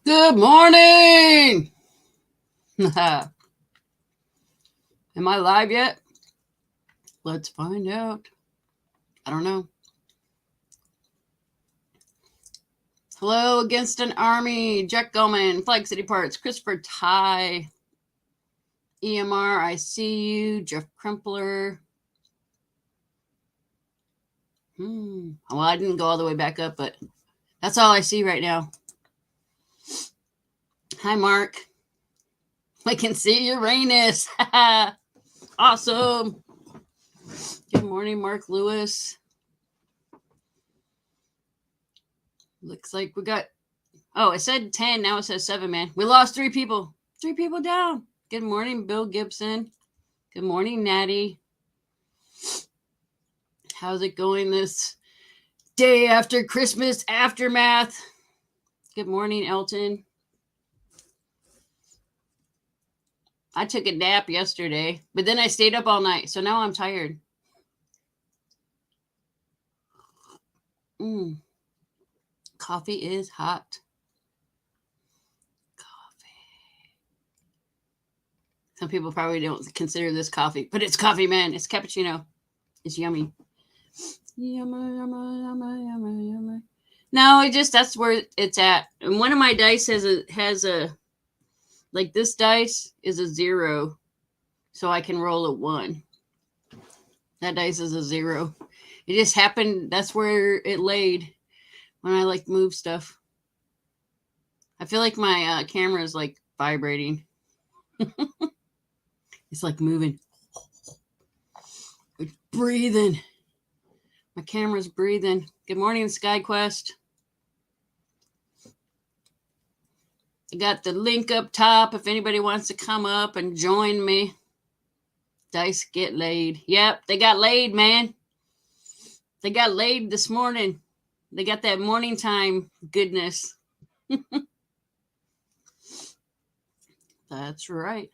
Good morning. Am I live yet? Let's find out. I don't know. Hello against an army. Jack Goman, Flag City Parts, Christopher Ty, EMR, I see you, Jeff Crumpler. Well, I didn't go all the way back up, but that's all I see right now. Hi, Mark. I can see Uranus. Awesome. Good morning, Mark Lewis. Looks like we got, it said 10. Now it says 7, man. We lost 3 people. 3 people down. Good morning, Bill Gibson. Good morning, Natty. How's it going this day after Christmas aftermath? Good morning, Elton. I took a nap yesterday, but then I stayed up all night, so now I'm tired. Coffee is hot. Coffee. Some people probably don't consider this coffee, but it's coffee, man. It's cappuccino. It's yummy. Yummy, yummy, yummy, yummy, yummy. No, that's where it's at. And one of my dice has a like this dice is a 0, so I can roll a 1. That dice is a 0. It just happened. That's where it laid when I move stuff. I feel like my camera is vibrating. It's moving. It's breathing. My camera's breathing. Good morning, SkyQuest. I got the link up top if anybody wants to come up and join me. Dice get laid. Yep, they got laid, man. They got laid this morning. They got that morning time goodness. That's right.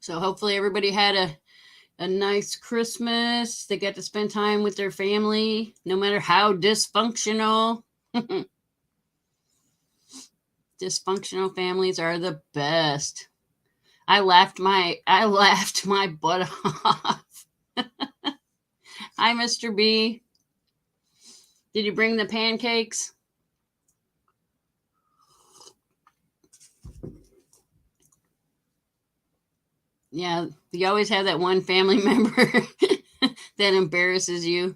So hopefully everybody had a nice Christmas. They got to spend time with their family, no matter how dysfunctional. Dysfunctional families are the best. I laughed my butt off. Hi, Mr. B. Did you bring the pancakes? Yeah, you always have that one family member that embarrasses you.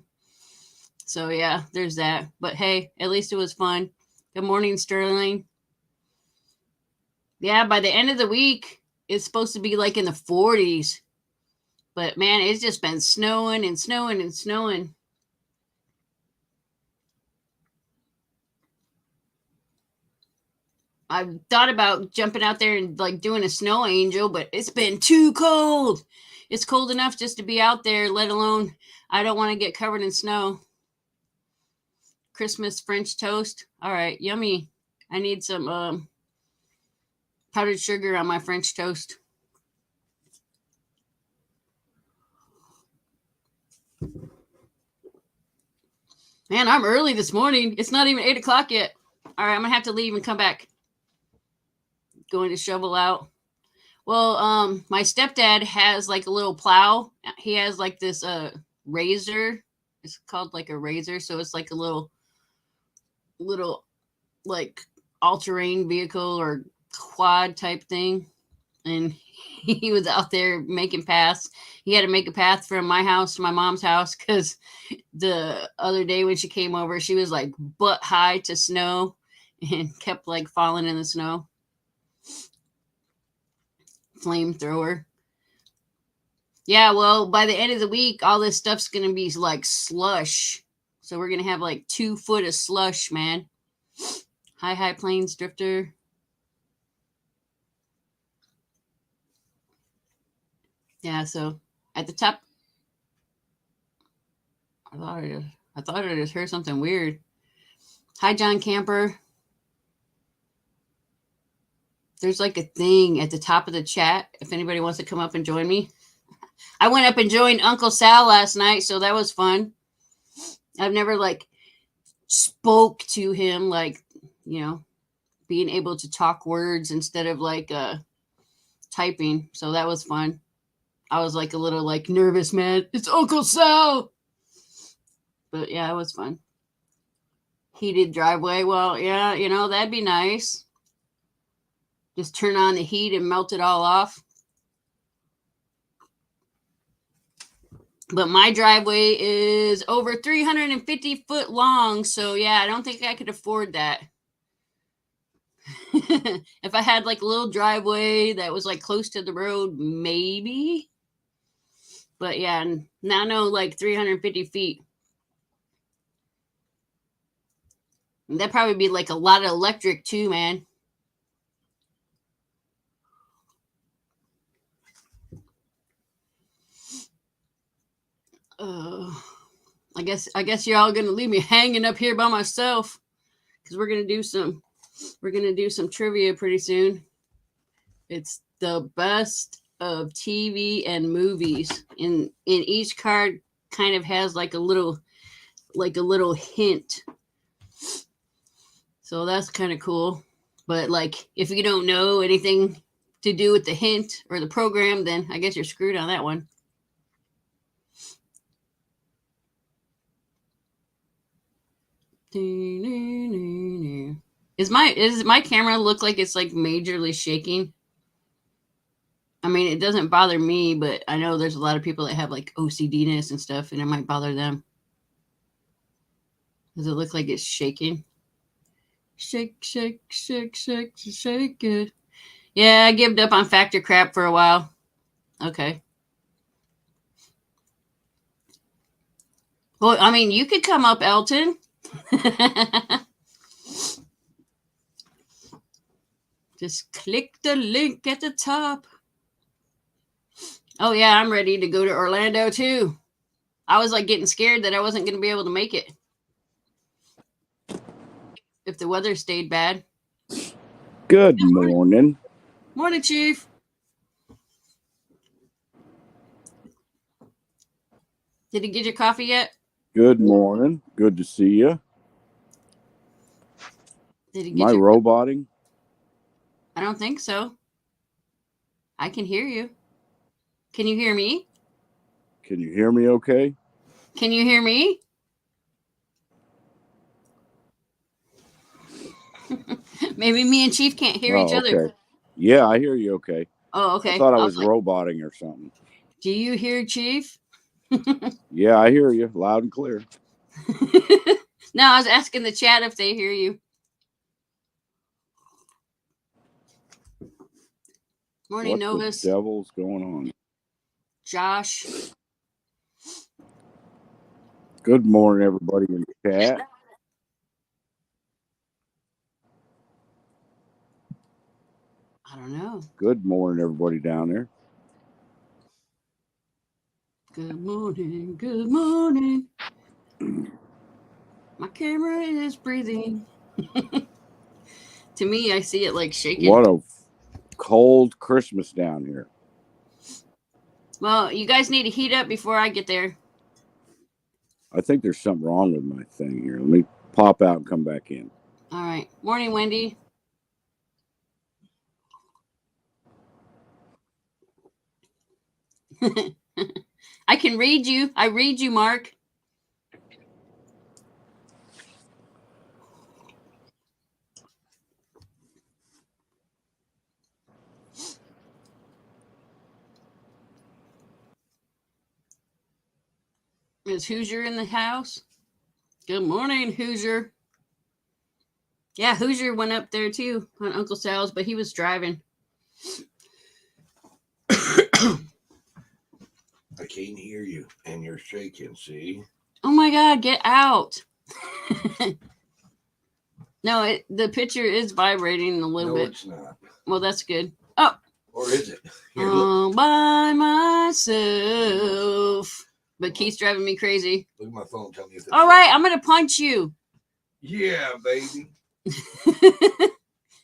So, yeah, there's that. But, hey, at least it was fun. Good morning, Sterling. Yeah, by the end of the week, it's supposed to be in the 40s. But, man, it's just been snowing and snowing and snowing. I've thought about jumping out there and doing a snow angel, but it's been too cold. It's cold enough just to be out there, let alone I don't want to get covered in snow. Christmas French toast. All right, yummy. I need some powdered sugar on my French toast. Man, I'm early this morning. It's not even 8 o'clock yet. All right, I'm going to have to leave and come back. Going to shovel out. Well, my stepdad has a little plow. He has this razor. It's called a razor, so it's a little all-terrain vehicle or quad type thing. And he was out there making paths. He had to make a path from my house to my mom's house because the other day when she came over, she was butt high to snow and kept falling in the snow. Flamethrower. Yeah, well, by the end of the week, all this stuff's going to be slush. So we're going to have 2 foot of slush, man. High Plains Drifter. Yeah, so at the top, I thought I just heard something weird. Hi, John Camper. There's a thing at the top of the chat if anybody wants to come up and join me. I went up and joined Uncle Sal last night, so that was fun. I've never spoke to him, like, being able to talk words instead of like typing. So that was fun. I was like a little like nervous, man. It's Uncle Sal. But yeah, it was fun. Heated driveway. Well, yeah, that'd be nice. Just turn on the heat and melt it all off. But my driveway is over 350 foot long. So yeah, I don't think I could afford that. If I had like a little driveway that was like close to the road, maybe. But yeah, now no, like 350 feet. That'd probably be like a lot of electric too, man. I guess you're all gonna leave me hanging up here by myself, because we're gonna do some trivia pretty soon. It's the best of TV and movies. In each card kind of has like a little hint. So that's kind of cool. But like if you don't know anything to do with the hint or the program, then I guess you're screwed on that one. Is my camera look like it's like majorly shaking? I mean, it doesn't bother me, but I know there's a lot of people that have like OCDness and stuff, and it might bother them. Does it look like it's shaking? Shake, shake, shake, shake, shake it. Yeah, I gave up on factor crap for a while. Okay. Well, I mean, you could come up, Elton. Just click the link at the top. Oh, yeah, I'm ready to go to Orlando, too. I was like getting scared that I wasn't going to be able to make it if the weather stayed bad. Good morning. Morning, Chief. Did you get your coffee yet? Good morning. Good to see you. Did you Am get I your roboting? I don't think so. I can hear you. Can you hear me? Can you hear me okay? Can you hear me? Maybe me and Chief can't hear each other. Okay. Yeah, I hear you okay. Oh, okay. I thought I was roboting or something. Do you hear Chief? Yeah, I hear you loud and clear. No, I was asking the chat if they hear you. Morning, what Novus. the devil's going on? Josh. Good morning, everybody in the chat. I don't know. Good morning, everybody down there. Good morning. Good morning. My camera is breathing. To me, I see it like shaking. What a cold Christmas down here. Well, you guys need to heat up before I get there. I think there's something wrong with my thing here. Let me pop out and come back in. All right. Morning, Wendy. I can read you. I read you, Mark. Is Hoosier in the house? Good morning, Hoosier. Yeah, Hoosier went up there too on Uncle Sal's, but he was driving. I can't hear you, and you're shaking, see? Oh my God, get out. No, the picture is vibrating a little bit. No, it's not. Well, that's good. Oh. Or is it? Here, all by myself. But Keith's driving me crazy. Look at my phone. Tell me if it's all right, I'm going to punch you. Yeah, baby.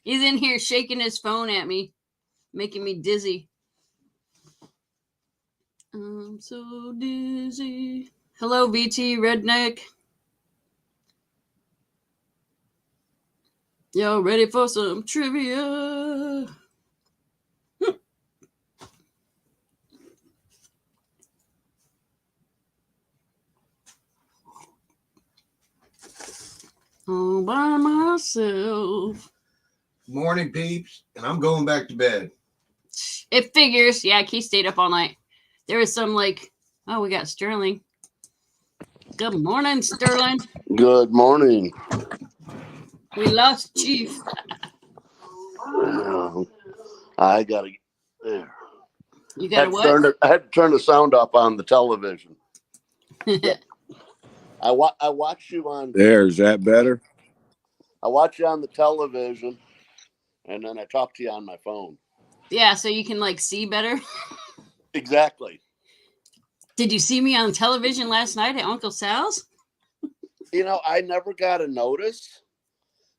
He's in here shaking his phone at me, making me dizzy. I'm so dizzy. Hello, VT Redneck. Y'all ready for some trivia? All by myself. Morning, peeps, and I'm going back to bed. It figures. Yeah, Keith stayed up all night. There was some like, oh, we got Sterling. Good morning, Sterling. Good morning. We lost Chief. I got to there. You got a what? I had to turn the sound up on the television. I watch you on. There's that better? I watch you on the television, and then I talk to you on my phone. Yeah, so you can like see better. Exactly. Did you see me on television last night at Uncle Sal's? You know, I never got a notice,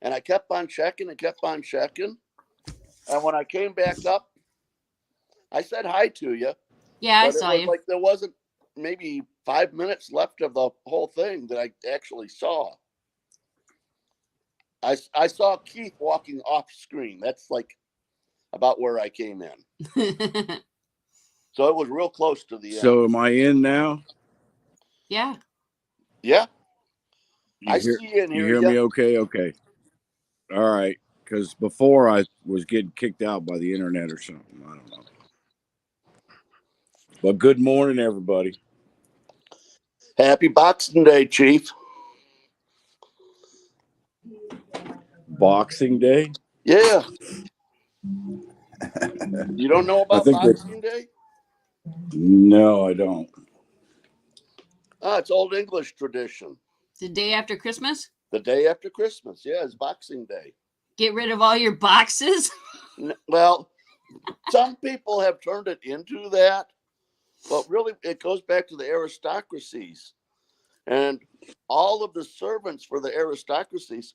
and I kept on checking and kept on checking. And when I came back up, I said hi to you. Yeah, I but saw it was you. like there wasn't maybe 5 minutes left of the whole thing that I actually saw. I saw Keith walking off screen. That's like about where I came in. So it was real close to the end. So am I in now? Yeah. Yeah. You see you and you hear hear me okay? Okay. All right. Because before I was getting kicked out by the internet or something. I don't know. But good morning, everybody. Happy Boxing Day, Chief. Boxing Day? Yeah. You don't know about Boxing Day? No, I don't. It's old English tradition. The day after Christmas? The day after Christmas. Yeah, it's Boxing Day. Get rid of all your boxes? Well, some people have turned it into that, but really it goes back to the aristocracies. And all of the servants for the aristocracies,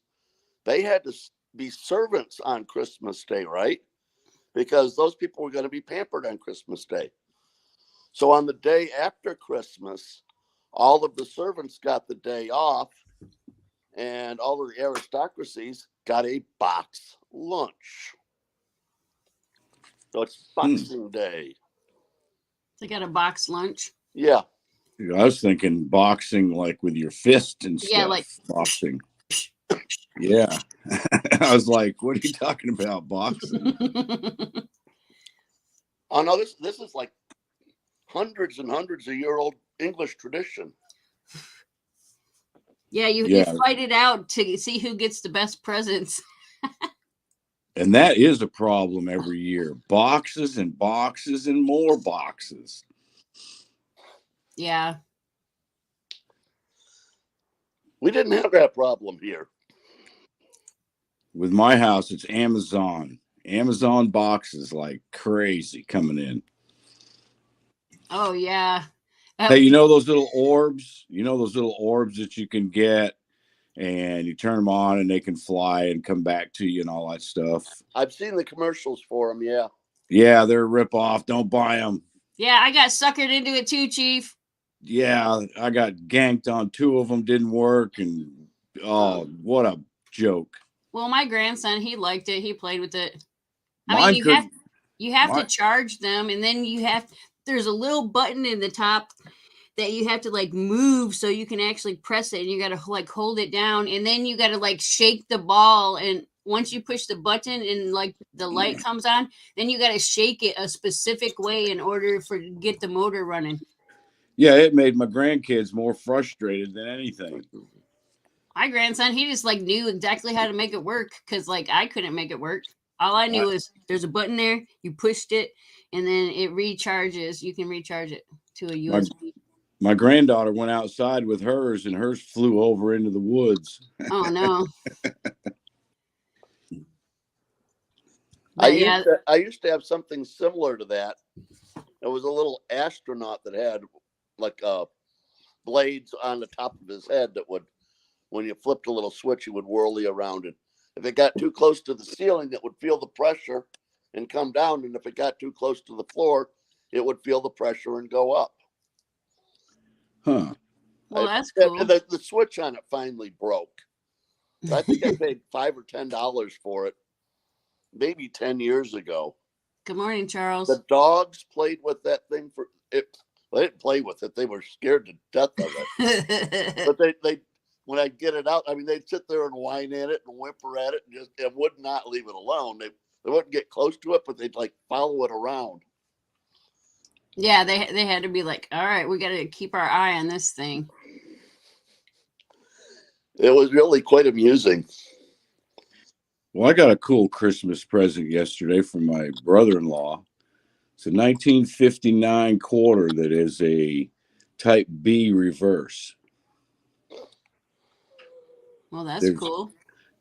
they had to be servants on Christmas Day, right? Because those people were going to be pampered on Christmas Day. So on the day after Christmas, all of the servants got the day off, and all of the aristocracies got a box lunch. So it's Boxing Day. They got a box lunch. Yeah. I was thinking boxing like with your fist and stuff. Yeah, like boxing. Yeah. I was like, what are you talking about, boxing? Oh no, this is like hundreds and hundreds of year old English tradition. Yeah, you fight it out to see who gets the best presents. And that is a problem every year. Boxes and boxes and more boxes. Yeah. We didn't have that problem here. With my house, it's Amazon. Amazon boxes like crazy coming in. Oh, yeah. Hey, you know those little orbs? You know those little orbs that you can get and you turn them on and they can fly and come back to you and all that stuff? I've seen the commercials for them, yeah. Yeah, they're a rip-off. Don't buy them. Yeah, I got suckered into it too, Chief. Yeah, I got ganked on 2 of them, didn't work, and oh, what a joke. Well, my grandson, he liked it. He played with it. I mean, you have to charge them, and then there's a little button in the top that you have to like move so you can actually press it, and you got to like hold it down, and then you got to like shake the ball, and once you push the button and like the light comes on, then you got to shake it a specific way in order to get the motor running. Yeah, it made my grandkids more frustrated than anything. My grandson, he just like knew exactly how to make it work because like I couldn't make it work. All I knew is there's a button there, you pushed it, and then it recharges. You can recharge it to a USB. My granddaughter went outside with hers, and hers flew over into the woods. Oh, no. I used to have something similar to that. It was a little astronaut that had like blades on the top of his head that would, when you flipped a little switch, he would whirl you around it. If it got too close to the ceiling, it would feel the pressure and come down. And if it got too close to the floor, it would feel the pressure and go up. Huh. Well, that's cool. The switch on it finally broke. I think I paid $5 or $10 for it, maybe 10 years ago. Good morning, Charles. The dogs played with that thing for it. They didn't play with it; they were scared to death of it. But they when I get it out, I mean, they'd sit there and whine at it and whimper at it, and just and would not leave it alone. They wouldn't get close to it, but they'd like follow it around. Yeah, they had to be like, all right, we got to keep our eye on this thing. It was really quite amusing. Well, I got a cool Christmas present yesterday from my brother-in-law. It's a 1959 quarter that is a Type B reverse. Well, that's cool.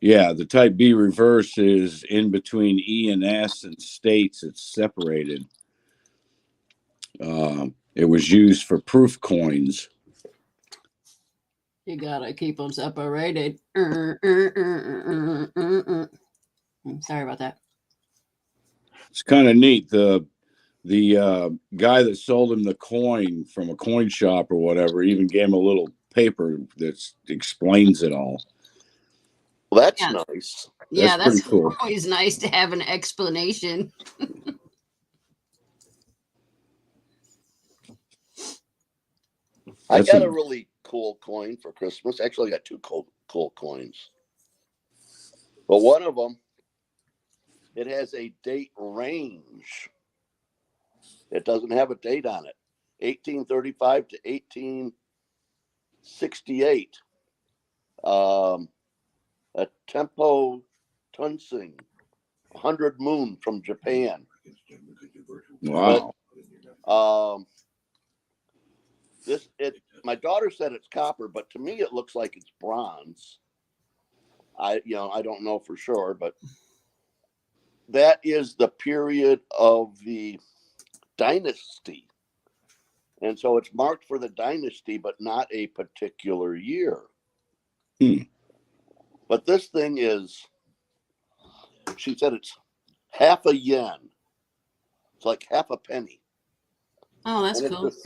Yeah, the Type B reverse is in between E and S and states. It's separated. It was used for proof coins. You gotta keep them separated. Sorry about that. It's kind of neat. The guy that sold him the coin from a coin shop or whatever even gave him a little paper that explains it all. Well, that's nice. Yeah, that's pretty cool. Always nice to have an explanation. I got a really cool coin for Christmas. Actually, I got two cool coins. But one of them, it has a date range. It doesn't have a date on it. 1835 to 1868. A Tempo Tunsing, 100 Moon from Japan. Wow. But, my daughter said it's copper, but to me it looks like it's bronze. I don't know for sure, but that is the period of the dynasty. And so it's marked for the dynasty, but not a particular year. But this thing is, she said it's half a yen. It's like half a penny. Oh, that's cool. It's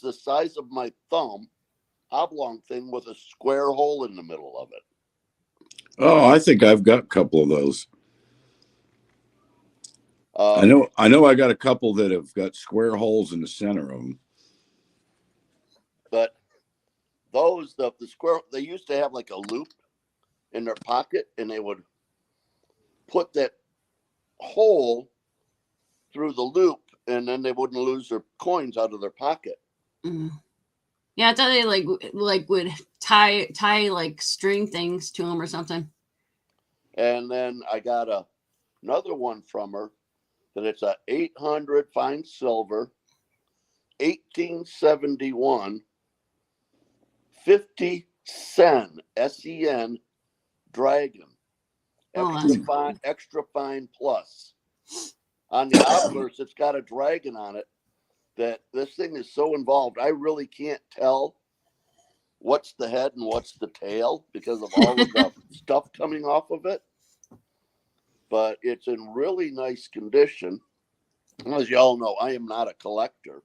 the size of my thumb, oblong thing with a square hole in the middle of it. Oh, I think I've got a couple of those. I know I got a couple that have got square holes in the center of them. But those, the square, they used to have like a loop in their pocket, and they would put that hole through the loop, and then they wouldn't lose their coins out of their pocket. Mm. Yeah, I thought they like would tie like string things to them or something. And then I got another one from her that it's a 800 fine silver, 1871, 50 sen, S-E-N, dragon, extra fine plus. On the obverse, it's got a dragon on it. That this thing is so involved, I really can't tell what's the head and what's the tail because of all of the stuff coming off of it. But it's in really nice condition. As you all know, I am not a collector.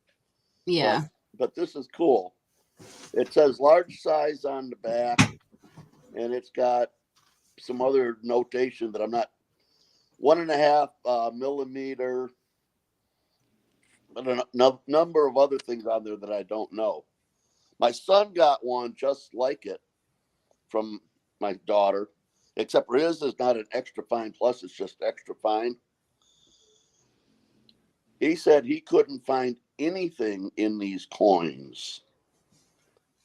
Yeah. But this is cool. It says large size on the back, and it's got some other notation that I'm not 1.5 millimeter. But a number of other things on there that I don't know. My son got one just like it from my daughter, except for his is not an extra fine plus, it's just extra fine. He said he couldn't find anything in these coins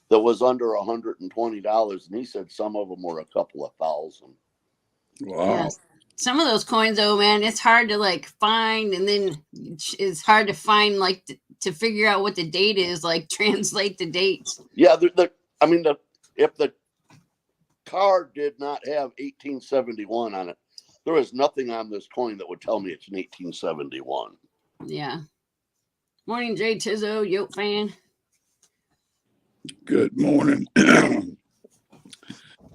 that was under $120, and he said some of them were a couple of thousand. Wow. Yeah. Some of those coins, though, man, it's hard to like find, and then it's hard to find like to figure out what the date is, like translate the dates. Yeah, if the card did not have 1871 on it, there is nothing on this coin that would tell me it's an 1871. Yeah. Morning, Jay Tizzo, Yoke fan. Good morning.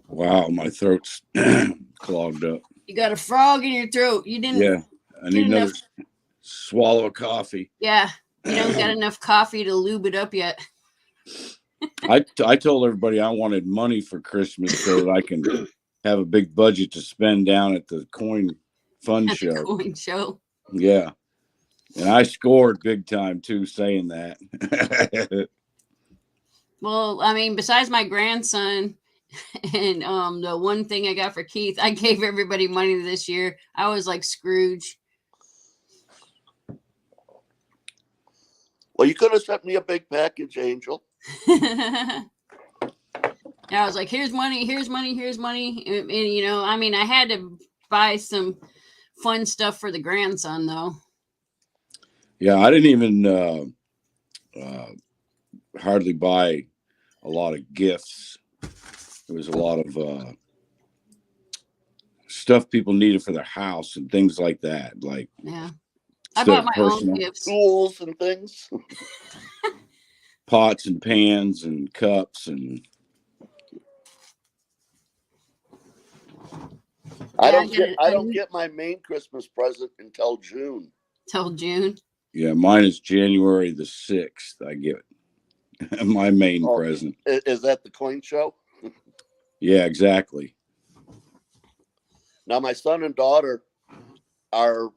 Wow, my throat's clogged up. You got a frog in your throat. You didn't. Yeah, I need another swallow of coffee. Yeah, you don't got enough coffee to lube it up yet. I told everybody I wanted money for Christmas so that I can have a big budget to spend down at the coin fund At the show. coin show. Yeah. And I scored big time too saying that. Well, I mean, besides my grandson and the one thing I got for Keith, I gave everybody money this year. I was like Scrooge. Well, you could have sent me a big package, Angel. I was like, here's money, here's money, here's money. And, you know, I mean, I had to buy some fun stuff for the grandson, though. Yeah, I didn't even hardly buy a lot of gifts. There was a lot of stuff people needed for their house and things like that. Like, yeah, I bought my own gifts, tools and things, pots and pans and cups and. I don't get my main Christmas present until June. Till June. Yeah, mine is January the 6th. I get my main present. Is that the coin show? Yeah, exactly. Now my son and daughter are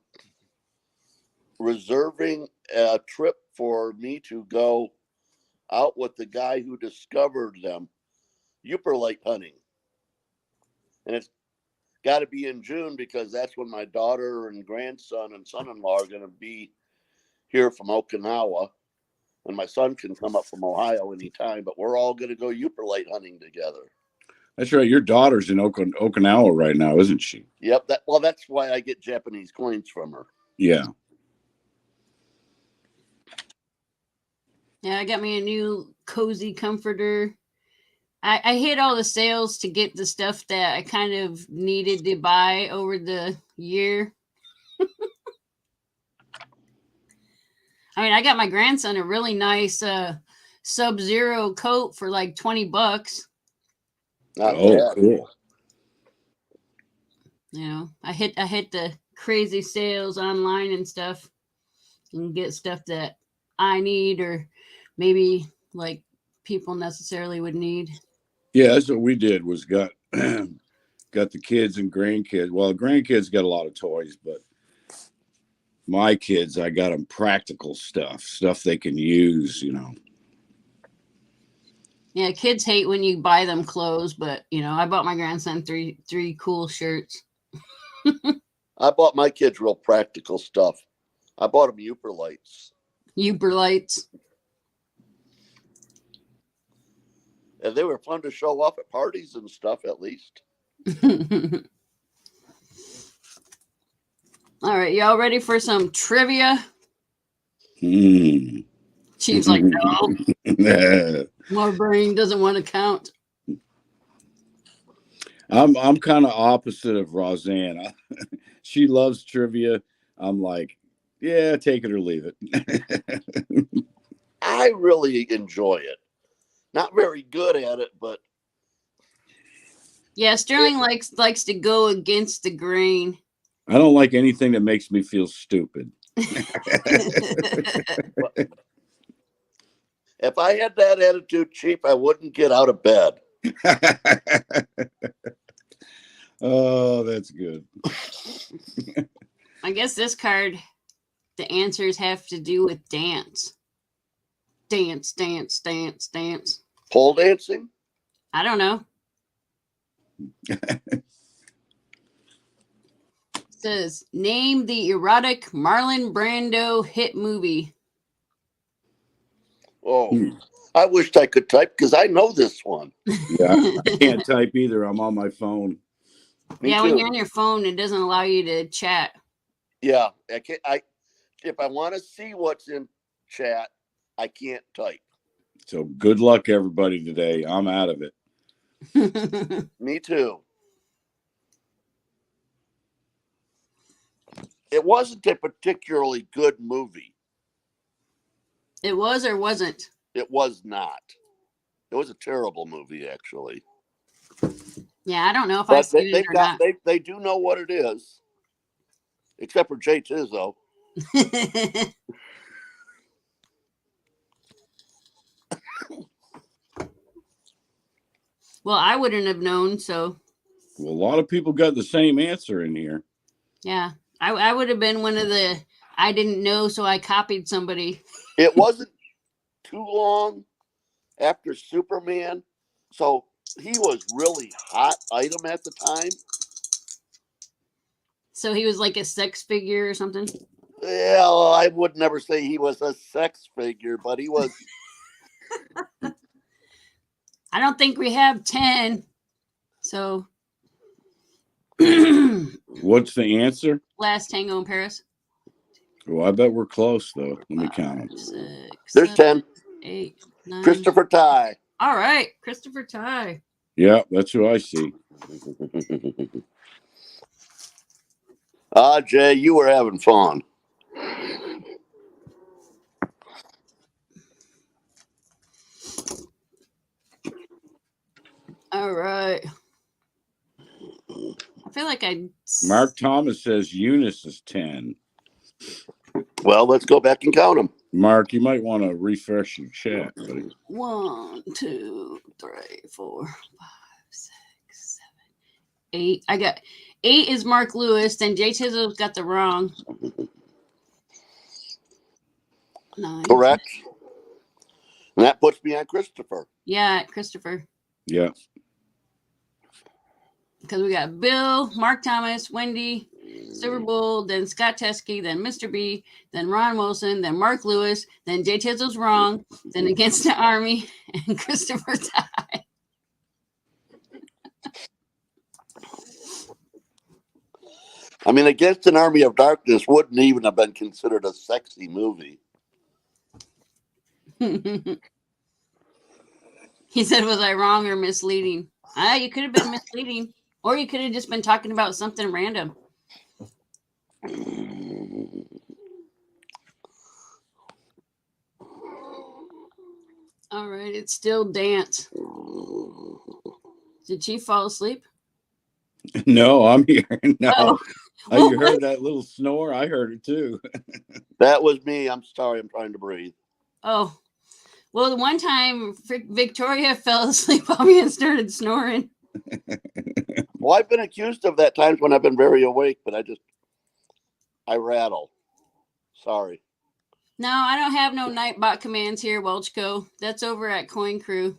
reserving a trip for me to go out with the guy who discovered them, Uperlite hunting. And it's got to be in June because that's when my daughter and grandson and son-in-law are going to be here from Okinawa. And my son can come up from Ohio anytime, but we're all going to go Uperlite hunting together. That's right. Your daughter's in Okinawa right now, isn't she? Yep. That's why I get Japanese coins from her. Yeah. Yeah, I got me a new cozy comforter. I hit all the sales to get the stuff that I kind of needed to buy over the year. I mean, I got my grandson a really nice Sub-Zero coat for like $20. Not bad. Cool. You know, I hit the crazy sales online and stuff and get stuff that I need or maybe like people necessarily would need. Yeah, that's what we did was got the kids and grandkids. Well, grandkids got a lot of toys, but my kids, I got them practical stuff they can use, you know. Yeah, kids hate when you buy them clothes, but you know, I bought my grandson three cool shirts. I bought my kids real practical stuff. I bought them Uperlites. Uberlights. And they were fun to show off at parties and stuff, at least. All right, y'all ready for some trivia? Chief's like, no. My brain doesn't want to count. I'm kind of opposite of Roseanne. She loves trivia. I'm like, yeah, take it or leave it. I really enjoy it. Not very good at it, but yeah, Sterling likes to go against the grain. I don't like anything that makes me feel stupid. If I had that attitude, Chief, I wouldn't get out of bed. Oh, that's good. I guess this card, the answers have to do with dance. Dance, dance, dance, dance. Pole dancing? I don't know. It says, name the erotic Marlon Brando hit movie. Oh, I wished I could type because I know this one. Yeah, I can't type either. I'm on my phone. Me yeah, too. when you're on your phone, it doesn't allow you to chat. Yeah, I can't. If I want to see what's in chat, I can't type. So good luck, everybody, today. I'm out of it. Me too. It wasn't a particularly good movie. It was or wasn't? It was not. It was a terrible movie, actually. Yeah, I don't know if I've seen it or not. They do know what it is, except for Jay Tizzo. Well, I wouldn't have known, so. Well, a lot of people got the same answer in here. Yeah. I would have been one of the I didn't know, so I copied somebody. It wasn't too long after Superman, so he was really hot item at the time. So he was like a sex figure or something. Yeah, well, I would never say he was a sex figure, but he was. I don't think we have 10. So What's the answer? Last Tango in Paris. Well, I bet we're close, though. Let me count them. 6, There's 7, 10. 8, 9. Christopher Ty. All right, Christopher Ty. Yeah, that's who I see. Jay, you were having fun. All right. I feel like Mark Thomas says Eunice is 10. Well, let's go back and count them. Mark, you might want to refresh your chat, buddy. 1, 2, 3, 4, 5, 6, 7, 8. I got 8 is Mark Lewis. Then Jay Tizzle's got the wrong. 9. Correct. And that puts me on Christopher. Yeah, Christopher. Yeah. Because we got Bill, Mark Thomas, Wendy, Silver Bull, then Scott Teskey, then Mr. B, then Ron Wilson, then Mark Lewis, then Jay Tizzle's wrong, then Against the Army, and Christopher Ty. I mean, Against an Army of Darkness wouldn't even have been considered a sexy movie. He said, was I wrong or misleading? You could have been misleading. Or you could have just been talking about something random. All right, it's still dance. Did Chief fall asleep? No, I'm here. No. Oh. Oh, you heard that little snore? I heard it too. That was me. I'm sorry. I'm trying to breathe. Oh. Well, the one time Victoria fell asleep on me and started snoring. Well, I've been accused of that times when I've been very awake, but I rattle. Sorry. No, I don't have no Nightbot commands here, Welchco. That's over at Coin Crew.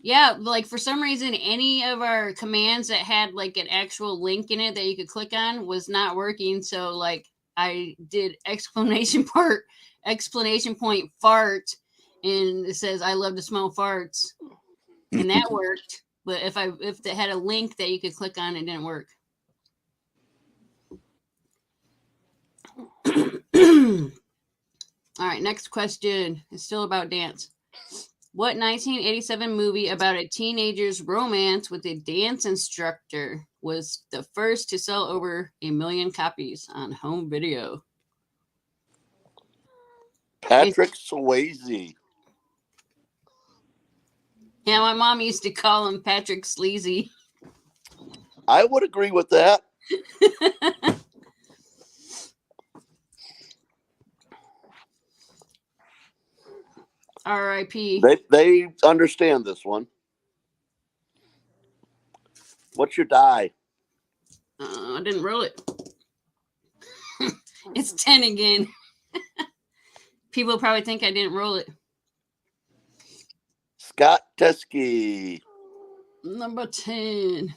Yeah, like for some reason, any of our commands that had like an actual link in it that you could click on was not working. So like I did exclamation point fart, and it says I love to smell farts, and that worked. But if it had a link that you could click on, it didn't work. All right, next question. It's still about dance. What 1987 movie about a teenager's romance with a dance instructor was the first to sell over 1 million copies on home video? Patrick Swayze. Yeah, my mom used to call him Patrick Sleazy. I would agree with that. R.I.P. They understand this one. What's your die? I didn't roll it. It's 10 again. People probably think I didn't roll it. Scott Teskey. Number 10.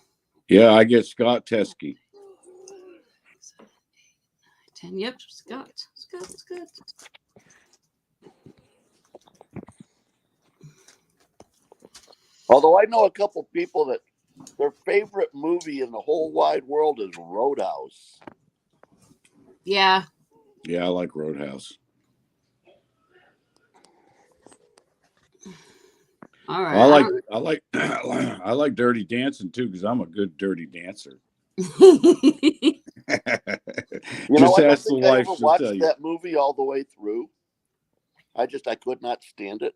Yeah, I get Scott Teskey. 10. Yep, Scott. Although I know a couple people that their favorite movie in the whole wide world is Roadhouse. Yeah. Yeah, I like Roadhouse. All right. I like Dirty Dancing too because I'm a good dirty dancer. You know, I don't ask the think I wife. ever She'll watched tell you. that movie all the way through. I could not stand it.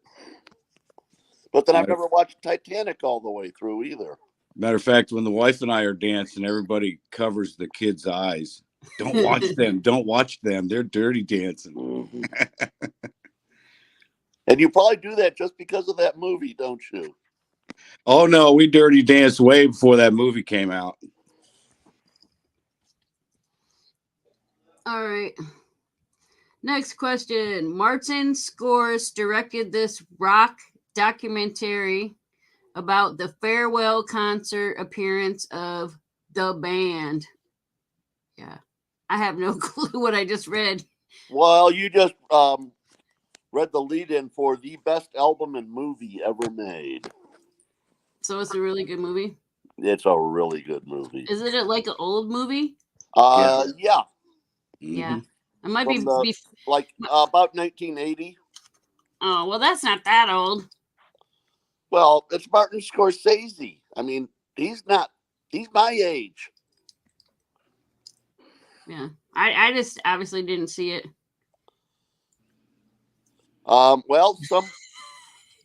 But then I've never watched Titanic all the way through either. Matter of fact, when the wife and I are dancing, everybody covers the kids' eyes. Don't watch them. Don't watch them. They're dirty dancing. Mm-hmm. And you probably do that just because of that movie, don't you? Oh no, we dirty danced way before that movie came out. All right. Next question. Martin Scorsese directed this rock documentary about the farewell concert appearance of the band. Yeah. I have no clue what I just read. Well, you just read the lead-in for the best album and movie ever made. So it's a really good movie. It's a really good movie. Is it like an old movie? Yeah. Yeah. Mhm. It might From the, be like about 1980. Oh, well, that's not that old. Well, it's Martin Scorsese. I mean, he's my age. Yeah. I just obviously didn't see it. Well,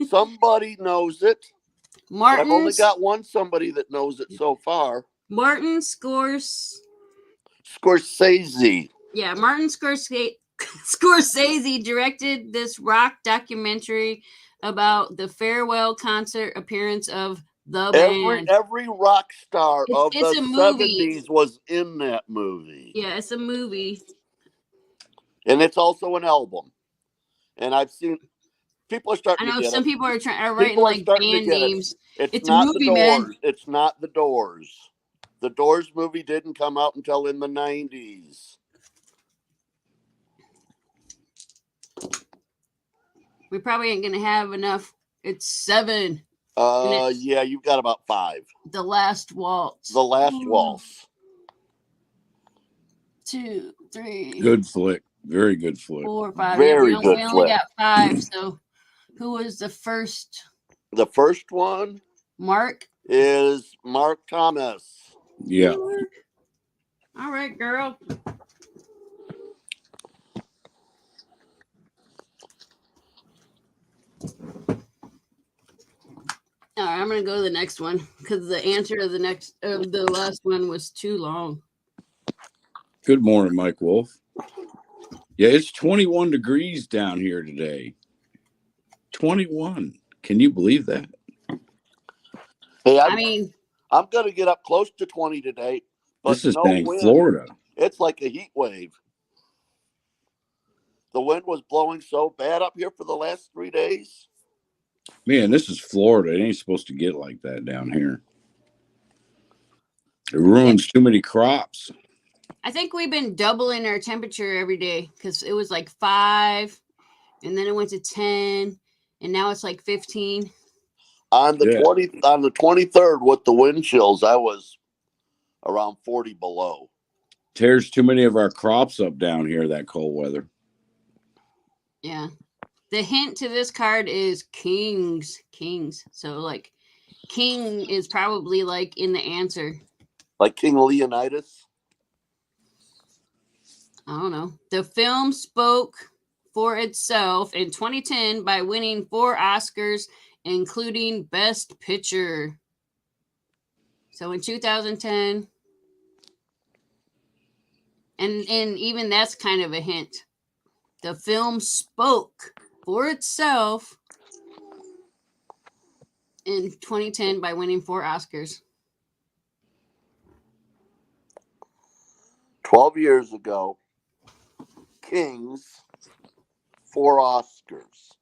somebody knows it. I've only got one somebody that knows it so far. Martin Scorsese. Yeah, Martin Scorsese directed this rock documentary about the farewell concert appearance of the band. Every rock star of It's the a movie. 70s was in that movie. Yeah, it's a movie. And it's also an album. And I've seen people are starting I know to get some it. people are writing People are like starting band to get names. it. It's a not movie, the Doors. man. It's not the Doors. The Doors movie didn't come out until in the 90s. We probably ain't gonna have enough. It's 7. Yeah, you've got about 5. The Last Waltz. The Last Waltz. 2, 3. Good flick. Very good flick. 4, 5. Very Yeah, we good only flick. got 5. So, who was the first? The first one Mark is Mark Thomas. Yeah. All right, girl. All right, I'm gonna go to the next one because the answer to the last one was too long. Good morning, Mike Wolf. Yeah, it's 21 degrees down here today. 21. Can you believe that? Hey, I'm going to get up close to 20 today, but This is no dang wind. Florida. It's like a heat wave. The wind was blowing so bad up here for the last 3 days. Man, this is Florida. It ain't supposed to get like that down here. It ruins too many crops. I think we've been doubling our temperature every day because it was like 5, and then it went to 10, and now it's like 15. On the 23rd with the wind chills, I was around 40 below. Tears too many of our crops up down here, that cold weather. Yeah. The hint to this card is kings. So like king is probably like in the answer. Like King Leonidas? I don't know. The film spoke for itself in 2010 by winning 4 Oscars, including Best Picture. So in 2010, and even that's kind of a hint. The film spoke for itself in 2010 by winning 4 Oscars. 12 years ago, Kings, 4 Oscars.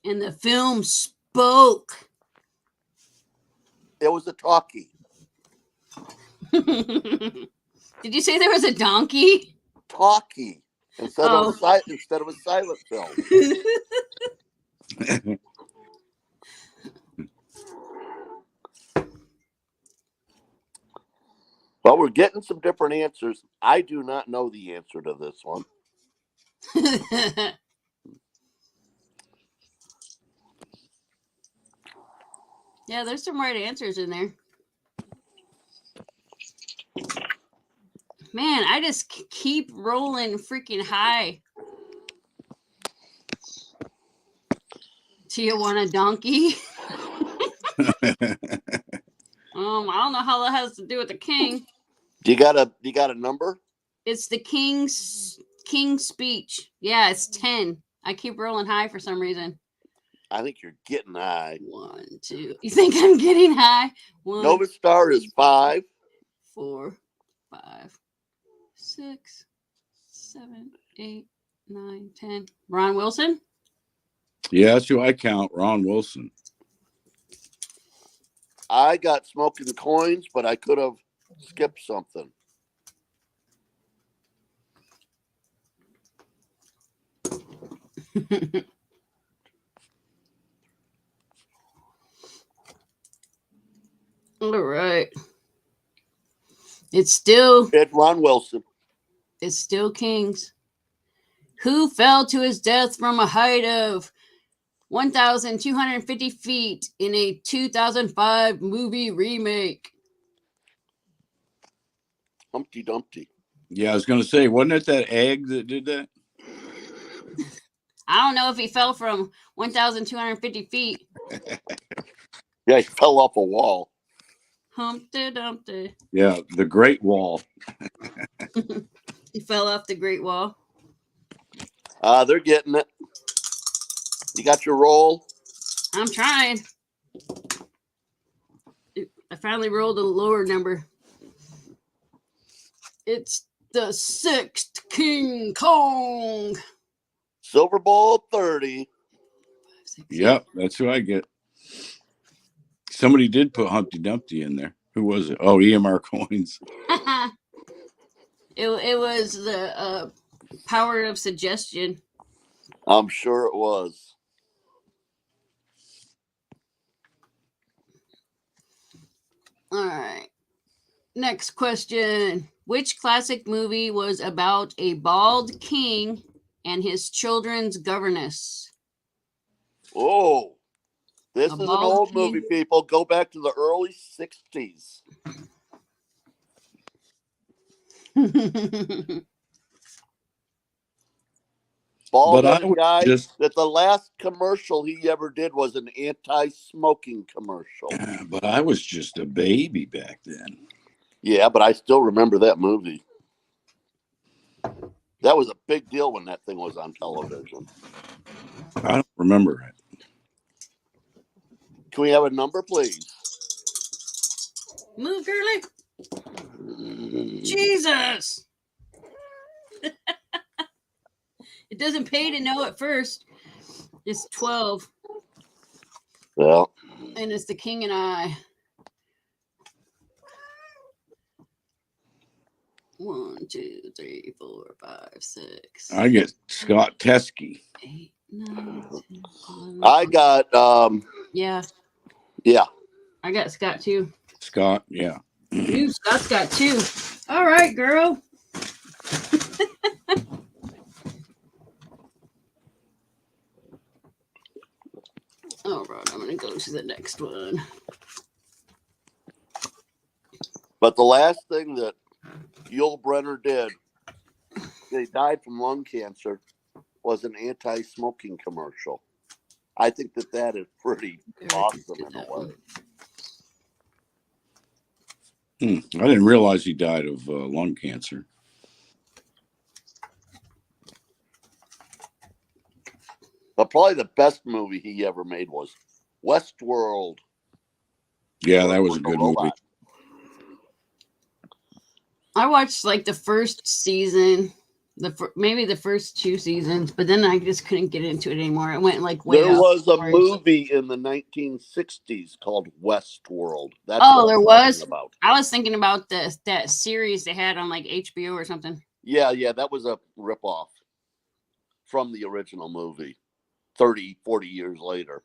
And the film spoke. It was a talkie. Did you say there was a donkey? Talkie instead of a silent film. Well, we're getting some different answers. I do not know the answer to this one. Yeah, there's some right answers in there. Man, I just keep rolling freaking high. Do you want a donkey? I don't know how that has to do with the king. Do you got a number? It's the king's speech. Yeah, it's 10. I keep rolling high for some reason. I think you're getting high. 1, 2. You think I'm getting high? 1, Nova Star is 5. 4, 5, 6, 7, 8, 9, 10. Ron Wilson? Yeah, that's who I count. Ron Wilson. I got Smoking Coins, but I could have skipped something. All right. It's Ron Wilson. still Kings. Who fell to his death from a height of 1,250 feet in a 2005 movie remake? Humpty Dumpty. Yeah, I was going to say, wasn't it that egg that did that? I don't know if he fell from 1,250 feet. Yeah, he fell off a wall. Humpty Dumpty. Yeah, the Great Wall. He fell off the Great Wall. They're getting it. You got your roll? I'm trying. I finally rolled a lower number. It's the 6th King Kong. Silver Bowl 30. Yep, that's who I get. Somebody did put Humpty Dumpty in there. Who was it? Oh, EMR Coins. It was the power of suggestion. I'm sure it was. All right. Next question. Which classic movie was about a bald king and his children's governess? Oh, this A is an bald old king? movie, people. Go back to the early 60s. Bald But I headed was guy just, that the last commercial he ever did was an anti-smoking commercial. but I was just a baby back then. Yeah, but I still remember that movie. That was a big deal when that thing was on television. I don't remember it. Can we have a number, please? Move, girly. Jesus. It doesn't pay to know at first. It's 12. Well, And it's the King and I. 1, 2, 3, 4, 5, 6. I get Scott Teskey. 8, 9, 10, 11. I got Yeah, yeah. I got Scott too. Scott, yeah. Ooh, Scott's got 2. All right, girl. All right, I'm gonna go to the next one. But the last thing that Yul Brynner did, they died from lung cancer, was an anti-smoking commercial. I think that is pretty awesome in a way. I didn't realize he died of lung cancer. But probably the best movie he ever made was Westworld. Yeah, that was a good movie. I watched like the first season, maybe the first 2 seasons, but then I just couldn't get into it anymore. It went like way There up. was a movie in the 1960s called Westworld. That's Oh, what there I'm was? talking about. I was thinking about that series they had on like HBO or something. Yeah, that was a ripoff from the original movie 30, 40 years later.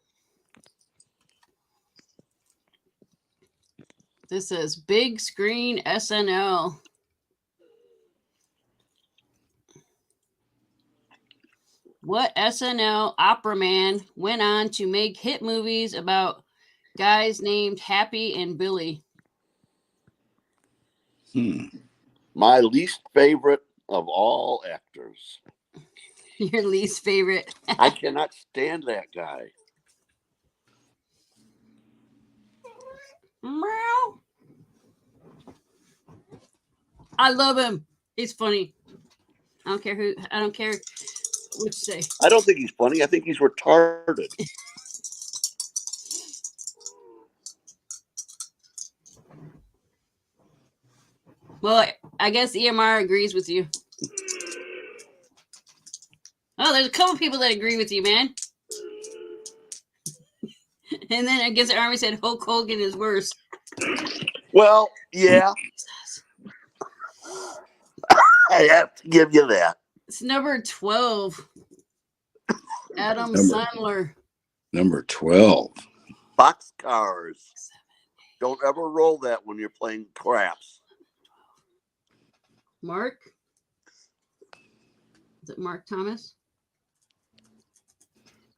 This says big screen SNL. What SNL opera man went on to make hit movies about guys named Happy and Billy? My least favorite of all actors. Your least favorite? I cannot stand that guy. Meow. I love him. He's funny. I don't care what you say. I don't think he's funny. I think he's retarded. Well, I guess EMR agrees with you. Oh, there's a couple people that agree with you, man. And then I guess the Army said Hulk Hogan is worse. Well, yeah, I have to give you that. It's number 12. Adam Number- Sandler. Number 12. Boxcars. Don't ever roll that when you're playing craps. Mark? Is it Mark Thomas?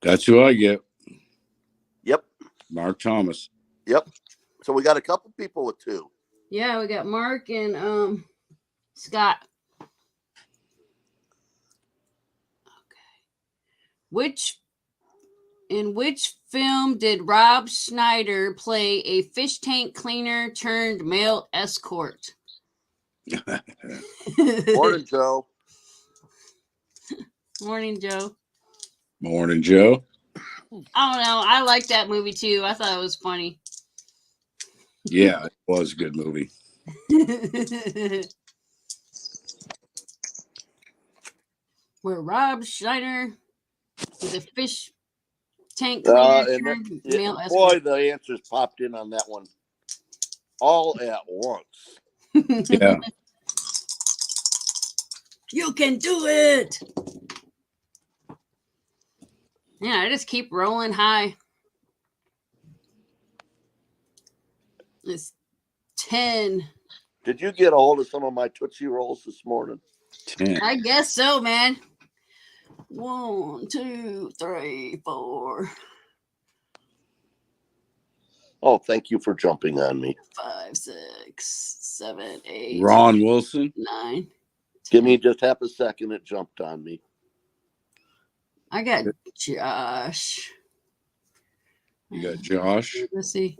That's who I get. Yep. Mark Thomas. Yep. So we got a couple people with 2. Yeah, we got Mark and Scott. Okay. In which film did Rob Schneider play a fish tank cleaner turned male escort? Morning, Joe. Morning, Joe. Morning, Joe. I don't know. I like that movie too. I thought it was funny. Yeah, it was a good movie. Where Rob Schneider is a fish tank cleaner turned male escort. Boy, the answers popped in on that one all at once. Yeah. You can do it. Yeah, I just keep rolling high. It's 10. Did you get a hold of some of my Tootsie Rolls this morning? 10. I guess so, man. 1, 2, 3, 4, Oh, thank you for jumping on me. 5, 6, 7, 8. Ron Wilson. 9. Give me just half a second. It jumped on me. I got Josh. You got Josh. Let's see.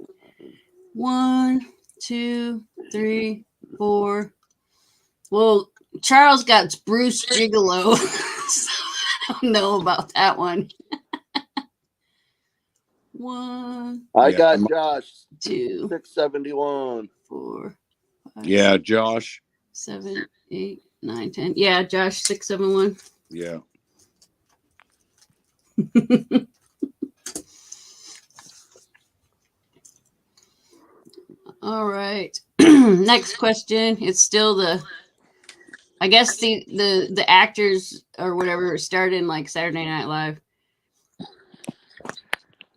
1, 2, 3, 4. Well, Charles got Bruce Gigolo. So I don't know about that one. 1, I Yeah, got Josh 2, 671. 4, 5, Yeah, Josh. 7, 8, 9, 10. Yeah, Josh 671. Yeah. All right. Next question. It's still I guess the actors or whatever started in like Saturday Night Live.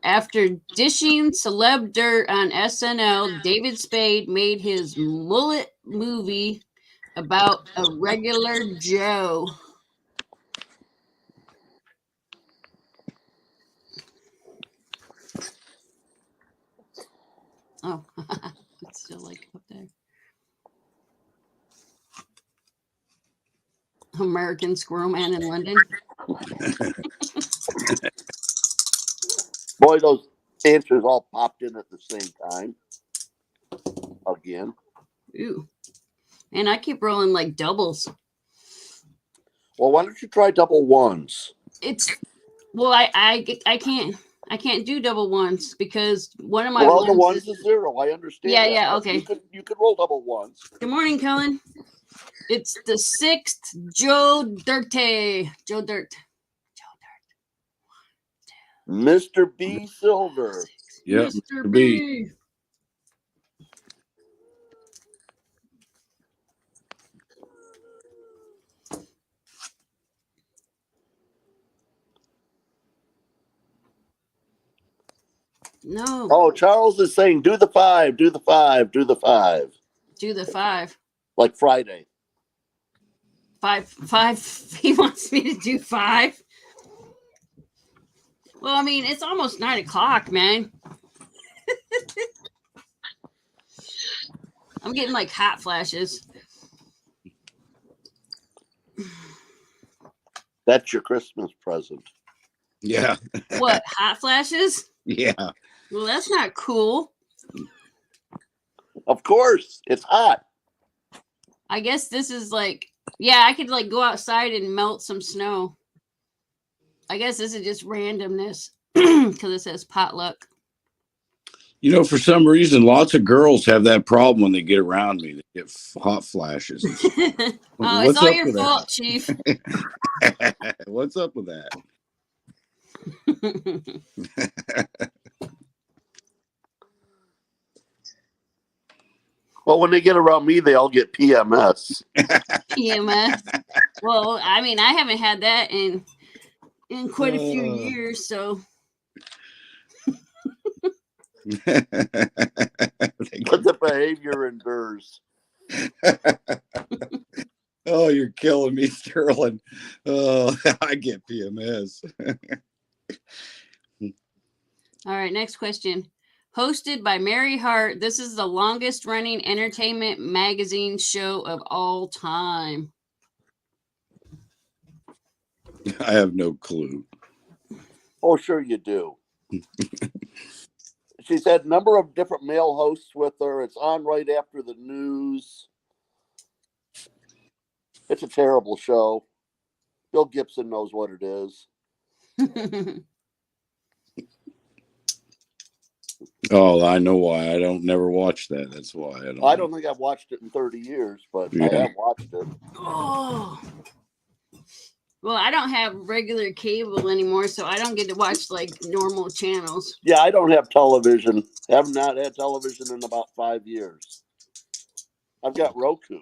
After dishing celeb dirt on SNL, David Spade made his mullet movie about a regular Joe. Oh, it's still like up there. American Squirrel Man in London. Boy, those answers all popped in at the same time. Again. Ooh. And I keep rolling like doubles. Well, why don't you try double ones? It's well, I can't do double ones because one of my Well, the ones ones is 0. I understand. Yeah, that, yeah, but okay. You could roll double ones. Good morning, Kellen. It's the 6th Joe Dirty. Joe Dirt. Mr. B. Silver. Yep. Mr. Mr. B. B. No. Oh, Charles is saying, do the 5, do the 5, do the 5. Do the 5. Like Friday. 5. He wants me to do 5. Well, I mean, it's almost 9 o'clock, man. I'm getting like hot flashes. That's your Christmas present. Yeah. What, hot flashes? Yeah. Well, that's not cool. Of course, it's hot. I guess this is like, yeah, I could like go outside and melt some snow. I guess this is just randomness because it says potluck. For some reason, lots of girls have that problem when they get around me. They get hot flashes. And stuff. Oh, What's it's all up your with fault, Chief. that? What's up with that? Well, when they get around me, they all get PMS. PMS. Well, I mean, I haven't had that in quite a few Uh. years, so But the behavior endures. Oh, you're killing me, Sterling. Oh, I get PMS. all right, next question. Hosted by Mary Hart, this is the longest running entertainment magazine show of all time. I have no clue. Oh, sure you do. She's had a number of different male hosts with her. It's on right after the news. It's a terrible show. Bill Gibson knows what it is. Oh, I know why. I don't never watch that. That's why I don't think I've watched it in 30 years, but I Yeah. have watched it. Oh. Well, I don't have regular cable anymore, so I don't get to watch like normal channels. Yeah, I don't have television. Have not had television in about 5 years. I've got Roku.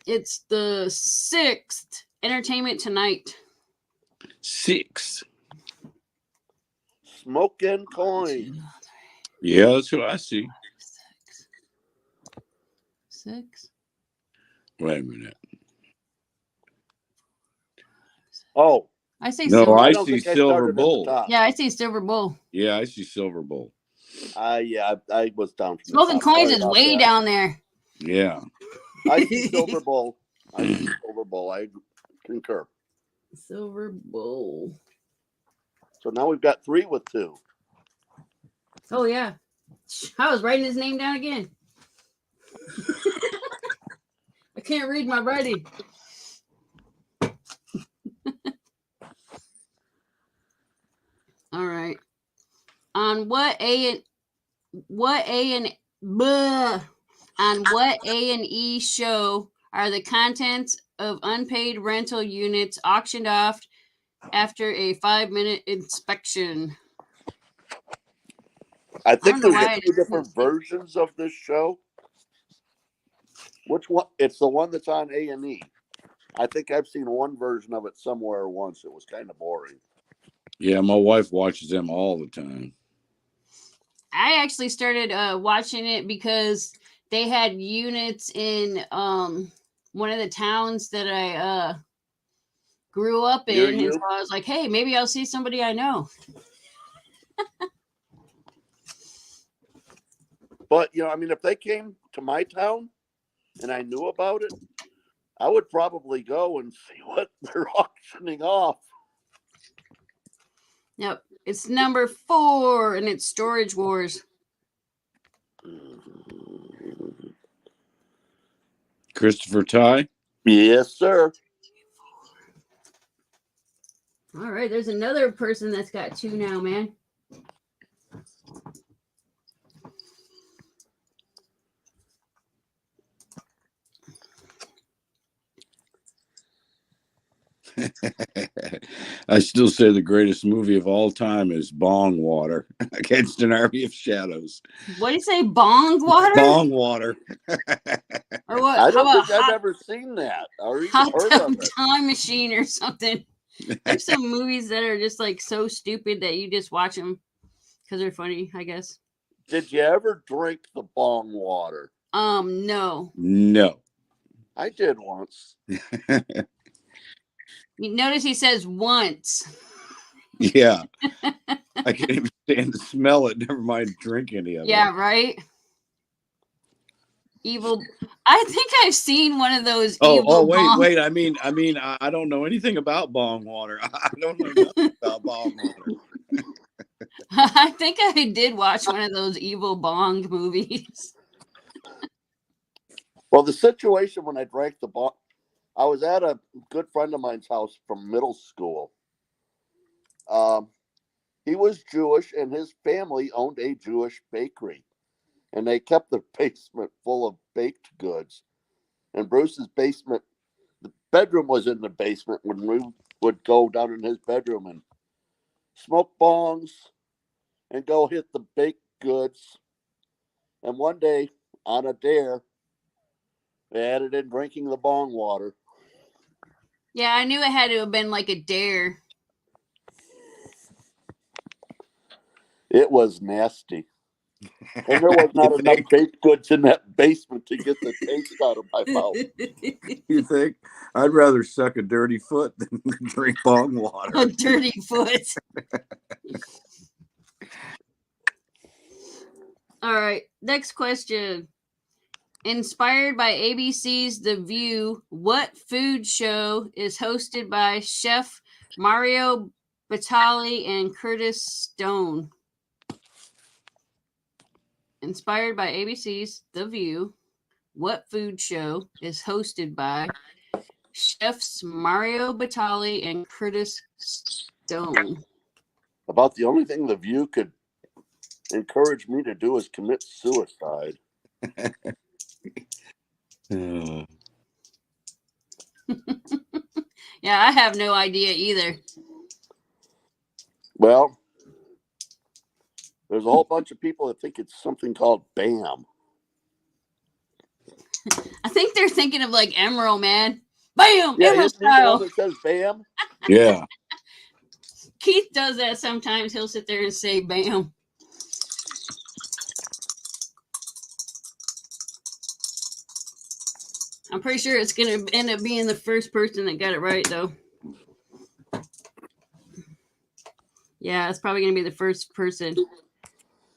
It's the 6th Entertainment Tonight. 6. Smoke and Coin. Yeah, that's what I see. 6. Wait a minute. Oh, I say No, silver. I don't see think I Silver started at the Bull. top. Yeah, I say Silver Bowl. Yeah, I see Silver Bowl. Yeah, I was down from the Smoking top. Coins Sorry is about way that. down there. Yeah. I see Silver Bowl. I concur. Silver Bowl. So now we've got 3 with 2. Oh yeah, I was writing his name down again. I can't read my writing. All right. On what A and E show are the contents of unpaid rental units auctioned off after a 5-minute inspection? I I think don't know there's why I 2 different versions of this show. Which one? It's the one that's on A&E. I think I've seen one version of it somewhere once. It was kind of boring. Yeah, my wife watches them all the time. I actually started watching it because they had units in one of the towns that I grew up Near in, you? and so I was like, hey, maybe I'll see somebody I know. But, if they came to my town and I knew about it, I would probably go and see what they're auctioning off. Yep. It's number 4, and it's Storage Wars. Christopher Ty? Yes, sir. All right, there's another person that's got 2 now, man. I still say the greatest movie of all time is Bong Water Against an Army of Shadows. What do you say, bong water? Bong Water. Or what? I How don't about think I've ever seen that or even Hot heard Tub of it. Time Machine or something? There's some movies that are just like so stupid that you just watch them because they're funny, I guess. Did you ever drink the bong water? No. No. I did once. You notice he says once. Yeah. I can't even stand to smell it. Never mind drink any of it. Yeah, right? Evil. I think I've seen one of those evil bong. Wait. I mean, I don't know anything about Bong Water. I don't know nothing about Bong Water. I think I did watch one of those evil bong movies. Well, the situation when I drank the bong, I was at a good friend of mine's house from middle school. He was Jewish, and his family owned a Jewish bakery, and they kept the basement full of baked goods. And Bruce's basement, the bedroom was in the basement when we would go down in his bedroom and smoke bongs and go hit the baked goods. And one day, on a dare, they added in drinking the bong water. Yeah, I knew it had to have been like a dare. It was nasty. And there was not enough baked goods in that basement to get the taste out of my mouth. You think? I'd rather suck a dirty foot than drink bong water. A dirty foot. All right, next question. Inspired by ABC's The View, what food show is hosted by Chef Mario Batali and Curtis Stone? Inspired by ABC's The View, what food show is hosted by Chefs Mario Batali and Curtis Stone? About the only thing The View could encourage me to do is commit suicide. Yeah, I have no idea either. Well, there's a whole bunch of people that think it's something called BAM. I think they're thinking of like Emerald, man. Bam! Yeah, Emerald isn't he the style. one that says BAM? Yeah. Keith does that sometimes. He'll sit there and say bam. I'm pretty sure it's going to end up being the first person that got it right, though. Yeah, it's probably going to be the first person.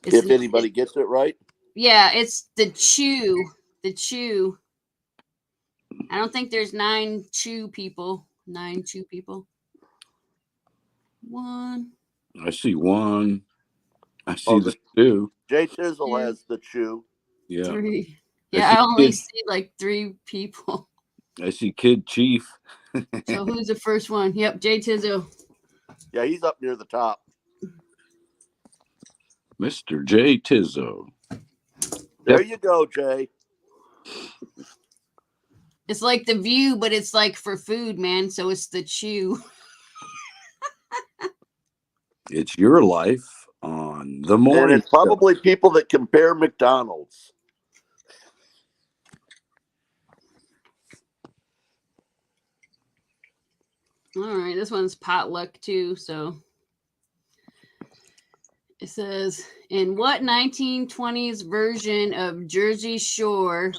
If anybody gets it right. Yeah, it's the Chew. The Chew. I don't think there's 9 Chew people. 9 Chew people. 1. I see 1. I see the 2. Jay Tizzle has the Chew. Yeah. 3. Yeah, I only see like 3 people. I see Kid Chief. So who's the first one? Yep, Jay Tizzle. Yeah, he's up near the top. Mr. J. Tizzo. There you go, Jay. It's like The View, but it's like for food, man. So it's the Chew. It's your life on the morning. And it's probably people that compare McDonald's. All right, this one's potluck too. So it says, in what 1920s version of Jersey Shore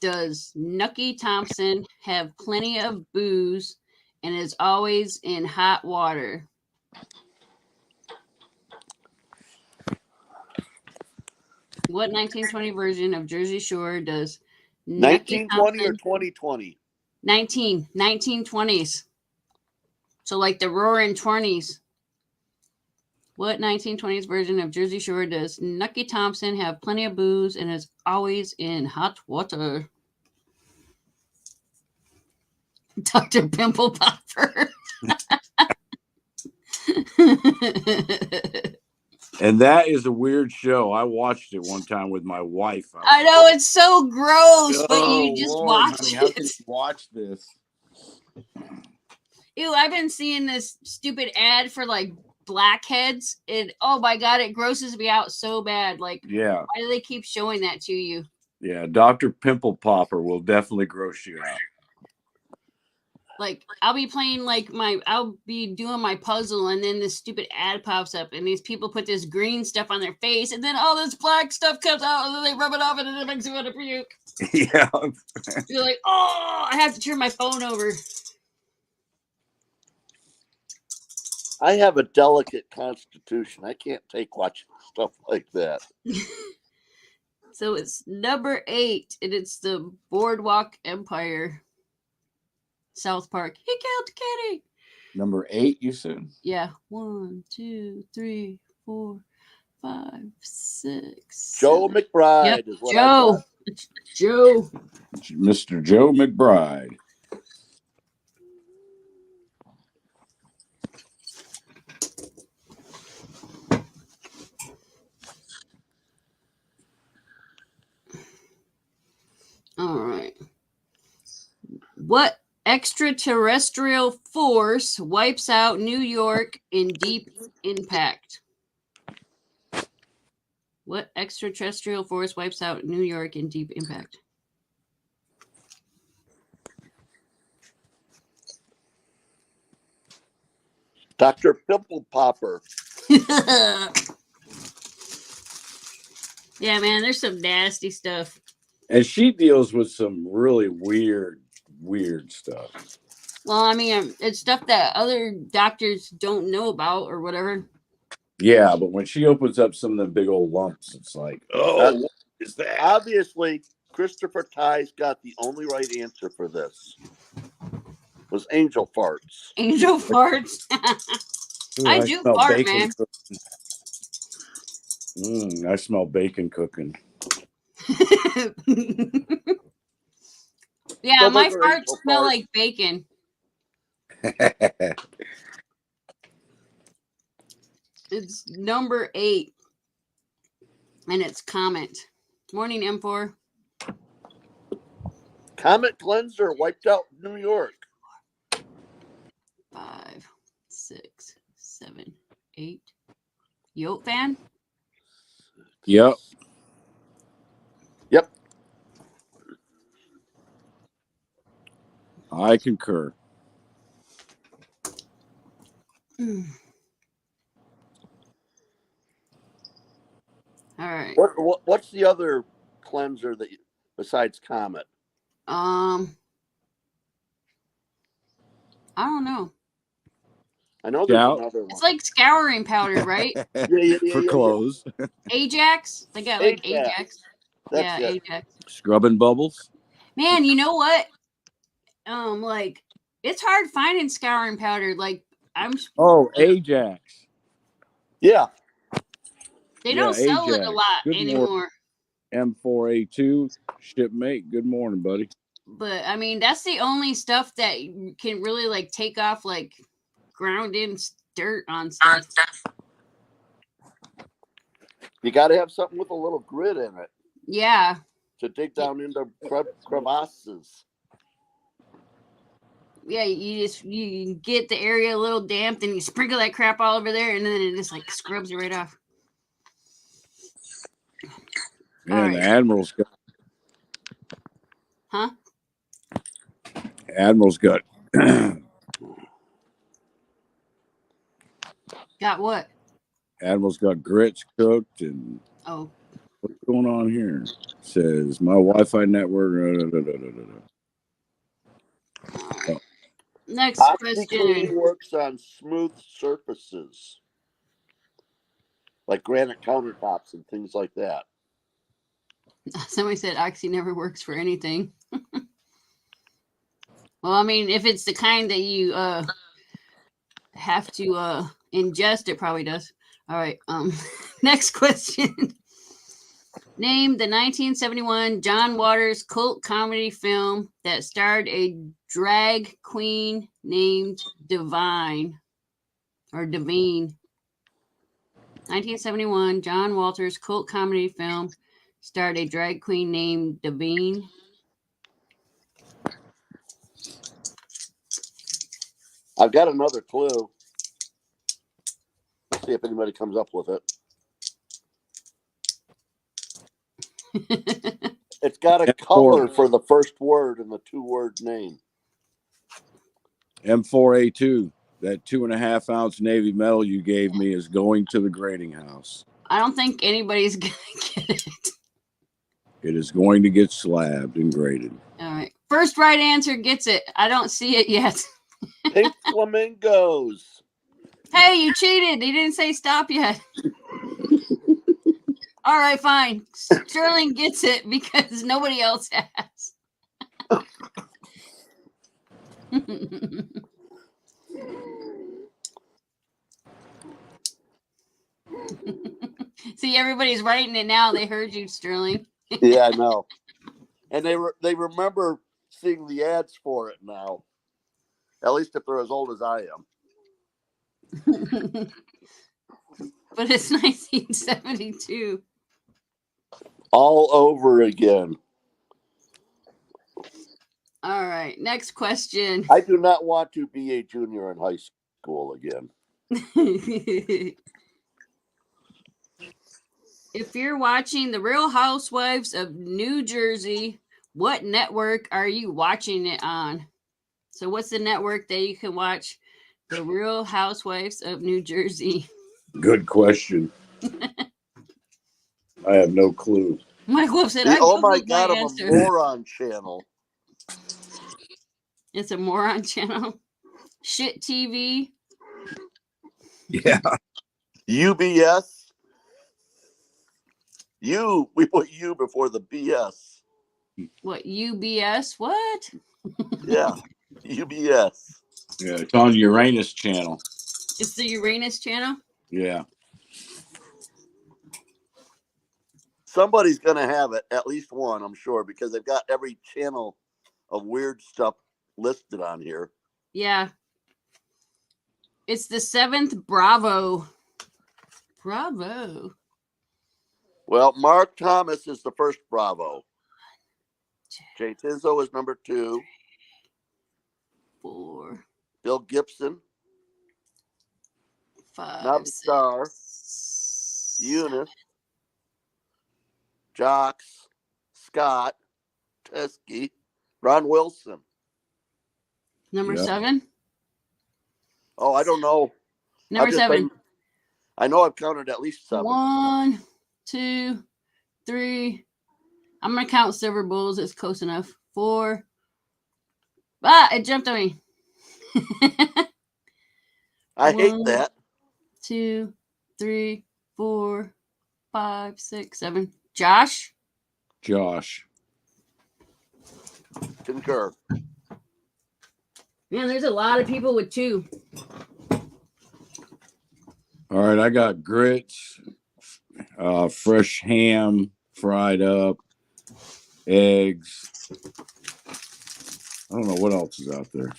does Nucky Thompson have plenty of booze and is always in hot water? What 1920 version of Jersey Shore does Nucky 1920 or Thompson, 2020? 1920s. So like the roaring 20s. What 1920s version of Jersey Shore does Nucky Thompson have plenty of booze and is always in hot water? Dr. Pimple Popper. And that is a weird show. I watched it one time with my wife. I know it's so gross, but you just watch honey, how can it. you watch this? Ew, I've been seeing this stupid ad for like blackheads, and oh my god, it grosses me out so bad. Like, Yeah. why do they keep showing that to you? Yeah, Dr. Pimple Popper will definitely gross you out. Like, I'll be playing I'll be doing my puzzle, and then this stupid ad pops up, and these people put this green stuff on their face, and then all this black stuff comes out, and then they rub it off, and then it makes you want to puke. Yeah. You're like, oh, I have to turn my phone over. I have a delicate constitution. I can't take watching stuff like that. So it's number 8, and it's the Boardwalk Empire. South Park. He killed Kitty. Number 8, you said? Yeah. 1, 2, 3, 4, 5, 6. Joe 7. McBride Yep, is what Joe. I got. It's Joe. Mr. Joe McBride. What extraterrestrial force wipes out New York in Deep Impact? What extraterrestrial force wipes out New York in Deep Impact? Dr. Pimple Popper. Yeah, man, there's some nasty stuff. And she deals with some really weird stuff. Well, I mean, it's stuff that other doctors don't know about or whatever. Yeah, but when she opens up some of them big old lumps, it's like, oh, what is that? Obviously, Christopher Ty's got the only right answer for this. Was angel farts. Angel farts. Ooh, I do smell fart, bacon man. cooking. I smell bacon cooking. Yeah, So my those are farts angel smell farts. like bacon. It's number 8. And it's Comet. Morning, M4. Comet cleanser wiped out New York. 5, 6, 7, 8. Yote fan? Yep. Yep. I concur. All right. What's the other cleanser that besides Comet? I don't know. I know there's Shout. another one. It's like scouring powder, right? For clothes. Ajax? They got like Ajax. Ajax. That's Yeah, it. Ajax. Scrubbing bubbles. Man, you know what? Like it's hard finding scouring powder. Like Oh, Ajax. Yeah. they don't sell it a Ajax. lot Good anymore. M4A2 shipmate. Good morning, buddy. But I mean, that's the only stuff that can really like take off like ground in dirt on stuff. You got to have something with a little grit in it Yeah. to dig down into crevasses. Yeah, you get the area a little damp, then you sprinkle that crap all over there, and then it just like scrubs it right off. Man, the Admiral's got. Huh? Admiral's got. Got what? Admiral's got grits cooked and. Oh. What's going on here? It says my Wi-Fi network. Oh. Next OxyClean question. works on smooth surfaces like granite countertops and things like that. Somebody said Oxy never works for anything. Well, I mean, if it's the kind that you have to ingest, it probably does. All right. Next question. Name the 1971 John Waters cult comedy film that starred a drag queen named Divine or Devine. 1971 John Waters cult comedy film starred a drag queen named Devine. I've got another clue. See if anybody comes up with it. It's got a color for the first word in the 2-word name. M4A2. That 2.5 ounce Navy metal you gave me is going to the grading house. I don't think anybody's gonna get it. It is going to get slabbed and graded. All right. First right answer gets it. I don't see it yet. Pink flamingos. Hey, you cheated. He didn't say stop yet. All right, fine. Sterling gets it because nobody else has. See, everybody's writing it now. They heard you, Sterling. Yeah, I know. And they remember seeing the ads for it now. At least if they're as old as I am. But it's 1972. All over again. All right. Next question. I do not want to be a junior in high school again. If you're watching The Real Housewives of New Jersey, what network are you watching it on? So, what's the network that you can watch The Real Housewives of New Jersey? Good question. I have no clue. Mike Wolf said, The I Oh my Googled God, my I'm a answer. moron channel. It's a moron channel. Shit TV. Yeah. UBS. We put U before the BS. What, UBS? What? Yeah, UBS. Yeah, it's on Uranus channel. It's the Uranus channel? Yeah. Somebody's going to have it, at least one, I'm sure, because they've got every channel of weird stuff listed on here. Yeah. It's the 7th Bravo. Bravo. Well, Mark Thomas is the first Bravo. Jay Tizzo is number 2. 4, Bill Gibson, 5, not a star. 6. Eunice, Jocks, Scott, Teskey, Ron Wilson. Number Yep. 7? Oh, I don't know. Number 7. I know I've counted at least 7. 1, 2, 3. I'm going to count Silver Bulls. It's close enough. 4. Ah, it jumped on me. I hate 1, that. 2, 3, 4, 5, 6, 7. Josh? Josh. Concur. Man, there's a lot of people with 2. All right, I got grits, fresh ham fried up, eggs. I don't know what else is out there.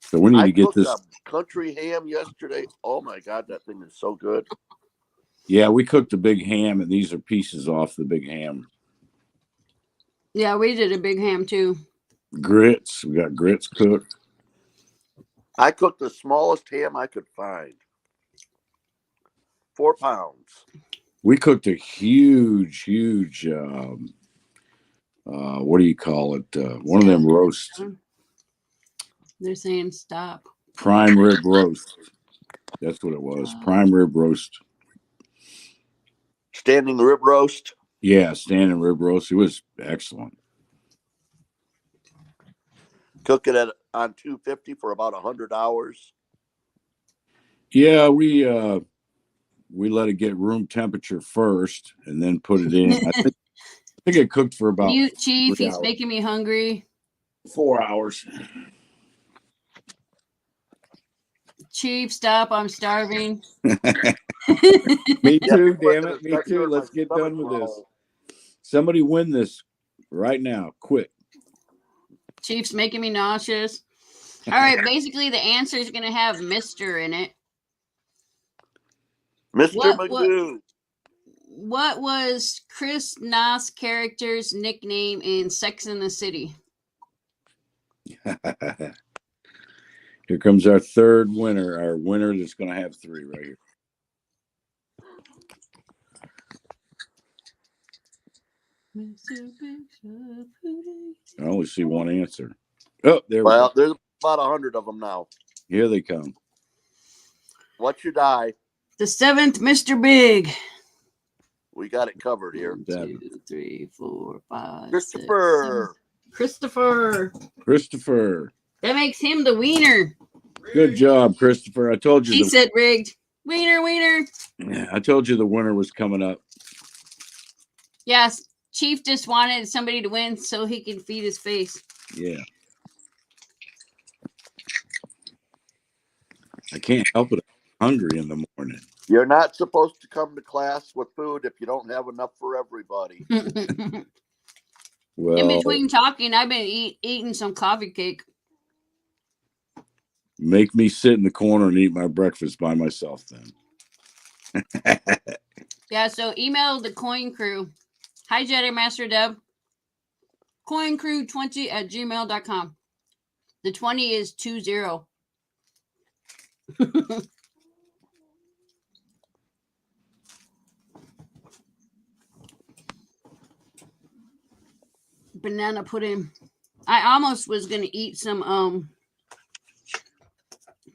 So we need I to get cooked this. a country ham yesterday. Oh my God, that thing is so good. Yeah, we cooked a big ham, and these are pieces off the big ham. Yeah, we did a big ham too. Grits. We got grits cooked. I cooked the smallest ham I could find. 4 pounds. We cooked a huge, what do you call it? One of them roasts. They're saying stop. Prime rib roast. That's what it was. Prime rib roast. Standing rib roast. Yeah, standing rib roast. It was excellent. Cook it on 250 for about 100 hours. Yeah, we let it get room temperature first, and then put it in. I think it cooked for about Mute Chief. 3 He's hours. making me hungry. 4 hours. Chief, stop. I'm starving. Me too, Yeah, damn it. Me too. Let's get done with this. Somebody win this right now. Quick. Chief's making me nauseous. All right, basically the answer is going to have Mr. in it. Mr. Magoo. What was Chris Noss' character's nickname in Sex and the City? Here comes our third winner. Our winner that's going to have 3 right here. I only see one answer. Oh, there we go. Well, there's about 100 of them now. Here they come. What's your die? The 7th, Mr. Big. We got it covered here. 1, 2, 3, 4, 5. Christopher. 6, 7. Christopher. That makes him the wiener. Good job, Christopher. I told you. He said rigged. Wiener. Yeah, I told you the winner was coming up. Yes, Chief just wanted somebody to win so he can feed his face. Yeah. I can't help it. I'm hungry in the morning. You're not supposed to come to class with food if you don't have enough for everybody. Well, in between talking, I've been eating some coffee cake. make me sit in the corner and eat my breakfast by myself then. Yeah, so email the coin crew. Hi, Jedi Master Deb. coincrew20@gmail.com. The 20 is 20. Banana pudding. I almost was gonna eat some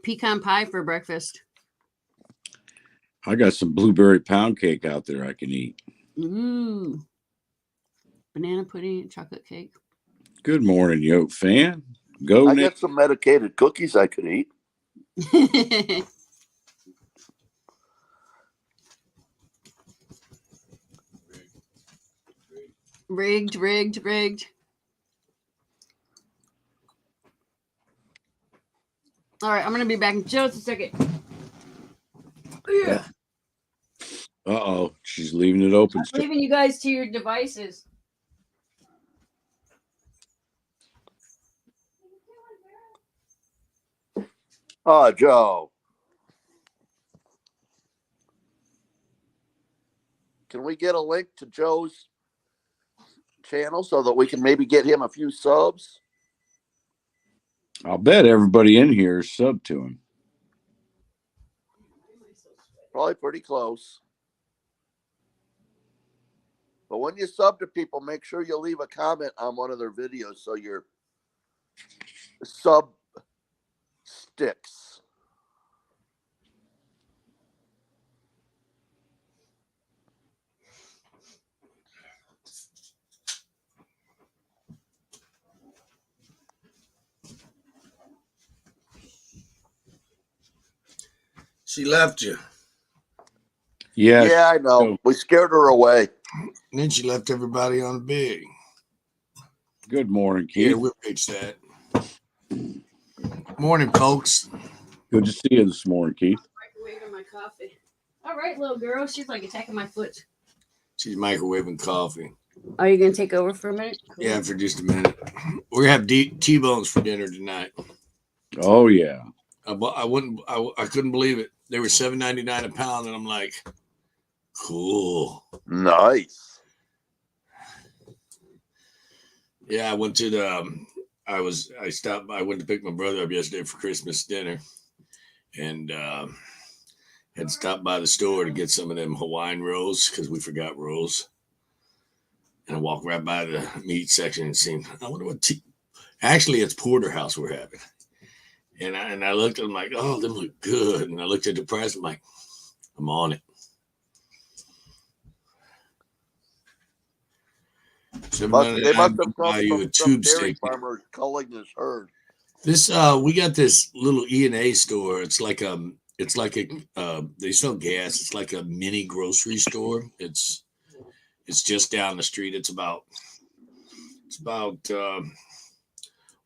pecan pie for breakfast. I got some blueberry pound cake out there I can eat. Ooh. Banana pudding and chocolate cake. Good morning, Yoke fan. Go, I Nick. got some medicated cookies I could eat. Rigged. All right, I'm gonna be back in just a second. Yeah. Uh-oh, she's leaving it open. I'm leaving you guys to your devices. Oh, Joe. Can we get a link to Joe's channel so that we can maybe get him a few subs? I'll bet everybody in here is sub to him. Probably pretty close. But when you sub to people, make sure you leave a comment on one of their videos so your sub sticks. She left you. Yeah, I know. We scared her away. And then she left everybody on the big. Good morning, Keith. Yeah, we'll fix that. Morning, folks. Good to see you this morning, Keith. Microwaving my coffee. All right, little girl. She's like attacking my foot. She's microwaving coffee. Are you gonna take over for a minute? Cool. Yeah, for just a minute. We're gonna have T-bones for dinner tonight. Oh yeah. I couldn't believe it. They were $7.99 a pound, and I'm like, cool. Nice. Yeah, I went to the. I went to pick my brother up yesterday for Christmas dinner, and had stopped by the store to get some of them Hawaiian rolls because we forgot rolls. And I walked right by the meat section and seen. I wonder what actually it's porterhouse we're having. And I looked at them like, oh, them look good. And I looked at the price. I'm like, I'm on it. They must have come from some dairy farmer culling his herd. This we got this little E&A store. It's like a they sell gas. It's like a mini grocery store. It's just down the street. It's about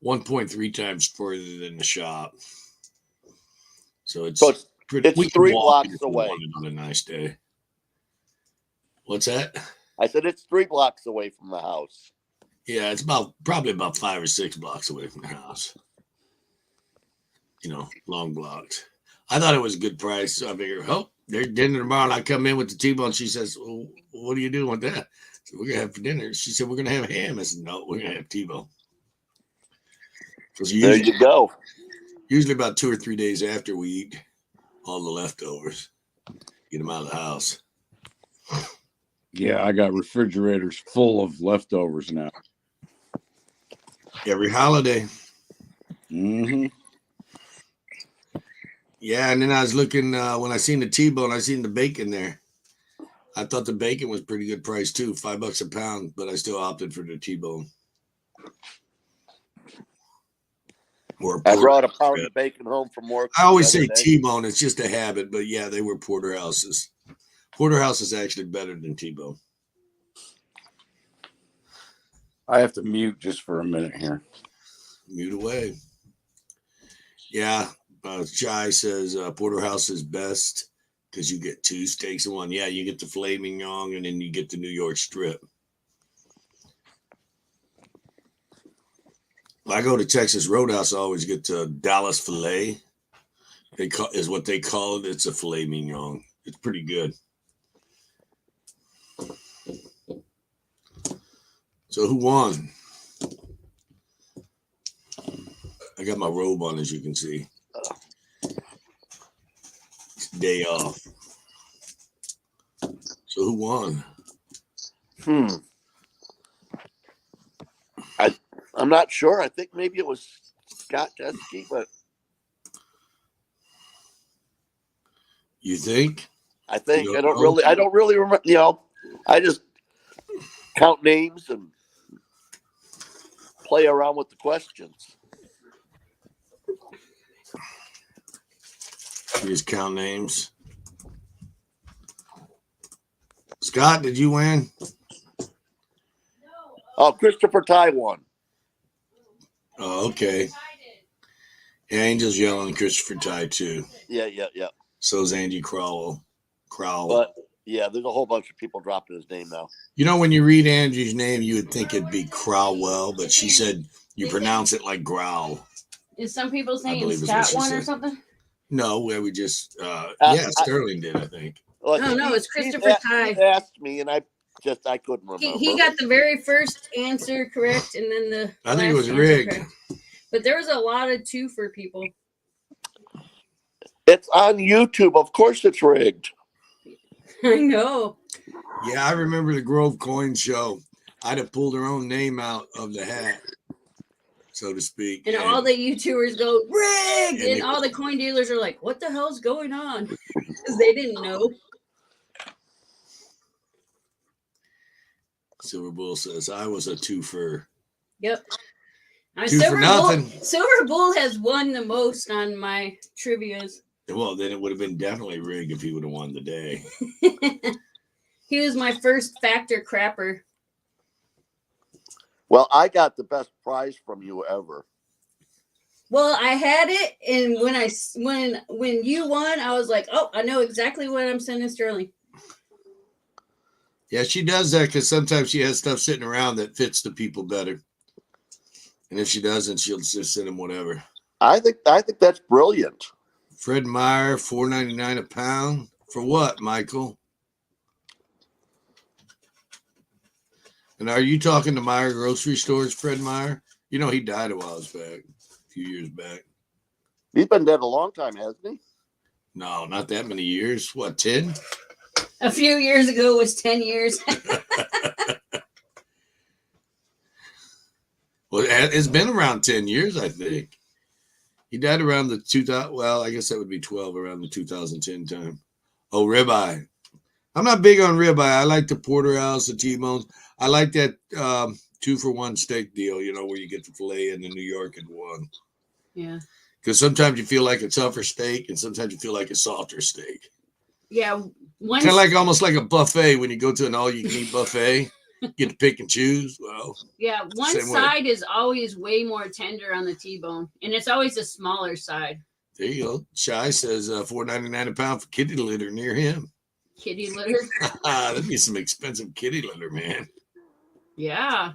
1.3 times further than the shop. So it's 3 blocks away on a nice day. What's that? I said it's 3 blocks away from the house. Yeah, it's probably about 5 or 6 blocks away from the house. You know, long blocks. I thought it was a good price, so I figured, oh, there's dinner tomorrow. And I come in with the T-bone. She says, well, what are you doing with that? So we're gonna have for dinner. She said, we're gonna have ham. I said, no, we're gonna have T-bone. There you go. Usually about 2 or 3 days after we eat all the leftovers, get them out of the house. Yeah, I got refrigerators full of leftovers now. Every holiday. Mm-hmm. Yeah, and then I was looking when I seen the T-bone, I seen the bacon there. I thought the bacon was pretty good price too, $5 a pound, but I still opted for the T-bone. I brought a pound of bacon home from work. I always say T-bone, it's just a habit, but yeah, they were porterhouses. Porterhouse is actually better than T-bone. I have to mute just for a minute here. Mute away. Yeah, Chai says porterhouse is best because you get 2 steaks in one. Yeah, you get the filet mignon and then you get the New York strip. When I go to Texas Roadhouse, I always get the Dallas filet. Is what they call it. It's a filet mignon. It's pretty good. So who won? I got my robe on, as you can see. It's day off. So who won? I'm not sure. I think maybe it was Scott Teskey, but You think? I think You I don't don't really remember. You know, I just count names and play around with the questions. You just count names. Scott, did you win? Oh, Christopher Ty won. Oh, okay. Yeah, Angel's yelling Christopher Ty too. Yeah. So's Andy Crowell. But yeah, there's a whole bunch of people dropping his name now. You know, when you read Angie's name, you would think it'd be Crowell, but she said you pronounce it like growl. Is some people saying believe is what Scott she won or said. something? No, where we just Sterling did, I think. Look, No, it's Christopher Ty. He asked me, and I couldn't remember. He got the very first answer correct, and then the I think it was last answer rigged. correct. But there was a lot of two for people. It's on YouTube. Of course, it's rigged. I know. Yeah, I remember the Grove Coin Show. I'd have pulled her own name out of the hat, so to speak. And all the YouTubers go, rigged! And And all the coin dealers are like, what the hell's going on? Because they didn't know. Silver Bull says, I was a twofer. Yep. Two for nothing. Silver Bull has won the most on my trivias. Well, then it would have been definitely rigged if he would have won the day. He was my first factor crapper. Well, I got the best prize from you ever. Well, I had it, and when you won, I was like, oh, I know exactly what I'm sending Sterling. Yeah, she does that because sometimes she has stuff sitting around that fits the people better. And if she doesn't, she'll just send them whatever. I think that's brilliant. Fred Meyer, $4.99 a pound. For what, Michael? And are you talking to Meyer Grocery Stores, Fred Meyer? You know, he died a while back, a few years back. He's been dead a long time, hasn't he? No, not that many years. What, 10? A few years ago was 10 years. Well, it's been around 10 years, I think. He died around the 2000. Well, I guess that would be 12 around the 2010 time. Oh, ribeye. I'm not big on ribeye. I like the porterhouse, the T-bones. I like that 2-for-1 steak deal, you know, where you get the filet and the New York in one. Yeah. Because sometimes you feel like a tougher steak, and sometimes you feel like a softer steak. Yeah. Kind of like almost like a buffet when you go to an all-you-can-eat buffet. Get to pick and choose. Well, yeah, one side is always way more tender on the T-bone, and it's always the smaller side. There you go. Shy says $4.99 a pound for kitty litter near him. Kitty litter? That'd be some expensive kitty litter, man. Yeah,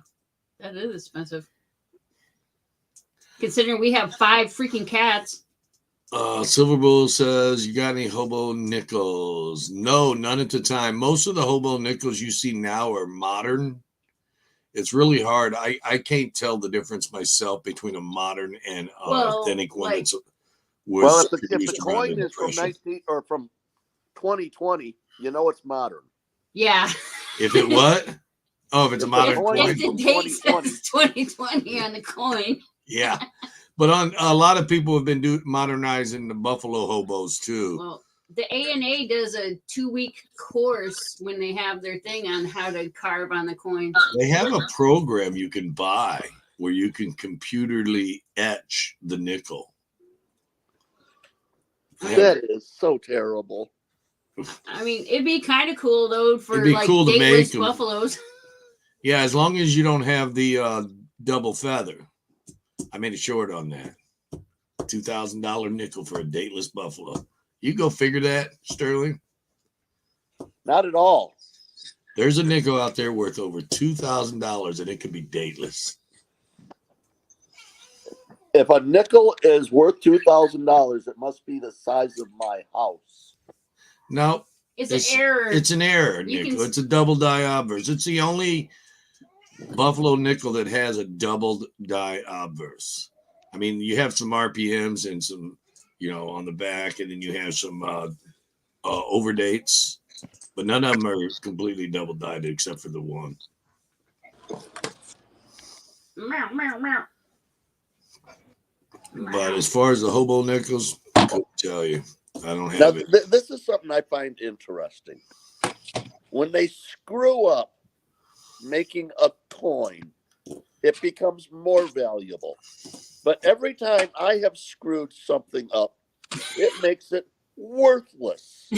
that is expensive. Considering we have 5 freaking cats. Silver Bull says, you got any hobo nickels? No, none at the time. Most of the hobo nickels you see now are modern. It's really hard. I can't tell the difference myself between a modern and authentic one. If the coin is from 19 or from 2020, you know it's modern. Yeah. If it what? Oh, if it's a modern coin. If the date says 2020 on the coin. Yeah. But a lot of people have been modernizing the buffalo hobos too. Well, the ANA does a 2-week course when they have their thing on how to carve on the coin. They have a program you can buy where you can computerly etch the nickel. That is so terrible. I mean, it'd be kind of cool though for like cool dateless buffaloes. Yeah, as long as you don't have the double feather. I made a short on that. $2,000 nickel for a dateless buffalo. You go figure that, Sterling. Not at all. There's a nickel out there worth over $2,000 and it could be dateless. If a nickel is worth $2,000, it must be the size of my house. No. It's an error. It's an error, nickel. It's a double die obverse. It's the only buffalo nickel that has a double die obverse. I mean, you have some RPMs and some, on the back, and then you have some overdates, but none of them are completely double-dyed except for the one. Meow, meow, meow. But as far as the hobo nickels, I couldn't tell you. I don't Now, have it. this is something I find interesting. When they screw up making a coin, it becomes more valuable. But every time I have screwed something up, it makes it worthless.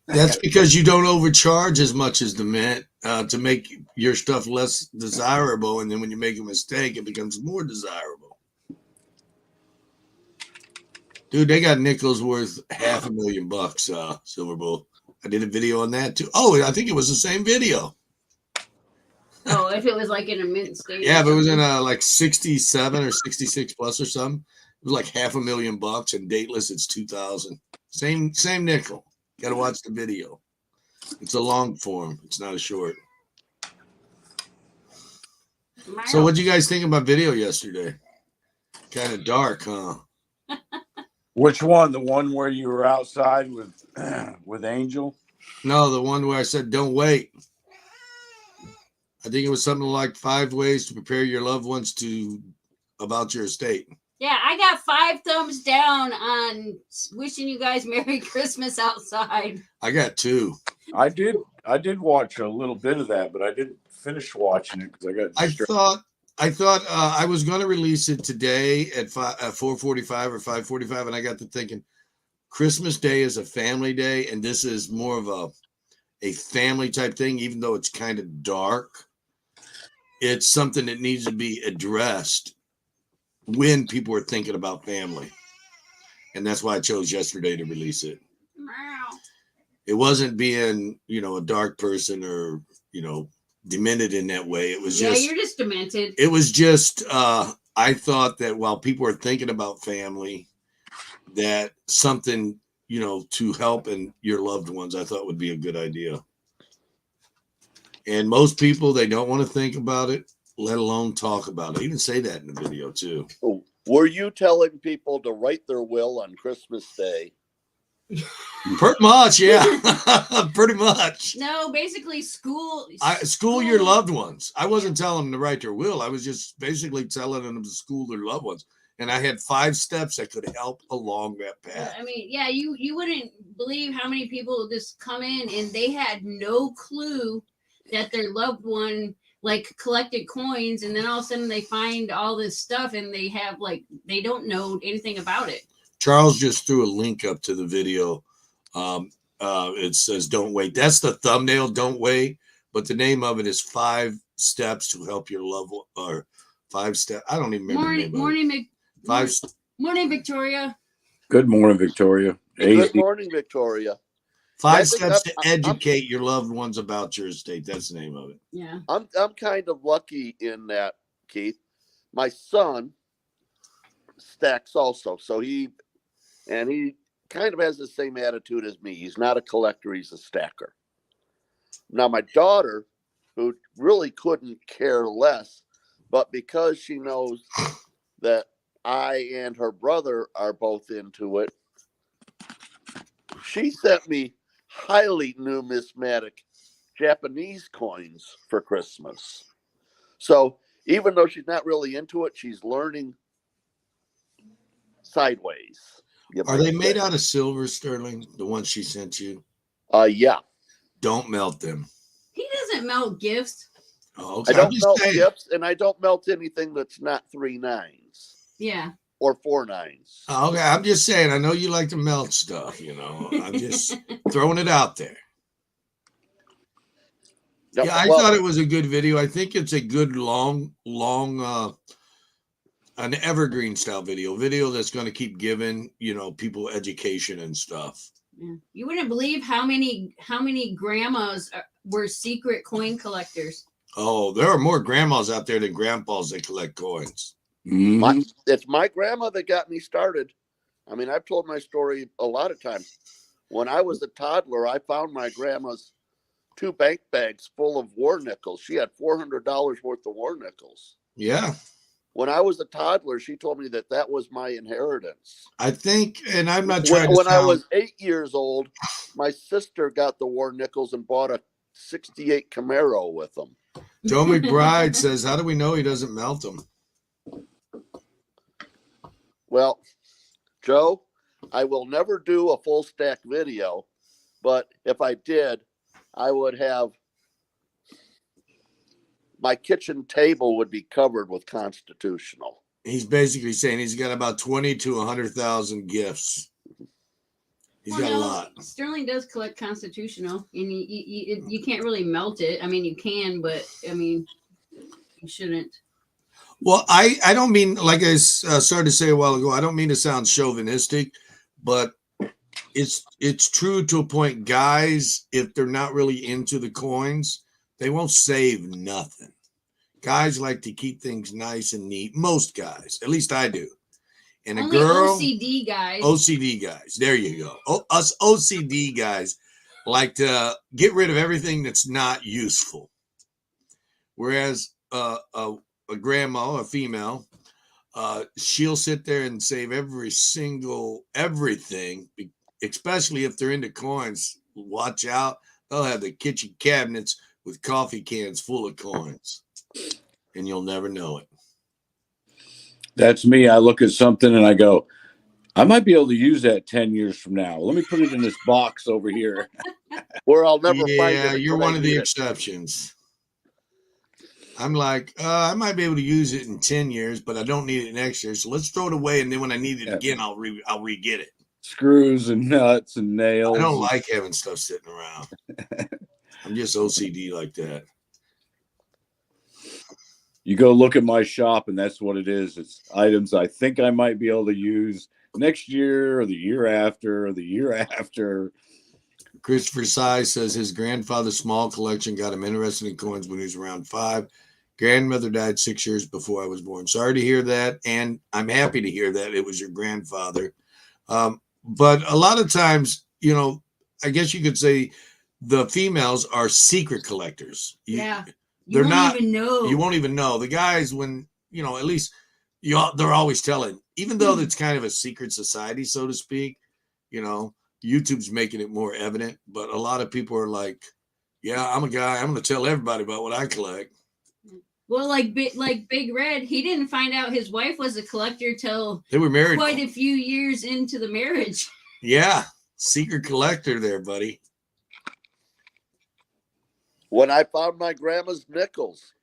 That's because you don't overcharge as much as the mint to make your stuff less desirable, and then when you make a mistake, it becomes more desirable. Dude, they got nickels worth $500,000, Silver Bull. I did a video on that too. Oh, I think it was the same video. Oh, if it was like in a mint state. Yeah, but it was in a like 67 or 66 plus or something. It was like $500,000, and dateless it's 2,000. Same nickel. Got to watch the video. It's a long form. It's not a short. So, what do you guys think about video yesterday? Kind of dark, huh? Which one? The one where you were outside with Angel? No, the one where I said, don't wait. I think it was something like 5 ways to prepare your loved ones about your estate. Yeah, I got 5 thumbs down on wishing you guys Merry Christmas outside. I got 2. I did watch a little bit of that, but I didn't finish watching it because I got distracted. I thought I was going to release it today at 4:45 or 5:45, and I got to thinking, Christmas Day is a family day, and this is more of a family type thing, even though it's kind of dark. It's something that needs to be addressed when people are thinking about family. And that's why I chose yesterday to release it. Wow. It wasn't being, a dark person or, demented in that way. It was you're just demented. It was just, I thought that while people are thinking about family, that something, to help and your loved ones, I thought would be a good idea. And most people, they don't want to think about it, let alone talk about it. I even say that in the video too. Were you telling people to write their will on Christmas Day? Pretty much, yeah. Pretty much. No, basically school your loved ones. I wasn't telling them to write their will. I was just basically telling them to school their loved ones. And I had 5 steps that could help along that path. I mean, yeah, you wouldn't believe how many people just come in and they had no clue that their loved one collected coins, and then all of a sudden they find all this stuff and they have they don't know anything about it. Charles just threw a link up to the video. It says don't wait. That's the thumbnail, don't wait, but the name of it is 5 steps to help your loved one, or 5 steps. I don't even remember. Morning, Victoria. Good morning, Victoria. Good morning, Victoria. 5 steps to educate your loved ones about your estate. That's the name of it. Yeah. I'm kind of lucky in that, Keith. My son stacks also. So he kind of has the same attitude as me. He's not a collector, he's a stacker. Now my daughter, who really couldn't care less, but because she knows that I and her brother are both into it, she sent me highly numismatic Japanese coins for Christmas. So even though she's not really into it, she's learning sideways. Are they made out of silver, Sterling? The ones she sent you? Yeah. Don't melt them. He doesn't melt gifts. Oh, okay. I don't melt gifts, and I don't melt anything that's not 3 9s. Yeah. Or 4 9s. Okay, I'm just saying. I know you like to melt stuff. I'm just throwing it out there. No, yeah, I thought it was a good video. I think it's a good long, an evergreen style video that's going to keep giving people education and stuff. Yeah. You wouldn't believe how many grandmas were secret coin collectors. Oh, there are more grandmas out there than grandpas that collect coins. Mm-hmm. It's my grandma that got me started. I mean, I've told my story a lot of times. When I was a toddler, I found my grandma's 2 bank bags full of war nickels. She had $400 worth of war nickels. Yeah. when I was a toddler, she told me that that was my inheritance. I think, and I'm not trying When to I sound. was 8 years old, my sister got the war nickels and bought a '68 Camaro with them. Joe McBride says, "How do we know he doesn't melt them?" Well, Joe, I will never do a full stack video, but if I did, I would have my kitchen table would be covered with Constitutional. He's basically saying he's got about 20 to 100,000 gifts. He's got a lot. Sterling does collect Constitutional, and you can't really melt it. I mean, you can, but I mean, you shouldn't. Well, I don't mean, like I started to say a while ago, I don't mean to sound chauvinistic, but it's true to a point. Guys, if they're not really into the coins, they won't save nothing. Guys like to keep things nice and neat. Most guys, at least I do. And Only a girl, OCD guys. OCD guys. There you go. Us OCD guys like to get rid of everything that's not useful. Whereas a grandma, a female, she'll sit there and save everything, especially if they're into coins. Watch out. They'll have the kitchen cabinets with coffee cans full of coins, and you'll never know it. That's me. I look at something and I go, I might be able to use that 10 years from now. Let me put it in this box over here. Where I'll never find it. Yeah, you're one of the exceptions. I'm like, I might be able to use it in 10 years, but I don't need it next year. So let's throw it away. And then when I need it again, I'll re-get it. Screws and nuts and nails. I don't like having stuff sitting around. I'm just OCD like that. You go look at my shop, and that's what it is. It's items I think I might be able to use next year or the year after or the year after. Christopher Sy says his grandfather's small collection got him interested in coins when he was around 5. Grandmother died 6 years before I was born. Sorry to hear that, and I'm happy to hear that it was your grandfather. But a lot of times, you know, I guess you could say the females are secret collectors. Yeah. They're not even know. You won't even know. The guys, when, you know, at least they're always telling, even though it's kind of a secret society, so to speak, you know, YouTube's making it more evident. But a lot of people are like, yeah, I'm a guy. I'm going to tell everybody about what I collect. Well, like Big Red, he didn't find out his wife was a collector till they were married quite a few years into the marriage. Yeah. Secret collector there, buddy. When I found my grandma's nickels,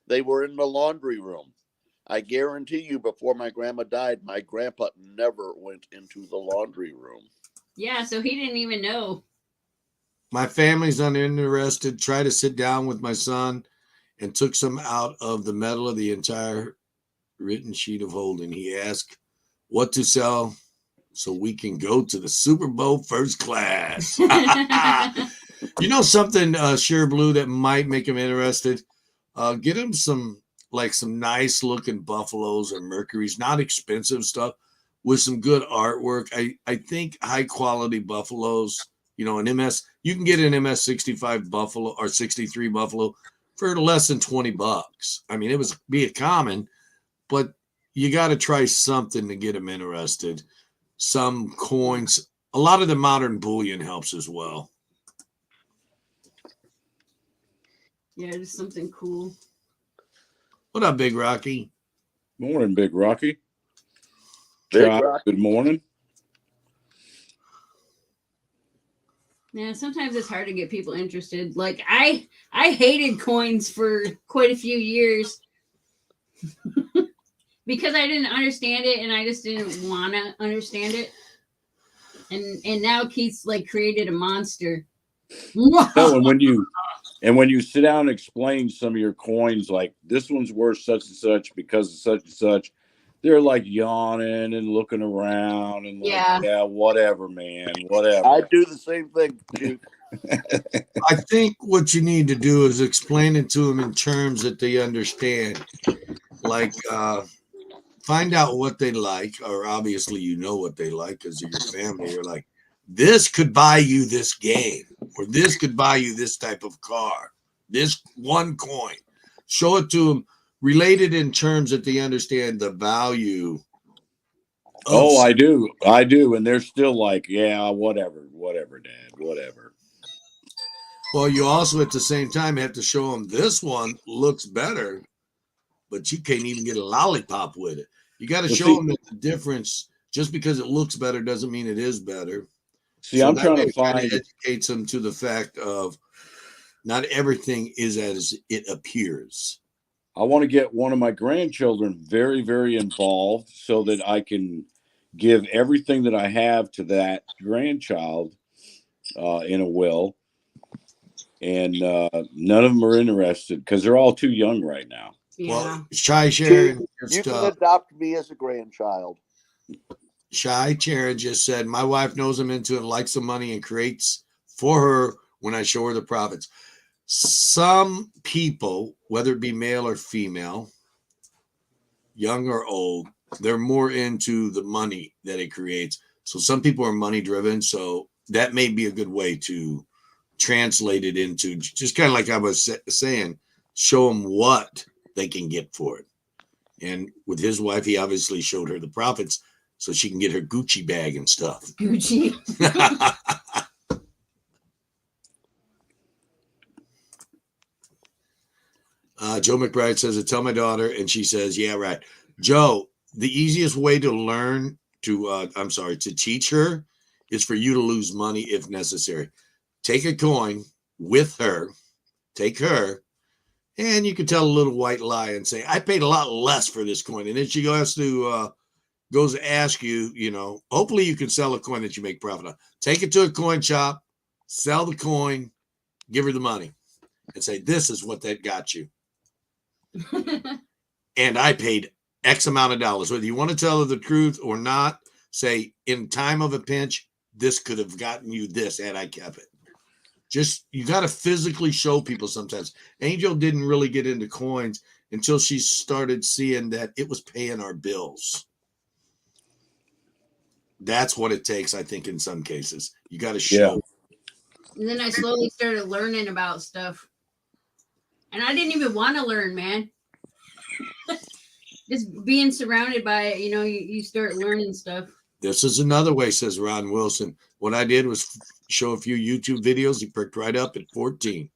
they were in the laundry room. I guarantee you, before my grandma died, my grandpa never went into the laundry room. Yeah, so he didn't even know. My family's uninterested. Tried to sit down with my son and took some out of the metal of the entire written sheet of holding. He asked what to sell so we can go to the Super Bowl first class. You know something, Sure Blue, that might make him interested? Get him some nice looking buffaloes or Mercuries, not expensive stuff, with some good artwork. I think high quality buffaloes, you know, an MS, you can get an MS 65 buffalo or 63 buffalo for less than $20. I mean, it was be a common, but you got to try something to get them interested. Some coins, a lot of the modern bullion helps as well. Yeah, just something cool. What up, Big Rocky? Morning, Big Rocky. Big Rocky. Good morning. Yeah, sometimes it's hard to get people interested. Like I hated coins for quite a few years because I didn't understand it and I just didn't want to understand it. And now Keith's like created a monster. No, and when you sit down and explain some of your coins, like this one's worth such and such because of such and such, they're like yawning and looking around and like, yeah, whatever, man, whatever. I do the same thing, Duke. I think what you need to do is explain it to them in terms that they understand. Like, find out what they like, or obviously you know what they like because of your family. You're like, this could buy you this game, or this could buy you this type of car, this one coin. Show it to them related in terms that they understand the value. Oh, I do. And they're still like, yeah, whatever, Dad, whatever. Well, you also at the same time have to show them this one looks better, but you can't even get a lollipop with it. You got to show them that the difference, just because it looks better doesn't mean it is better. See, I'm trying to find, educates them to the fact of not everything is as it appears. I want to get one of my grandchildren very, very involved so that I can give everything that I have to that grandchild in a will. And none of them are interested because they're all too young right now. Yeah. Well, Shy Sharon, you can adopt me as a grandchild. Shy Sharon just said, my wife knows I'm into it and likes the money and creates for her when I show her the profits. Some people, whether it be male or female, young or old, they're more into the money that it creates. So some people are money driven. So that may be a good way to translate it into, just kind of like I was saying, show them what they can get for it. And with his wife, he obviously showed her the profits so she can get her Gucci bag and stuff. Gucci. Joe McBride says, I tell my daughter, and she says, yeah, right. Joe, the easiest way to learn to teach her is for you to lose money if necessary. Take a coin with her, take her, and you can tell a little white lie and say, I paid a lot less for this coin. And then she goes to ask you, hopefully you can sell a coin that you make profit on. Take it to a coin shop, sell the coin, give her the money, and say, this is what that got you. And I paid X amount of dollars. Whether you want to tell her the truth or not, say, in time of a pinch, this could have gotten you this had I kept it. Just, you got to physically show people sometimes. Angel didn't really get into coins until she started seeing that it was paying our bills. That's what it takes, I think, in some cases. You got to show. Yeah. And then I slowly started learning about stuff. And I didn't even want to learn, man. Just being surrounded by it, you start learning stuff. This is another way, says Ron Wilson. What I did was show a few YouTube videos. He picked right up at 14.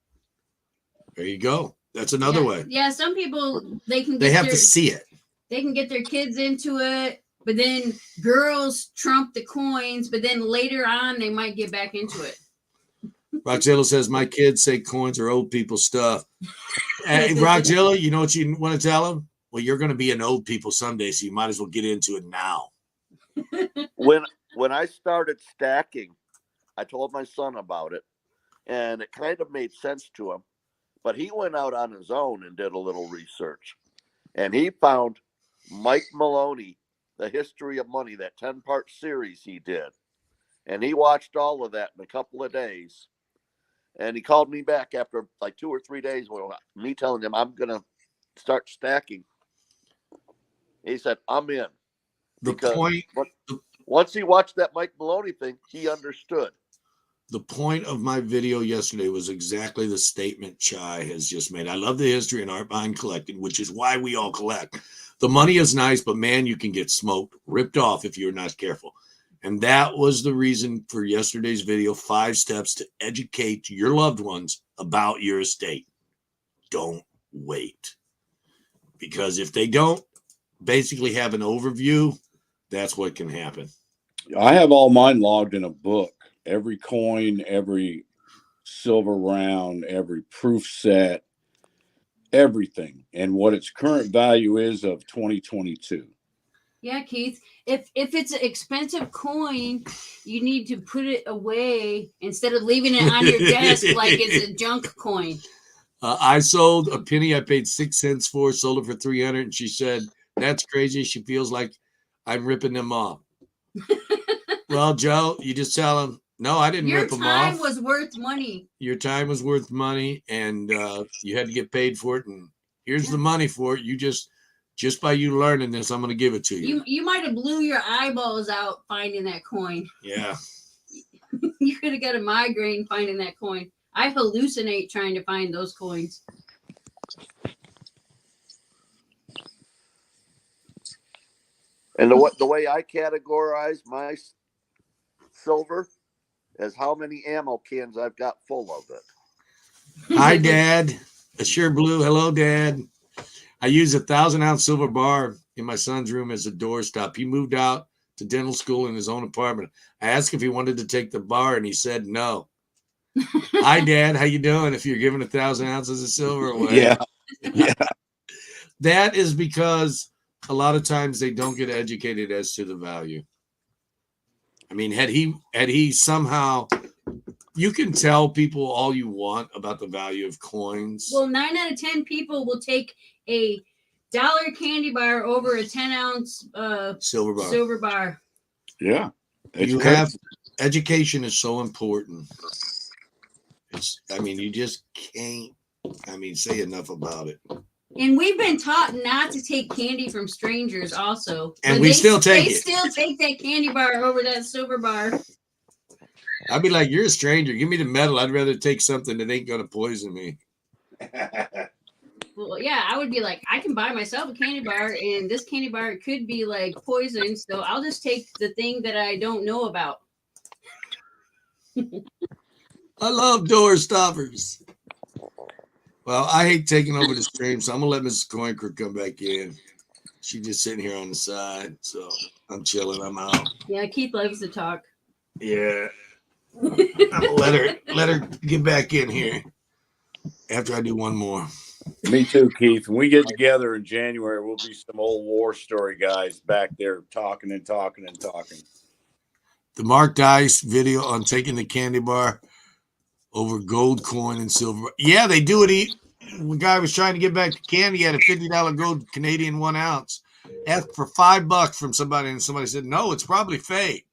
There you go. That's another way. Yeah, some people, they have to see it. They can get their kids into it, but then girls trump the coins, but then later on, they might get back into it. Roxilla says, my kids say coins are old people stuff. Hey, Roxilla, you know what you want to tell them? Well, you're going to be an old people someday, so you might as well get into it now. When I started stacking, I told my son about it, and it kind of made sense to him. But he went out on his own and did a little research. And he found Mike Maloney, The History of Money, that 10-part series he did. And he watched all of that in a couple of days. And he called me back after like 2 or 3 days with me telling him I'm going to start stacking. He said, I'm in. Once he watched that Mike Maloney thing, he understood. The point of my video yesterday was exactly the statement Chai has just made. I love the history and art behind collecting, which is why we all collect. The money is nice, but man, you can get smoked, ripped off if you're not careful. And that was the reason for yesterday's video, 5 steps to educate your loved ones about your estate. Don't wait. Because if they don't basically have an overview, that's what can happen. I have all mine logged in a book. Every coin, every silver round, every proof set, everything, and what its current value is of 2022. Yeah, Keith. If it's an expensive coin, you need to put it away instead of leaving it on your desk like it's a junk coin. I sold a penny I paid 6 cents for, sold it for 300, and she said, that's crazy. She feels like I'm ripping them off. Well, Joe, you just tell them, no, I didn't rip them off. Your time was worth money. Your time was worth money, and you had to get paid for it, and here's the money for it. You just by you learning this, I'm going to give it to you. You might have blew your eyeballs out finding that coin. Yeah. You could have got a migraine finding that coin. I hallucinate trying to find those coins. And the way I categorize my silver is how many ammo cans I've got full of it. Hi, Dad. Assure Blue. Hello, Dad. I use a 1,000-ounce silver bar in my son's room as a doorstop. He moved out to dental school in his own apartment. I asked if he wanted to take the bar, and he said no. Hi, Dad. How you doing? If you're giving 1,000 ounces of silver away. Yeah. Yeah. That is because a lot of times they don't get educated as to the value. I mean, had he somehow, you can tell people all you want about the value of coins. Well, 9 out of 10 people will take a $1 candy bar over a 10-ounce silver bar. Yeah. Education is so important. You just can't, say enough about it. And we've been taught not to take candy from strangers also. And they still take that candy bar over that silver bar. I'd be like, you're a stranger. Give me the medal. I'd rather take something that ain't going to poison me. Well, yeah, I would be like, I can buy myself a candy bar, and this candy bar could be like poison, so I'll just take the thing that I don't know about. I love door stoppers. Well, I hate taking over the stream, so I'm going to let Mrs. Coinker come back in. She's just sitting here on the side, so I'm chilling. I'm out. Yeah, Keith loves to talk. Yeah. I'm gonna let her get back in here after I do one more. Me too, Keith. When we get together in January, we'll be some old war story guys back there talking and talking and talking. The Mark Dice video on taking the candy bar over gold coin and silver. Yeah, they do it. One guy was trying to get back the candy. He had a $50 gold Canadian 1 ounce. Asked for $5 from somebody, and somebody said, no, it's probably fake.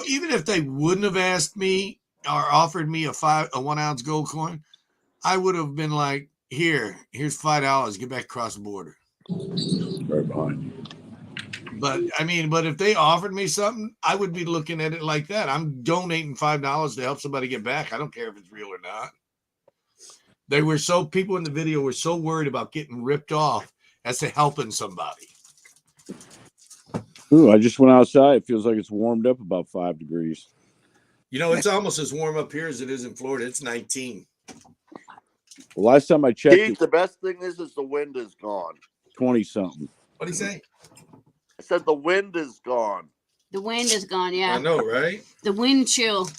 Even if they wouldn't have asked me or offered me a 1 ounce gold coin, I would have been like, here's $5. Get back across the border. Right behind you. But if they offered me something, I would be looking at it like that. I'm donating $5 to help somebody get back. I don't care if it's real or not. People in the video were so worried about getting ripped off as to helping somebody. Ooh, I just went outside. It feels like it's warmed up about 5 degrees. It's almost as warm up here as it is in Florida. It's 19. Well, last time I checked, Keith, the best thing is the wind is gone. 20-something. What do you say? I said the wind is gone. The wind is gone, yeah. I know, right? The wind chill.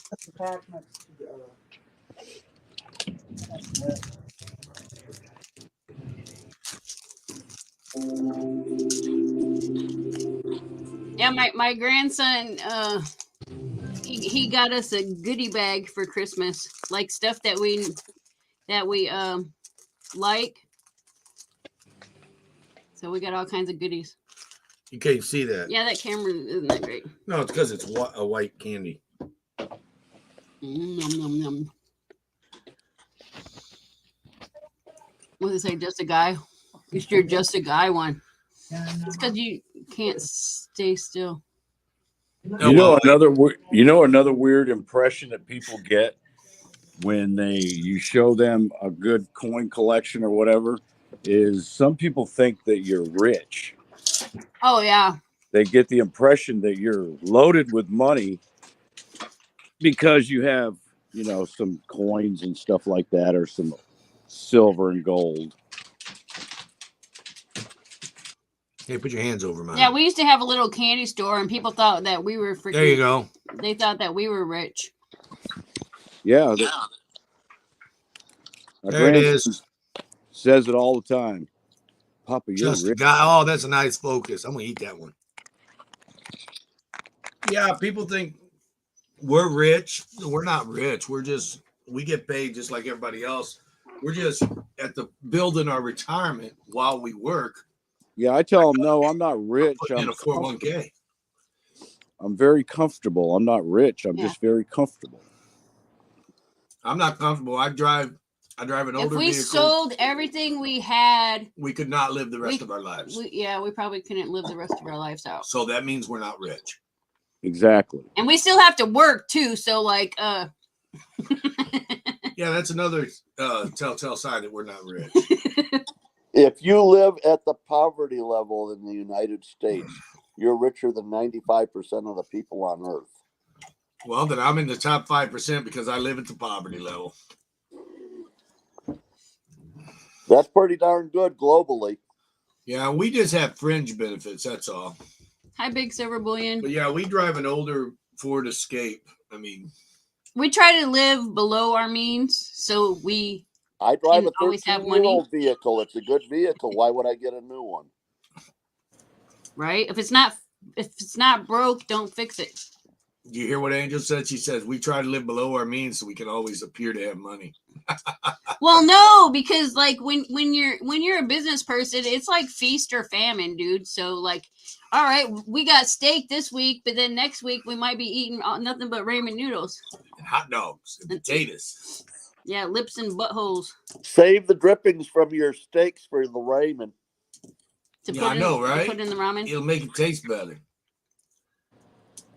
Yeah, my grandson, he got us a goodie bag for Christmas, like stuff that we like. So we got all kinds of goodies. You can't see that. Yeah, that camera isn't that great. No, it's because it's a white candy. Nom, nom, nom. What does it say? Just a guy? It's your just a guy one. It's because you can't stay still. Another weird impression that people get when you show them a good coin collection or whatever is some people think that you're rich. Oh yeah. They get the impression that you're loaded with money because you have, some coins and stuff like that, or some silver and gold. Hey, put your hands over mine. Yeah, we used to have a little candy store, and people thought that we were freaking. There you go. They thought that we were rich. Yeah. There it is. Says it all the time. Papa, you're Just rich. guy. Oh, that's a nice focus. I'm gonna eat that one. Yeah, people think we're rich. We're not rich. We get paid just like everybody else. We're just building our retirement while we work. Yeah, I tell them, no, I'm not rich. I'm in a 401k. I'm very comfortable. I'm not rich. I'm just very comfortable. I'm not comfortable. I drive an older vehicle. If we sold everything we had, we could not live the rest of our lives. We probably couldn't live the rest of our lives out. So that means we're not rich. Exactly. And we still have to work too. So like, yeah, that's another telltale sign that we're not rich. If you live at the poverty level in the United States, you're richer than 95% of the people on earth. Well, then I'm in the top 5% because I live at the poverty level. That's pretty darn good globally. Yeah, we just have fringe benefits. That's all. Hi, Big Silver Bullion. But yeah, we drive an older Ford Escape. I mean, We try to live below our means, so we I drive a always have 13-year-old vehicle. It's a good vehicle. Why would I get a new one? right. If it's not broke, don't fix it. do you hear what Angel said? She says we try to live below our means so we can always appear to have money. Well, no, because like when you're a business person, it's like feast or famine, dude. So like, all right, we got steak this week, but then next week we might be eating nothing but ramen noodles And hot dogs and potatoes. Yeah, lips and buttholes. Save the drippings from your steaks for the ramen. Yeah, I know, right? To put in the ramen. It'll make it taste better.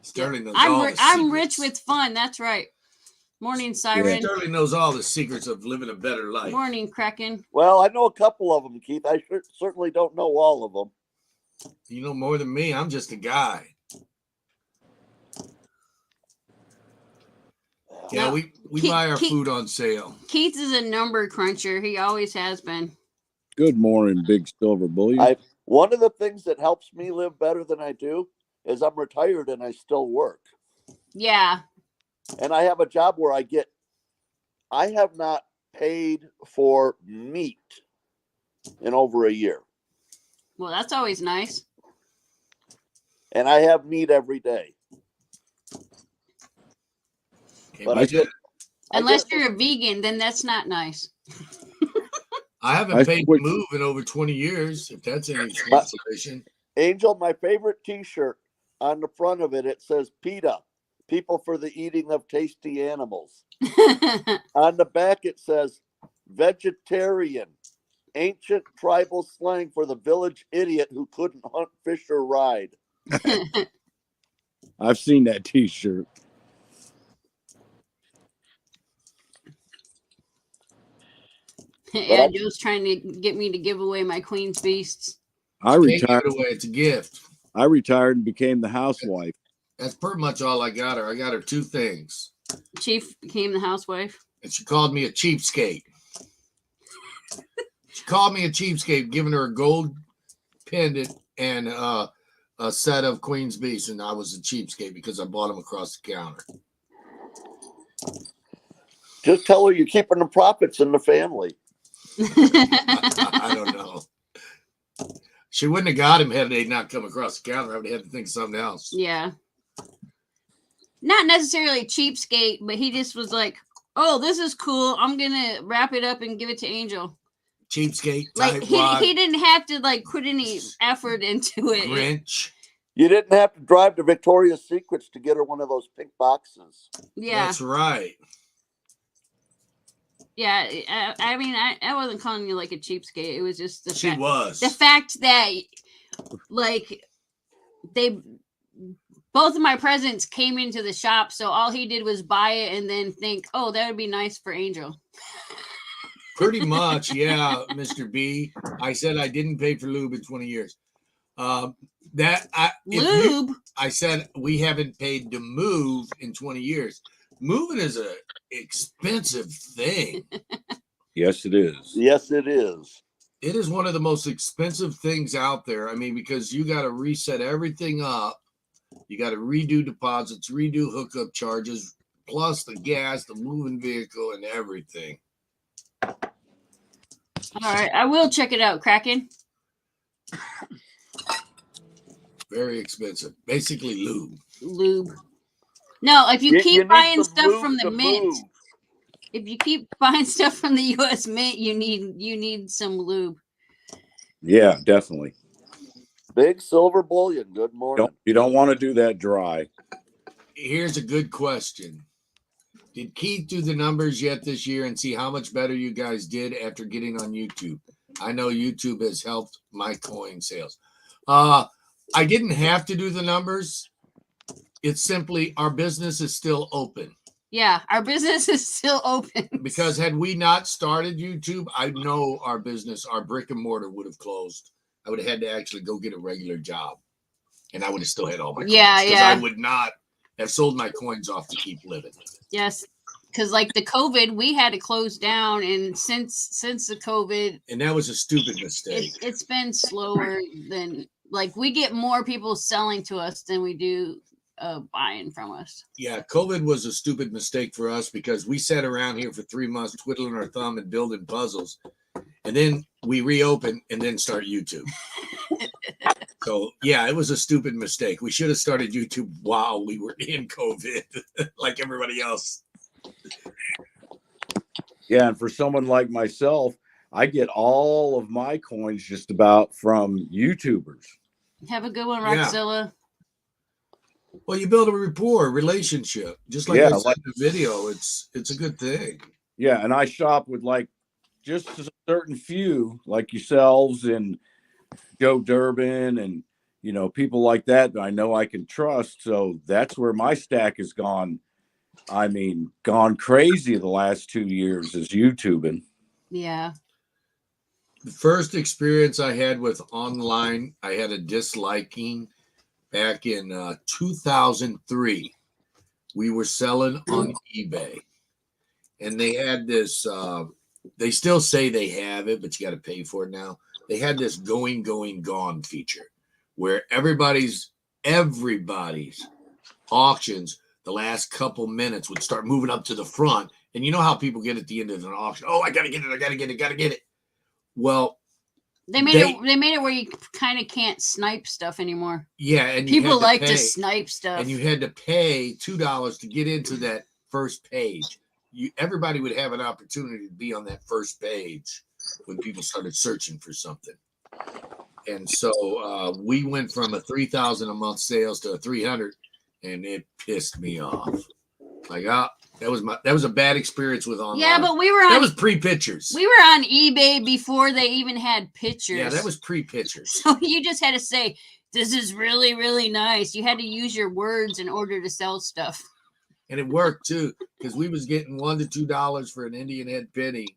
Sterling knows I'm all the secrets. rich with fun. That's right. Morning, Siren. Sterling knows all the secrets of living a better life. Morning, Kraken. Well, I know a couple of them, Keith. I certainly don't know all of them. You know more than me. I'm just a guy. Yeah, No, we Keith- buy our Keith- food on sale. Keith is a number cruncher. He always has been. Good morning, Big Silver Bullion. One of the things that helps me live better than I do is I'm retired and I still work. Yeah. And I have a job where I have not paid for meat in over a year. Well, that's always nice. And I have meat every day. But Unless you're a vegan, then that's not nice. I haven't paid to move in over 20 years, if that's any consolation. Angel, my favorite T-shirt, on the front of it says PETA, people for the eating of tasty animals. On the back it says vegetarian, ancient tribal slang for the village idiot who couldn't hunt, fish, or ride. I've seen that T-shirt. Yeah, Joe's trying to get me to give away my Queen's Beasts. I retired. Give it away. It's a gift. I retired and became the housewife. That's pretty much all I got her. I got her two things. Chief became the housewife. And she called me a cheapskate. She called me a cheapskate, giving her a gold pendant and a set of Queen's Beasts, and I was a cheapskate because I bought them across the counter. Just tell her you're keeping the profits in the family. I don't know. She wouldn't have got him had they not come across the counter. I would have had to think of something else. Yeah. Not necessarily cheapskate, but he just was like, oh, this is cool. I'm going to wrap it up and give it to Angel. Cheapskate. Like he didn't have to like put any effort into it. Grinch. You didn't have to drive to Victoria's Secrets to get her one of those pink boxes. Yeah. That's right. Yeah, I mean, I wasn't calling you like a cheapskate. It was just the fact that, like, both of my presents came into the shop, so all he did was buy it and then think, oh, that would be nice for Angel. Pretty much, yeah, Mr. B. I said I didn't pay for lube in 20 years. Lube? I said we haven't paid to move in 20 years. Moving is a expensive thing. Yes, it is. Yes, it is. It is one of the most expensive things out there. I mean, because you got to reset everything up. You got to redo deposits, redo hookup charges, plus the gas, the moving vehicle, and everything. All right, I will check it out, Kraken. Very expensive. Basically, lube. Lube. No, if you keep buying stuff from the mint, if you keep buying stuff from the U.S. Mint, you need some lube. Yeah, definitely. Big Silver Bullion. Good morning. You don't want to do that dry. Here's a good question. Did Keith do the numbers yet this year and see how much better you guys did after getting on YouTube? I know YouTube has helped my coin sales. I didn't have to do the numbers. It's simply our business is still open. Yeah, our business is still open. Because had we not started YouTube, I know our business, our brick and mortar would have closed. I would have had to actually go get a regular job, and I would have still had all my coins. Because I would not have sold my coins off to keep living. Yes, because like the COVID, we had to close down, and since the COVID, and that was a stupid mistake. It's been slower than like we get more people selling to us than we do buying from us. Yeah, COVID was a stupid mistake for us because we sat around here for 3 months twiddling our thumb and building puzzles, and then we reopened and then start YouTube. So yeah, it was a stupid mistake. We should have started YouTube while we were in COVID, like everybody else. Yeah, and for someone like myself, I get all of my coins just about from YouTubers. Have a good one, Roxzilla. Yeah. Well, you build a rapport, relationship, just like I said in the video. It's a good thing. Yeah, and I shop with like just a certain few, like yourselves and Joe Durbin, and people like that I know I can trust. So that's where my stack has gone. I mean, gone crazy the last 2 years is YouTubing. Yeah. The first experience I had with online, I had a disliking back in 2003. We were selling on eBay, and they had this. They still say they have it, but you got to pay for it now. They had this going, gone feature where everybody's auctions the last couple minutes would start moving up to the front. And you know how people get at the end of an auction. Oh, I got to get it. Well, they made it where you kind of can't snipe stuff anymore. Yeah. And people like to snipe stuff. And you had to pay $2 to get into that first page. Everybody would have an opportunity to be on that first page when people started searching for something. And so we went from a $3,000 a month sales to a $300, and it pissed me off. Like, that was a bad experience with online. Yeah, but that was pre-pictures. We were on eBay before they even had pictures. Yeah, that was pre-pictures. So you just had to say, "This is really, really nice." You had to use your words in order to sell stuff. And it worked too, because we was getting $1 to $2 for an Indian head penny,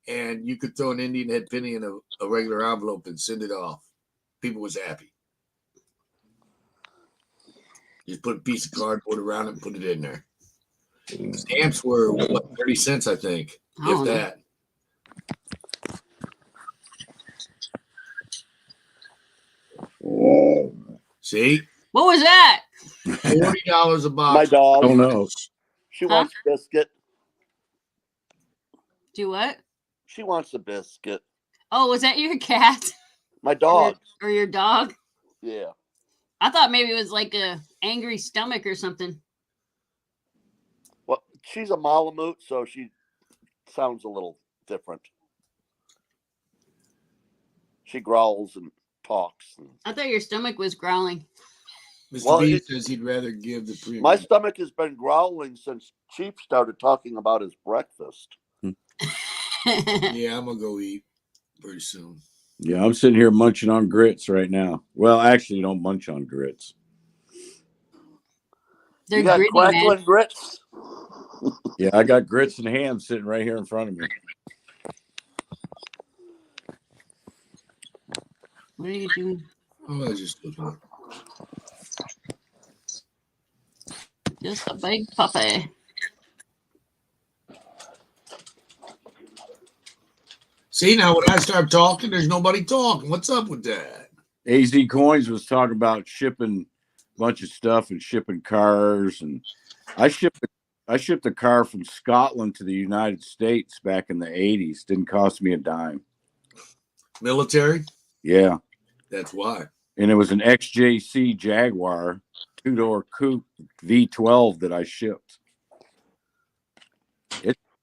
and you could throw an Indian head penny in a regular envelope and send it off. People was happy. Just put a piece of cardboard around it and put it in there. Stamps were 30 cents, I think, if that. See? What was that? $40 a box. My dog. I don't know. She wants a biscuit. Do what? She wants a biscuit. Oh, was that your cat? My dog. Or your dog? Yeah. I thought maybe it was like a angry stomach or something. Well, she's a Malamute, so she sounds a little different. She growls and talks. I thought your stomach was growling. Mr. B says he'd rather give the premium. My stomach has been growling since Chief started talking about his breakfast. Yeah, I'm going to go eat pretty soon. Yeah, I'm sitting here munching on grits right now. Well, actually, you don't munch on grits. They're you got gritty, crackling man. grits? Yeah, I got grits and ham sitting right here in front of me. What are you doing? Oh, I was just looking. Just a big puppy. See, now when I start talking, there's nobody talking. What's up with that? AZ Coins was talking about shipping a bunch of stuff and shipping cars, and I shipped a car from Scotland to the United States back in the 80s. Didn't cost me a dime. Military? Yeah. That's why. And it was an XJC Jaguar 2-door coupe V12 that I shipped.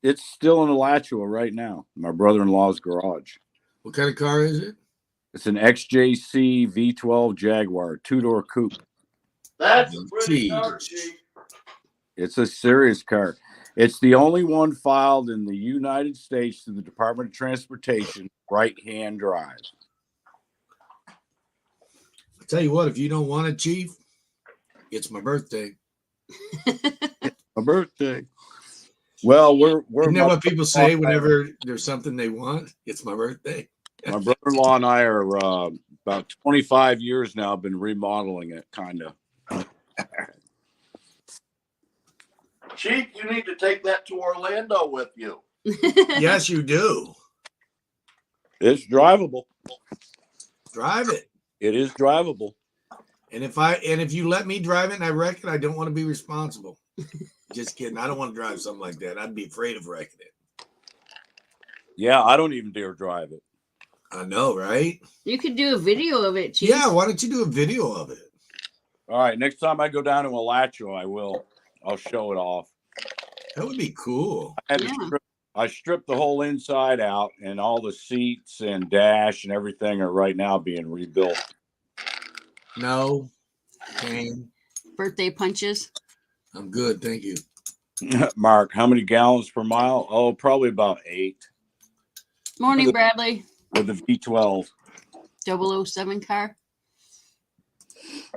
It's still in Alachua right now, my brother-in-law's garage. What kind of car is it? It's an XJC V12 Jaguar 2-door coupe. That's a pretty car, Chief. It's a serious car. It's the only one filed in the United States through the Department of Transportation, right-hand drive. I'll tell you what, if you don't want it, Chief, it's my birthday. My birthday. Well, we're Isn't that my what people say whenever there's something they want? It's my birthday. my brother-in-law and I are about 25 years now. Been remodeling it, kind of. Chief, you need to take that to Orlando with you. Yes, you do. It's drivable. Drive it. It is drivable. And if you let me drive it and I wreck it, I don't want to be responsible. Just kidding. I don't want to drive something like that. I'd be afraid of wrecking it. Yeah, I don't even dare drive it. I know, right? You could do a video of it, Chief. Yeah, why don't you do a video of it? All right, next time I go down to Alachua, I will. I'll show it off. That would be cool. I stripped the whole inside out, and all the seats and dash and everything are right now being rebuilt. No. Dang. Birthday punches. I'm good, thank you. Mark, how many gallons per mile? Oh, probably about 8 Morning, Bradley. with the V12. 007 car.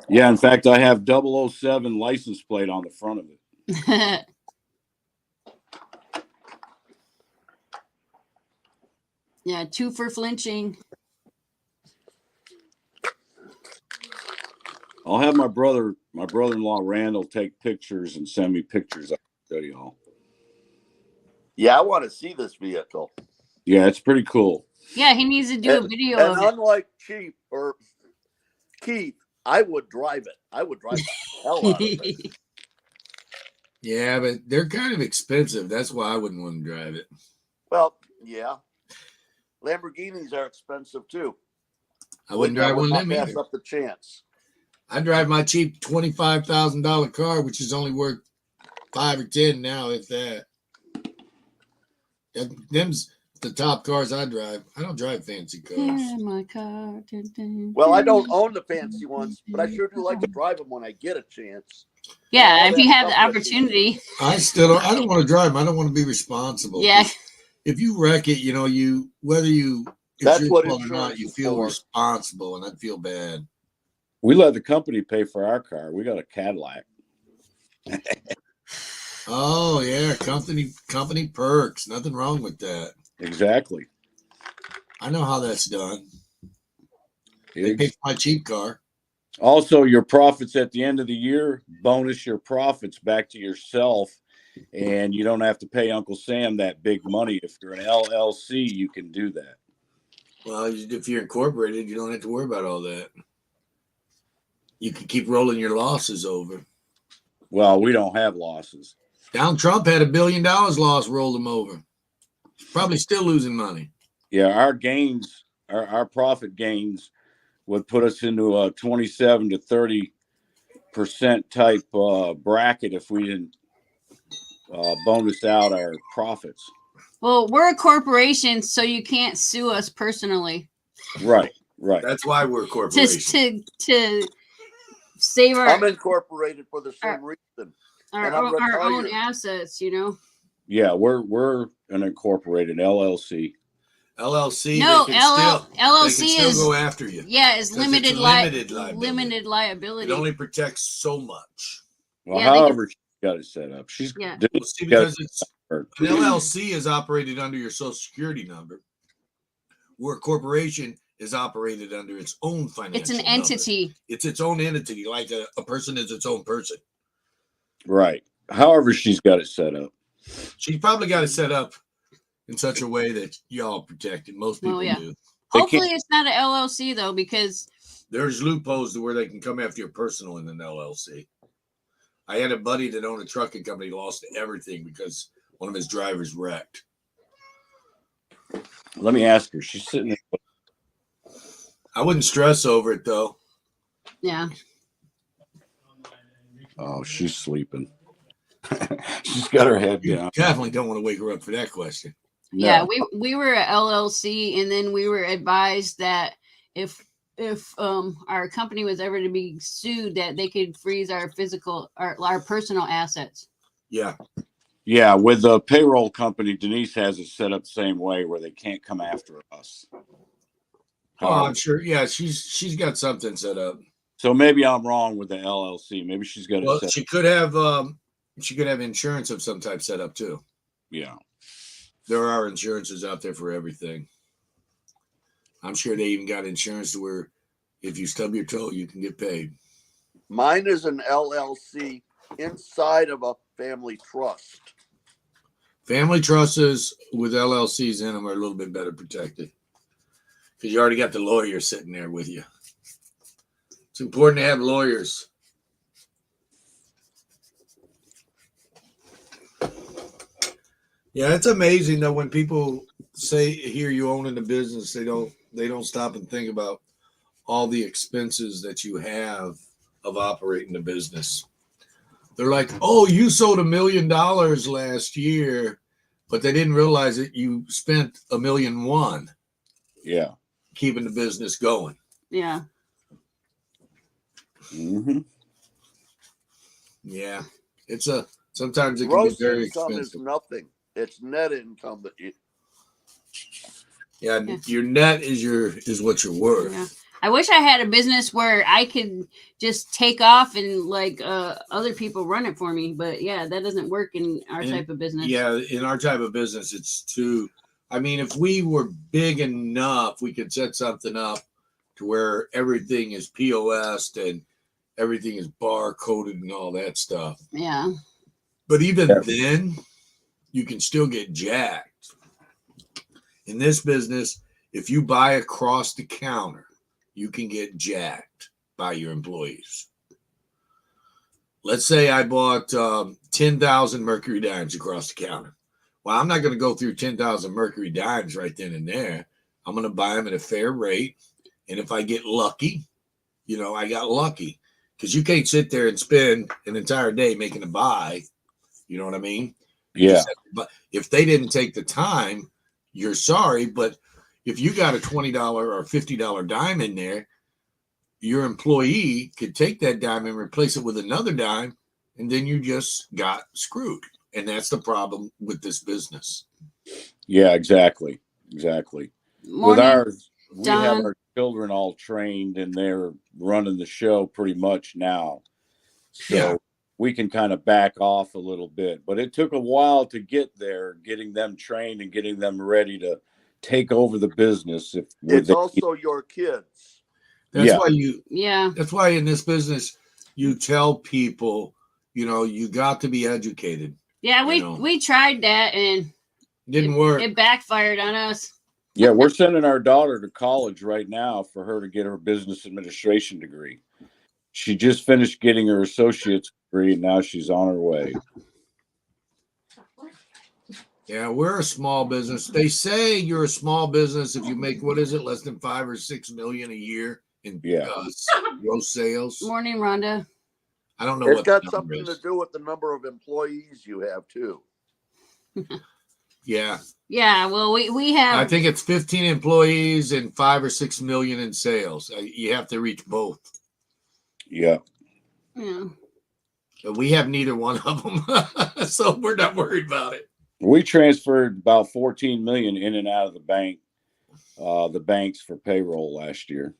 Yeah, in fact, I have 007 license plate on the front of it. Yeah, 2 for flinching. I'll have my brother-in-law Randall take pictures and send me pictures. I'll show you all. Yeah, I want to see this vehicle. Yeah, it's pretty cool. Yeah, he needs to do a video And of it. unlike Chief or Keith, I would drive it. I would drive the hell out of it. Yeah, but they're kind of expensive. That's why I wouldn't want to drive it. Well, yeah. Lamborghinis are expensive too. I wouldn't drive one of them pass either. up the chance. I drive my cheap $25,000 car, which is only worth 5 or 10 now, if that. Them's the top cars I drive. I don't drive fancy cars. Yeah, my car. Well, I don't own the fancy ones, but I sure do like to drive them when I get a chance. Yeah, if you have the opportunity. I don't want to drive them. I don't want to be responsible. Yeah. If you wreck it, whether it's That's your what fault or insurance not, you is feel for. responsible, and I'd feel bad. We let the company pay for our car. We got a Cadillac. Oh yeah, company perks. Nothing wrong with that. Exactly. I know how that's done. They pay for my cheap car. Also, your profits at the end of the year, bonus your profits back to yourself, and you don't have to pay Uncle Sam that big money. If you're an LLC, you can do that. Well, if you're incorporated, you don't have to worry about all that. You can keep rolling your losses over. Well, we don't have losses. Donald Trump had $1 billion loss, rolled him over. Probably still losing money. Yeah, our gains, our profit gains would put us into a 27 to 30% type bracket if we didn't bonus out our profits. Well, we're a corporation, so you can't sue us personally. Right. That's why we're a corporation. Just to save I'm incorporated for the same reason. our and I'm own retired. assets, Yeah, we're an incorporated LLC. LLC. No, they can LLC still is go after you. Yeah, it's 'Cause limited it's liability. limited liability. It only protects so much. Well, Yeah, they however, she's got it set up. She's Yeah. Well, see, because an LLC is operated under your social security number, where a corporation is operated under its own financial It's an number. entity. It's its own entity, like a person is its own person. right. However, she's got it set up. She probably got it set up in such a way that y'all protect it. Most people yeah. do. Hopefully, it's not an LLC though, because There's loopholes to where they can come after your personal in an LLC. I had a buddy that owned a trucking company, lost everything because one of his drivers wrecked. Let me ask her. She's sitting there. I wouldn't stress over it though. yeah. Oh, she's sleeping. She's got her head You down. definitely don't want to wake her up for that question. No. Yeah, we were a LLC, and then we were advised that if our company was ever to be sued, that they could freeze our personal assets. Yeah. Yeah, with the payroll company, Denise has it set up the same way where they can't come after us. Oh, I'm sure. Yeah, she's got something set up. So maybe I'm wrong with the LLC. Maybe she's got Well, it set she could have insurance of some type set up too. Yeah. There are insurances out there for everything. I'm sure they even got insurance to where if you stub your toe, you can get paid. Mine is an LLC inside of a family trust. Family trusts with LLCs in them are a little bit better protected because you already got the lawyer sitting there with you. It's important to have lawyers. Yeah, it's amazing though when people say hear you owning a business, they don't stop and think about all the expenses that you have of operating a business. They're like, "Oh, you sold $1 million last year," but they didn't realize that you spent $1.1 million. Yeah. Keeping the business going. Yeah. Mm-hmm. Yeah, sometimes it can Gross be very income expensive. is nothing. It's net income that you. Yeah, Yeah. your net is what you're worth. Yeah. I wish I had a business where I could just take off and like other people run it for me. But yeah, that doesn't work in our type of business. Yeah, in our type of business, it's too. I mean, if we were big enough, we could set something up to where everything is POS and everything is barcoded and all that stuff. Yeah. But even then, you can still get jacked. In this business, if you buy across the counter, you can get jacked by your employees. Let's say I bought 10,000 Mercury dimes across the counter. Well, I'm not going to go through 10,000 Mercury dimes right then and there. I'm going to buy them at a fair rate. And if I get lucky, I got lucky. Because you can't sit there and spend an entire day making a buy. You know what I mean? Yeah. But if they didn't take the time, you're sorry. But if you got a $20 or $50 dime in there, your employee could take that dime and replace it with another dime, and then you just got screwed. And that's the problem with this business. Yeah, exactly. Exactly. Morning, with ours, we Don. have our children all trained and they're running the show pretty much now. So we can kind of back off a little bit. But it took a while to get there, getting them trained and getting them ready to take over the business. It's also your kids. That's Yeah. why that's why in this business you tell people, you got to be educated. Yeah, we tried that and didn't work. It backfired on us. Yeah, we're sending our daughter to college right now for her to get her business administration degree. She just finished getting her associate's degree, and now she's on her way. Yeah, we're a small business. They say you're a small business if you make, less than 5 or 6 million a year in gross sales. Morning, Rhonda. I don't know It's what got something to do with the number of employees you have too. Yeah. Yeah, well, we have. I think it's 15 employees and 5 or 6 million in sales. You have to reach both. Yeah. Yeah. But we have neither one of them, so we're not worried about it. We transferred about 14 million in and out of the bank, the banks for payroll last year.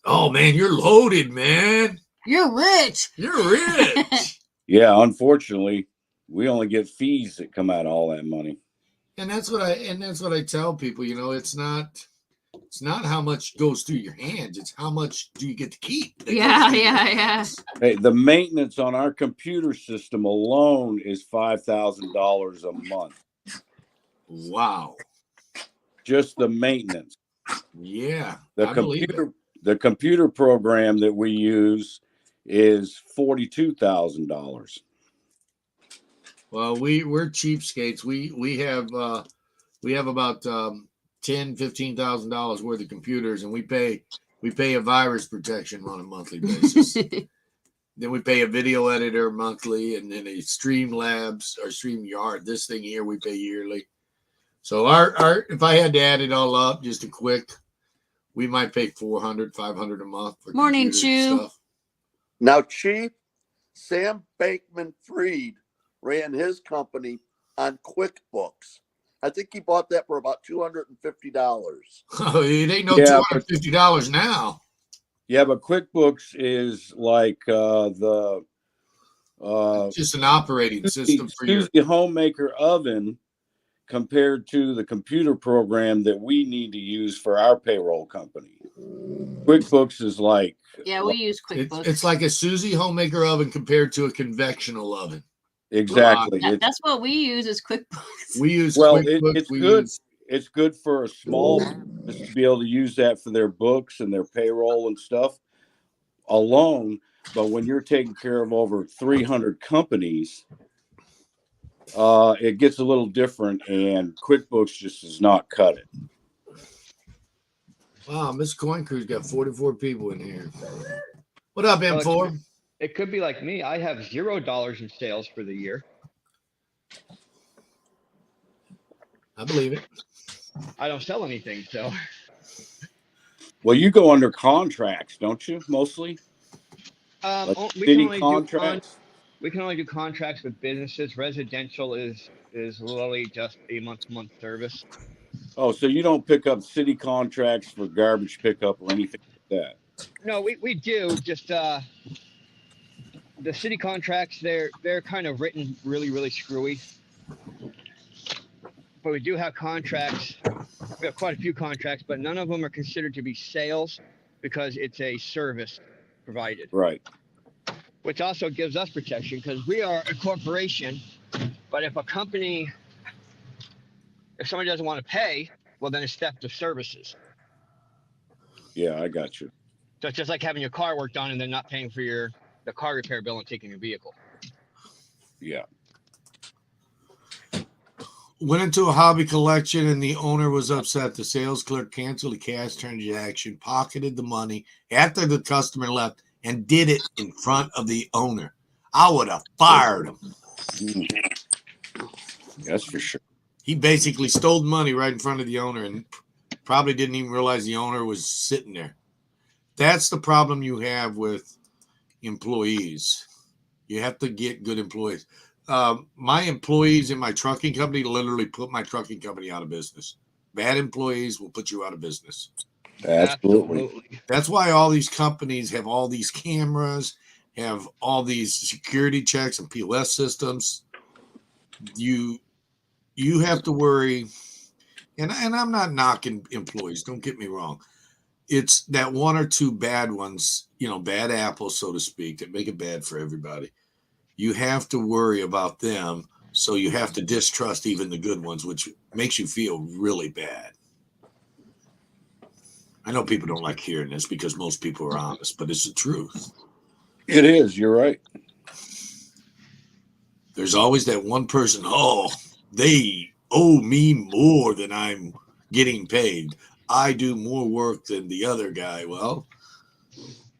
Oh man, you're loaded, man. You're rich. You're rich. Yeah, unfortunately, we only get fees that come out of all that money. And that's what I tell people, it's not how much goes through your hands, it's how much do you get to keep. Yeah. Hey, the maintenance on our computer system alone is $5,000 a month. Wow. Just the maintenance. Yeah. The computer program that we use is $42,000. Well, we're cheapskates. We have about $10,000-$15,000 worth of computers, and we pay a virus protection on a monthly basis. Then we pay a video editor monthly, and then a Streamlabs or StreamYard. This thing here we pay yearly. So our if I had to add it all up, just a quick, we might pay $400, $500 a month for Morning, Chew. stuff. Now, Chief Sam Bankman-Fried ran his company on QuickBooks. I think he bought that for about $250. Oh, it ain't no $250 now. Yeah, but QuickBooks is like just an operating system for your Susie Homemaker oven compared to the computer program that we need to use for our payroll company. QuickBooks is like, Yeah, we use QuickBooks. It's like a Susie homemaker oven compared to a conventional oven. exactly. That's what we use is QuickBooks. We use Well, QuickBooks. it's good. It's good for a small business to be able to use that for their books and their payroll and stuff alone. But when you're taking care of over 300 companies, it gets a little different, and QuickBooks just does not cut it. Wow, Miss Coin Crew's got 44 people in here. What up, M4? It could be like me. I have $0 in sales for the year. I believe it. I don't sell anything, so. Well, you go under contracts, don't you? Mostly, like city contracts. We can only do contracts with businesses. Residential is literally just a month-to-month service. Oh, so you don't pick up city contracts for garbage pickup or anything like that? No, we do. Just the city contracts, they're kind of written really, really screwy. But we do have contracts. We have quite a few contracts, but none of them are considered to be sales because it's a service provided. Right. Which also gives us protection because we are a corporation. But if somebody doesn't want to pay, well, then it's theft of services. Yeah, I got you. So it's just like having your car worked on and then not paying for the car repair bill and taking your vehicle. Yeah. Went into a hobby collection and the owner was upset. The sales clerk canceled the cash transaction, pocketed the money after the customer left, and did it in front of the owner. I would have fired him. That's for sure. He basically stole the money right in front of the owner and probably didn't even realize the owner was sitting there. That's the problem you have with employees. You have to get good employees. My employees in my trucking company literally put my trucking company out of business. Bad employees will put you out of business. Absolutely. That's why all these companies have all these cameras, have all these security checks and POS systems. You have to worry, and I'm not knocking employees, don't get me wrong. It's that one or two bad ones, bad apples, so to speak, that make it bad for everybody. You have to worry about them, so you have to distrust even the good ones, which makes you feel really bad. I know people don't like hearing this because most people are honest, but it's the truth. It is. You're right. There's always that one person, they owe me more than I'm getting paid. I do more work than the other guy. Well,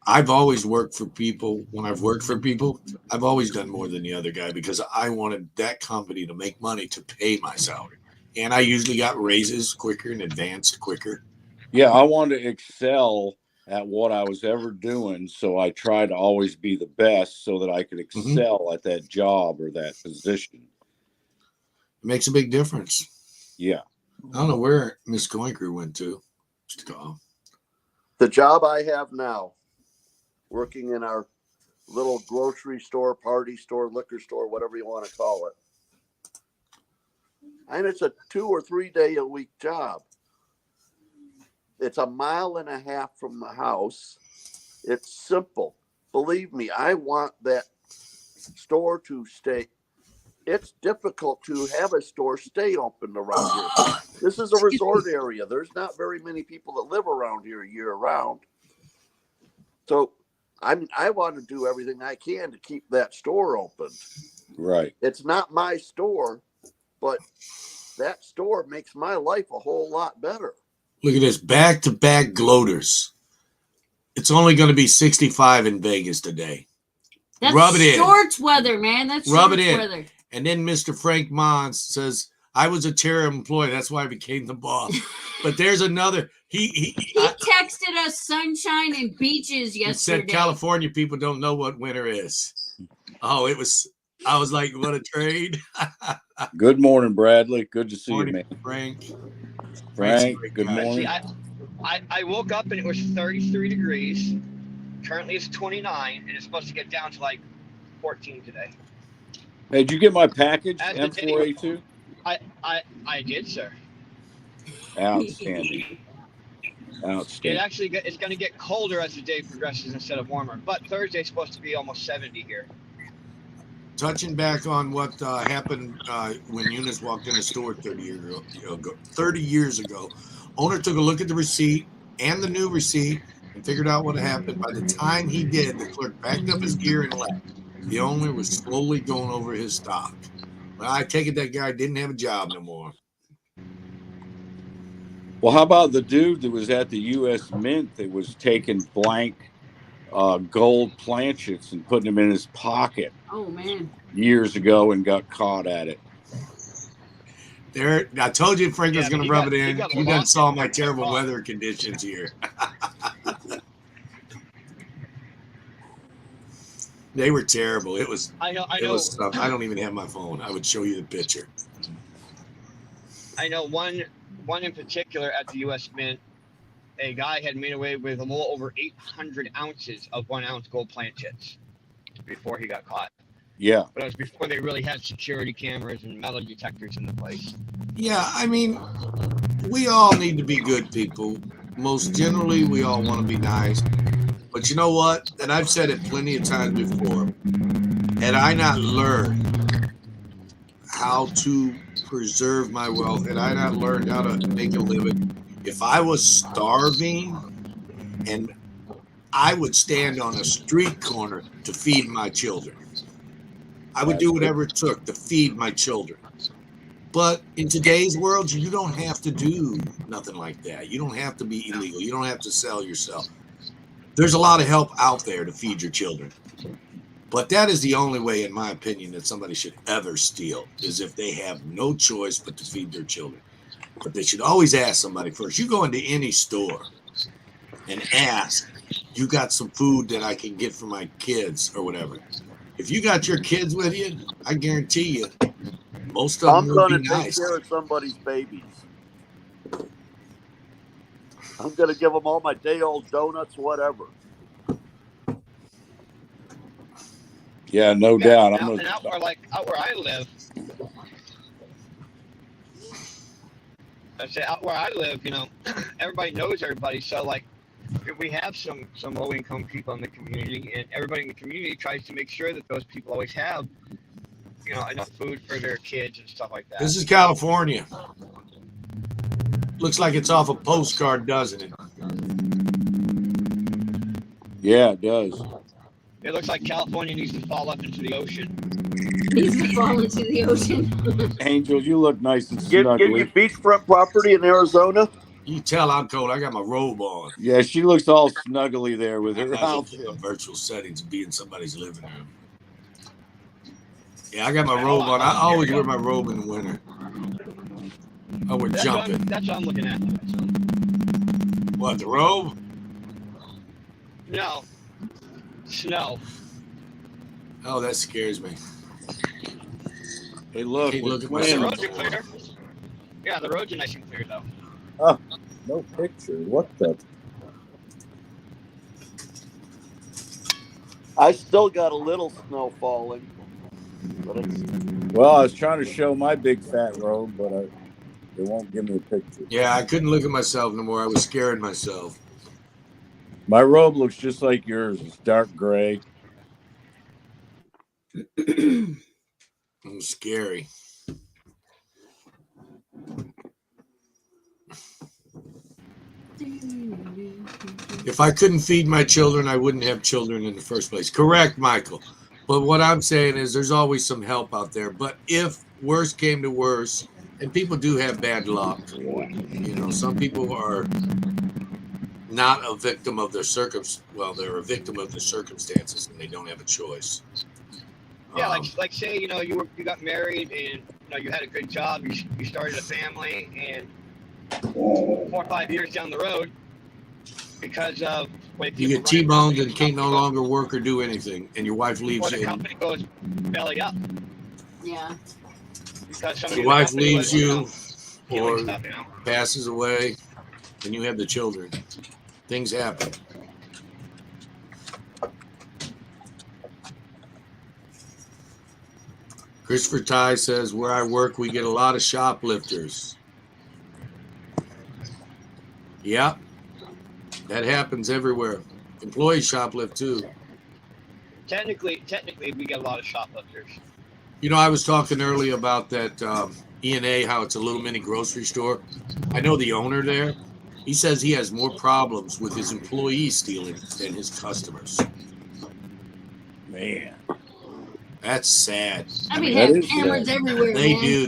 I've always worked for people. When I've worked for people, I've always done more than the other guy because I wanted that company to make money to pay my salary. And I usually got raises quicker and advanced quicker. Yeah, I wanted to excel at what I was ever doing. So I tried to always be the best so that I could excel at that job or that position. It makes a big difference. Yeah. I don't know where Miss Coin Crew went to. The job I have now, working in our little grocery store, party store, liquor store, whatever you want to call it. And it's a 2 or 3 day a week job. It's 1.5 miles from the house. It's simple. Believe me, I want that store to stay. It's difficult to have a store stay open around here. This is a resort area. There's not very many people that live around here year round. So I want to do everything I can to keep that store open. Right. It's not my store, but that store makes my life a whole lot better. Look at this, back-to-back gloaters. It's only going to be 65 in Vegas today. That's Rub it in. shorts weather, man. That's Rub shorts it in. weather. And then Mr. Frank Mons says, I was a terrible employee. That's why I became the boss. But there's another. He texted us sunshine and beaches yesterday. He said California people don't know what winter is. I was like, what a trade. Good morning, Bradley. Good to see Morning, you, man. Frank, good morning. See, I woke up and it was 33 degrees. Currently it's 29 and it's supposed to get down to like 14 today. Hey, did you get my package, As the day M4A2? I did, sir. Outstanding. It Outstanding. actually it's going to get colder as the day progresses instead of warmer. But Thursday's supposed to be almost 70 here. Touching back on what happened when Eunice walked in the store 30 years ago, owner took a look at the receipt and the new receipt and figured out what happened. By the time he did, the clerk packed up his gear and left. The owner was slowly going over his stock. Well, I take it that guy didn't have a job no more. Well, how about the dude that was at the U.S. Mint that was taking blank gold planchets and putting them in his pocket Oh man. years ago and got caught at it? There, I told you Frank was going to rub it in. You done saw my terrible weather conditions here. They were terrible. It was. I know. It was stuff. I don't even have my phone. I would show you the picture. I know one in particular at the U.S. Mint. A guy had made away with a little over 800 ounces of 1 ounce gold planchets before he got caught. Yeah. But it was before they really had security cameras and metal detectors in the place. Yeah, I mean, we all need to be good people. Most generally, we all want to be nice. But you know what? And I've said it plenty of times before. Had I not learned how to preserve my wealth, had I not learned how to make a living, if I was starving and I would stand on a street corner to feed my children, I would do whatever it took to feed my children. But in today's world, you don't have to do nothing like that. You don't have to be illegal. You don't have to sell yourself. There's a lot of help out there to feed your children. But that is the only way, in my opinion, that somebody should ever steal, is if they have no choice but to feed their children. But they should always ask somebody first. You go into any store and ask, you got some food that I can get for my kids or whatever. If you got your kids with you, I guarantee you, most of them will be take nice. care of somebody's babies. I'm going to give them all my day-old donuts, whatever. Yeah, no doubt. I'm gonna... out where I live. I say out where I live, you know, everybody knows everybody. So like, we have some low income people in the community, and everybody in the community tries to make sure that those people always have, you know, enough food for their kids and stuff like that. This is California. Looks like it's off a postcard, doesn't it? Yeah, it does. It looks like California needs to fall up into the ocean. Needs to fall into the ocean. Angel, you look nice and Get snuggly. you beachfront property in Arizona? You tell I'm cold. I got my robe on. Yeah, she looks all snuggly there with her I outfit. look at virtual settings and be in somebody's living room. Yeah, I got my robe on. I always wear my robe in the winter. Oh, we're jumping. That's what I'm looking at. What, the robe? No. Snow. Oh, that scares me. Hey, look, Hey, look at we're my The twins. roads are clear. Yeah, the roads are nice and clear though. Oh, no picture. What the? I still got a little snow falling. But it's... Well, I was trying to show my big fat robe, but they won't give me a picture. Yeah, I couldn't look at myself no more. I was scaring myself. My robe looks just like yours. It's dark gray. It was scary. If I couldn't feed my children, I wouldn't have children in the first place. Correct, Michael. But what I'm saying is there's always some help out there. But if worse came to worse, and people do have bad luck, you know, some people are not a victim of their they're a victim of their circumstances and they don't have a choice. Yeah, like say, you know, you got married and, you know, you had a good job, you started a family, and 4 or 5 years down the road, because of you get T-boned and can't no longer work or do anything, and your wife leaves the you. company goes belly up. Yeah. Your wife leaves you or stuff, you know? passes away, and you have the children. Things happen. Christopher Ty says, where I work, we get a lot of shoplifters. Yeah, that happens everywhere. Employees shoplift too. Technically, we get a lot of shoplifters. You know, I was talking earlier about that E&A, how it's a little mini grocery store. I know the owner there. He says he has more problems with his employees stealing than his customers. Man, That's sad. I mean, That have is cameras sad. everywhere, They man. do.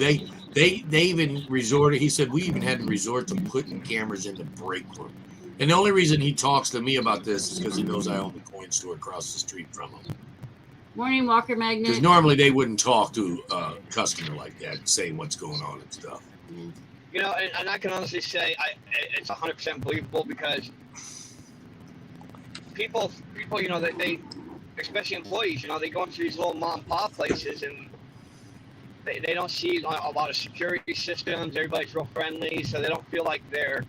They even resorted. He said we even had to resort to putting cameras in the break room. And the only reason he talks to me about this is because he knows I own the coin store across the street from him. Morning, Walker Because Magnet. normally they wouldn't talk to a customer like that, saying what's going on and stuff. You know, and I can honestly say it's 100% believable because people, you know, they especially employees, you know, they go into these little mom and pop places and they don't see a lot of security systems. Everybody's real friendly, so they don't feel like they're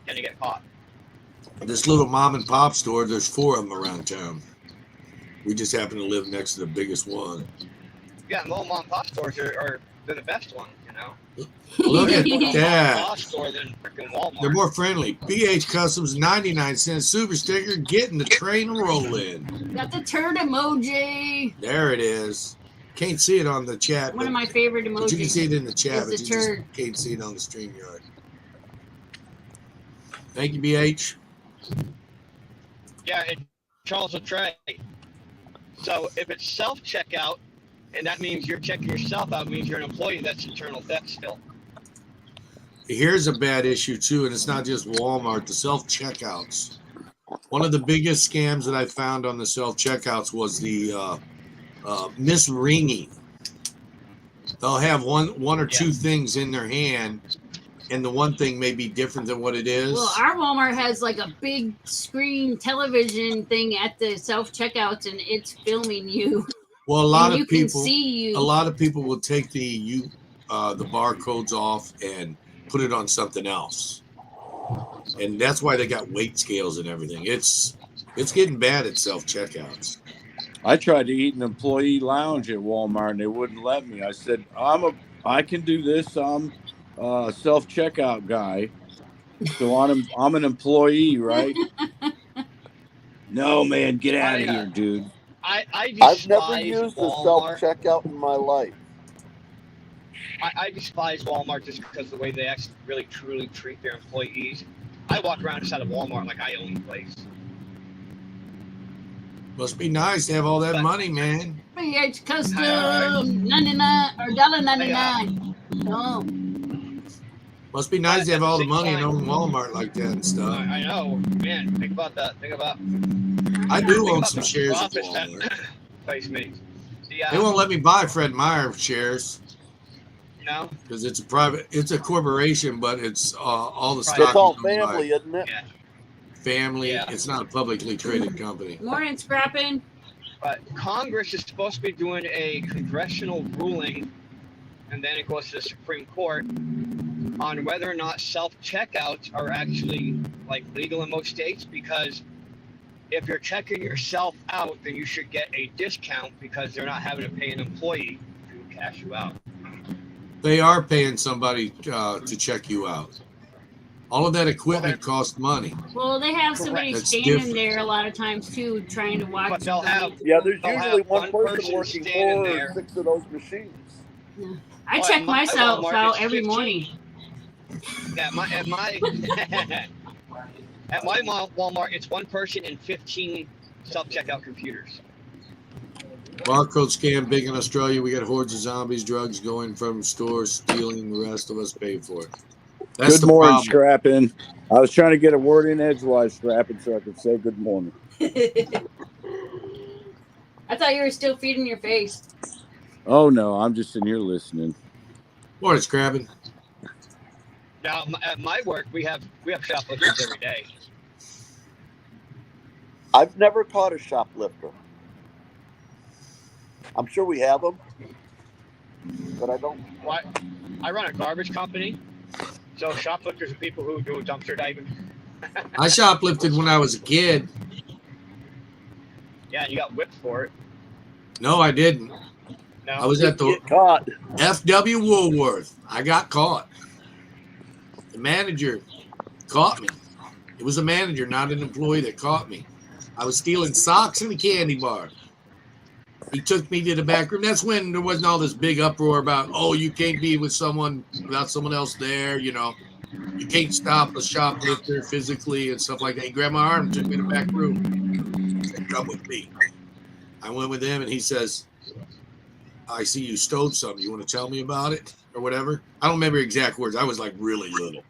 gonna get caught. This little mom and pop store, there's 4 of them around town. We just happen to live next to the biggest one. Yeah, little mom and pop stores are they're the best ones, you know. Look at Mom and that. pop store than freaking Walmart. They're more friendly. BH Customs 99-cent super sticker, getting the train rolling. Got the turd emoji. There it is. Can't see it on the chat. One of my favorite emojis. But you can see it in the chat, is but the you turd. just can't see it on the StreamYard. Thank you, BH. Yeah, and Charles will trade. So if it's self-checkout, and that means you're checking yourself out, means you're an employee, that's internal theft still. Here's a bad issue, too, and it's not just Walmart, the self-checkouts. One of the biggest scams that I found on the self-checkouts was the misringing. They'll have one or two things in their hand, and the one thing may be different than what it is. Well, our Walmart has like a big screen television thing at the self checkouts, and it's filming you. Well, a lot and of people, can see you. a lot of people will take the barcodes off and put it on something else, and that's why they got weight scales and everything. It's getting bad at self checkouts. I tried to eat an employee lounge at Walmart and they wouldn't let me. I said, I can do this. I'm a self-checkout guy. So I'm an employee, right? No, man, get out of here, dude. I've never used a self-checkout in my life. I despise Walmart just because of the way they actually really truly treat their employees. I walk around inside of Walmart like I own the place. Must be nice to have all that money, man. BH Custom 99 or $1.99. Oh. Must be nice to have all the money and own Walmart like that and stuff. I know, man. Think about that. Think about. I do own some shares of Walmart. Place makes. They won't let me buy Fred Meyer shares. No. Because it's a corporation, but it's all the stock. It's all family, isn't it? Yeah. Family. Yeah. It's not a publicly traded company. Morning, Scrapping. But Congress is supposed to be doing a congressional ruling, and then it goes to the Supreme Court on whether or not self-checkouts are actually like legal in most states, because if you're checking yourself out, then you should get a discount because they're not having to pay an employee to cash you out. They are paying somebody to check you out. All of that equipment costs money. Well, they have somebody That's standing different. there a lot of times too, trying to watch. But they'll have there's they'll usually have one person person working standing 4 there. or 6 of those machines. I Well, check at my myself Walmart, out it's every 15. morning. At my at my Walmart, it's 1 person and 15 self-checkout computers. Barcode scam big in Australia. We got hordes of zombies, drugs going from stores, stealing. The rest of us pay for it. That's Good the morning, problem. Scrapping. I was trying to get a word in edgewise, Scrapping, so I could say good morning. I thought you were still feeding your face. Oh, no, I'm just in here listening. Morning, Scrapping. Now, at my work, we have shoplifters every day. I've never caught a shoplifter. I'm sure we have them, but I don't. What? I run a garbage company, so shoplifters are people who do dumpster diving. I shoplifted when I was a kid. Yeah, you got whipped for it. No, I didn't. No. I was at the Get caught. F.W. Woolworth. I got caught. The manager caught me. It was a manager, not an employee, that caught me. I was stealing socks in a candy bar. He took me to the back room. That's when there wasn't all this big uproar about, oh, you can't be with someone without someone else there. You know, you can't stop a shoplifter physically and stuff like that. He grabbed my arm and took me to the back room. He said, come with me. I went with him, and he says, I see you stole something. You want to tell me about it or whatever? I don't remember exact words. I was like really little.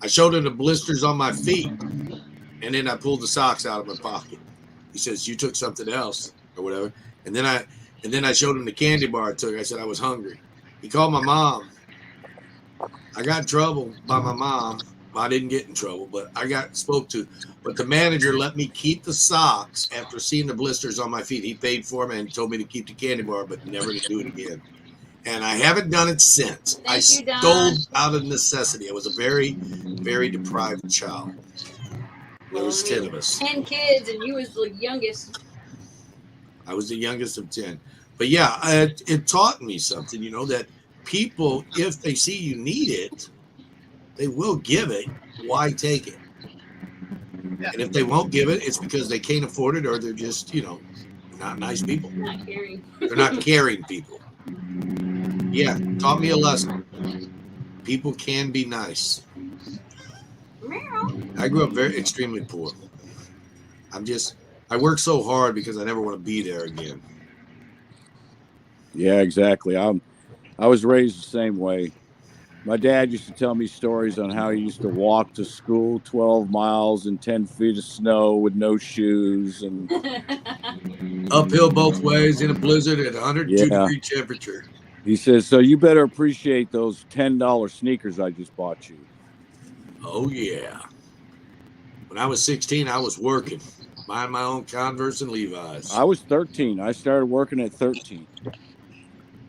I showed him the blisters on my feet, and then I pulled the socks out of my pocket. He says, you took something else or whatever. And then I showed him the candy bar I took. I said I was hungry. He called my mom. I got in trouble by my mom. I didn't get in trouble, but I got spoke to. But the manager let me keep the socks after seeing the blisters on my feet. He paid for them and told me to keep the candy bar, but never to do it again. And I haven't done it since. I stole out of necessity. I was a very, very deprived child. There was 10 of us. 10 kids, and you was the youngest. I was the youngest of 10. But yeah, it taught me something, you know, that people, if they see you need it, they will give it. Why take it? Yeah. And if they won't give it, it's because they can't afford it, or they're just, you know, not nice people. Not caring. They're not caring people. Yeah, taught me a lesson. People can be nice. Meow. I grew up very extremely poor. I work so hard because I never want to be there again. Yeah, exactly. I was raised the same way. My dad used to tell me stories on how he used to walk to school 12 miles in 10 feet of snow with no shoes. And Uphill both ways in a blizzard at 102 Yeah. degree temperature. he says, so you better appreciate those $10 sneakers I just bought you. Oh, yeah. When I was 16, I was working, buying my own Converse and Levi's. I was 13. I started working at 13.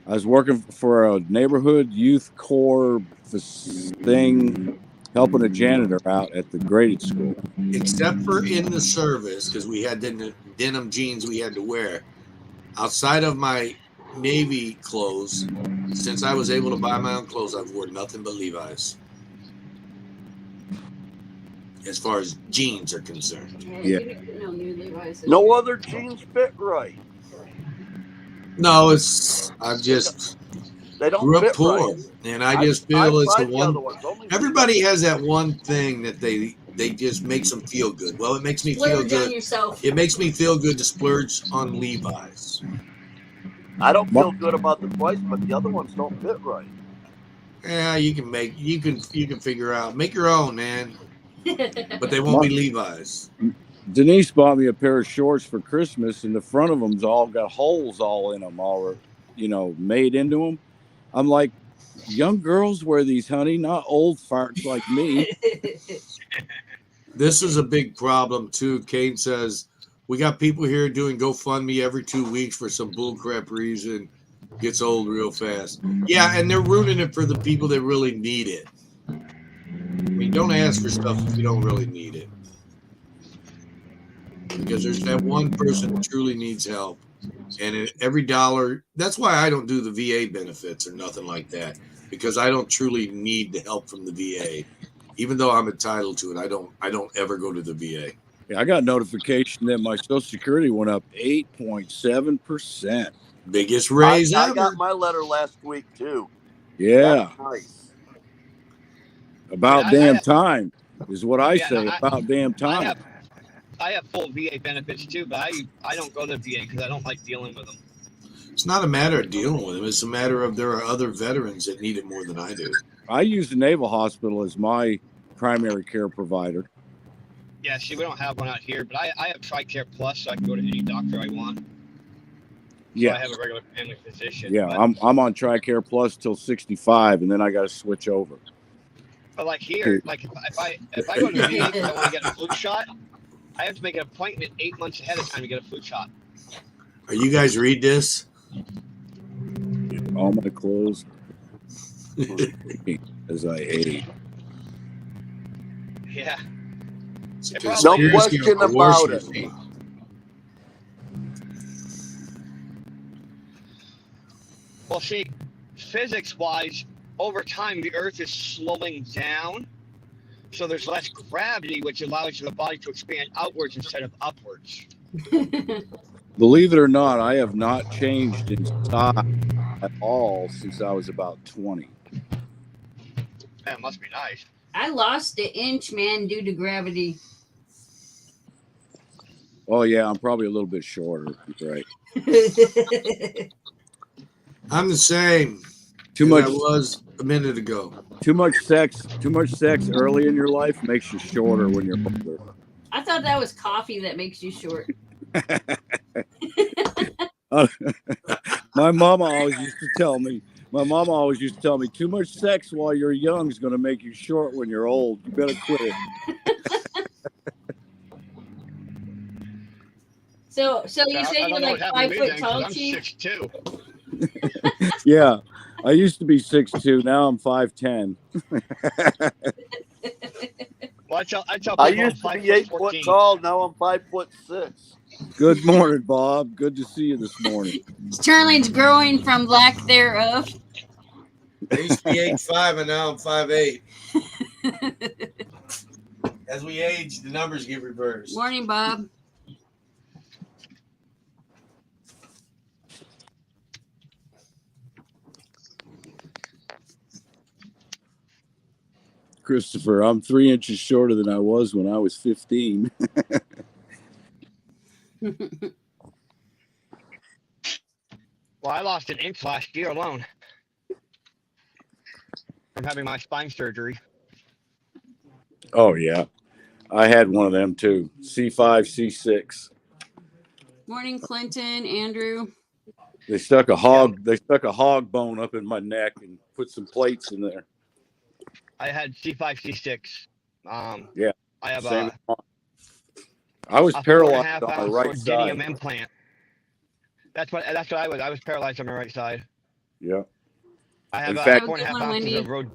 I was working for a neighborhood youth corps thing, helping a janitor out at the graded school. Except for in the service, because we had denim jeans we had to wear. Outside of my Navy clothes, since I was able to buy my own clothes, I've worn nothing but Levi's. As far as jeans are concerned. Yeah. No other jeans fit right. No, I'm just They don't grew up fit poor, right. and I just feel it's the tried other one. ones. Only Everybody has that one thing that they just makes them feel good. Well, it makes me feel Splurge on good. yourself. It makes me feel good to splurge on Levi's. I don't feel good about the price, but the other ones don't fit right. Yeah, you can figure out, make your own, man. But they won't be Levi's. Denise bought me a pair of shorts for Christmas, and the front of them's all got holes all in them, all, you know, made into them. I'm like, young girls wear these, honey, not old farts like me. This is a big problem too. Kane says we got people here doing GoFundMe every 2 weeks for some bullcrap reason. Gets old real fast. Yeah, and they're ruining it for the people that really need it. I mean, don't ask for stuff if you don't really need it. Because there's that one person that truly needs help. And every dollar, that's why I don't do the VA benefits or nothing like that. Because I don't truly need the help from the VA. Even though I'm entitled to it, I don't ever go to the VA. Yeah, I got notification that my Social Security went up 8.7%. Biggest raise I ever. got my letter last week too. Yeah. That's nice. About I damn have- time is what I Yeah, say. no, About damn time. I have full VA benefits too, but I don't go to VA because I don't like dealing with them. It's not a matter of dealing with them. It's a matter of there are other veterans that need it more than I do. I use the Naval Hospital as my primary care provider. Yeah, see, we don't have one out here, but I have TRICARE Plus, so I can go to any doctor I want. So Yeah. I have a regular family physician. Yeah, but, I'm on TRICARE Plus till 65, and then I got to switch over. but like here, like if I go to VA and I want to get a flu shot, I have to make an appointment 8 months ahead of time to get a flu shot. Are you guys read this? All my clothes as I age. Yeah. It's No seriously question a worse about it. machine. Well, see, physics-wise, over time the Earth is slowing down, so there's less gravity, which allows the body to expand outwards instead of upwards. Believe it or not, I have not changed in size at all since I was about 20. That must be nice. I lost an inch, man, due to gravity. Oh yeah, I'm probably a little bit shorter. You're right. I'm the same. Too as much. I was a minute ago. Too much sex early in your life makes you shorter when you're older. I thought that was coffee that makes you short. My mama always used to tell me, too much sex while you're young is going to make you short when you're old. You better quit it. So you say I you're don't know like what happened 5 to me foot then, 'cause tall, I'm Chief? 6'2". Yeah, I used to be 6'2". Now I'm 5'10". Well, I tell people I I'm used to 5 be foot 8 foot 14. tall. Now I'm 5'6". Good morning, Bob. Good to see you this morning. Sterling's growing from lack thereof. I used to be 8'5", and now I'm 5'8". As we age, the numbers get reversed. Morning, Bob. Christopher, I'm 3 inches shorter than I was when I was 15. Well, I lost an inch last year alone from having my spine surgery. Oh yeah, I had one of them too. C5, C6. Morning, Clinton, Andrew. They stuck a hog bone up in my neck and put some plates in there. I had C5, C6. Yeah, I have same. a I was 4.5 paralyzed on my ounce right rhodium side. implant. That's what I was. I was paralyzed on my right side. Yeah. I have In a fact- 4.5 Have a good ounces one, of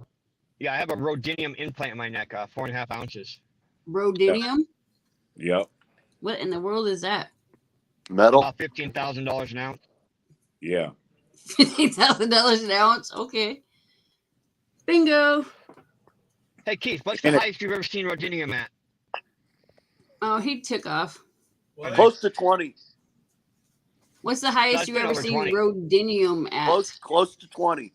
I have a rhodium implant in my neck. 4.5 ounces. Rhodium? Yep. What in the world is that? Metal. About $15,000 an ounce. Yeah. $15,000 an ounce? Okay. Bingo. Hey Keith, what's the And it- highest you've ever seen rhodium at? Oh, he took off. What? Close to 20. What's the highest That's you been ever over seen 20. rhodium at? Close to 20.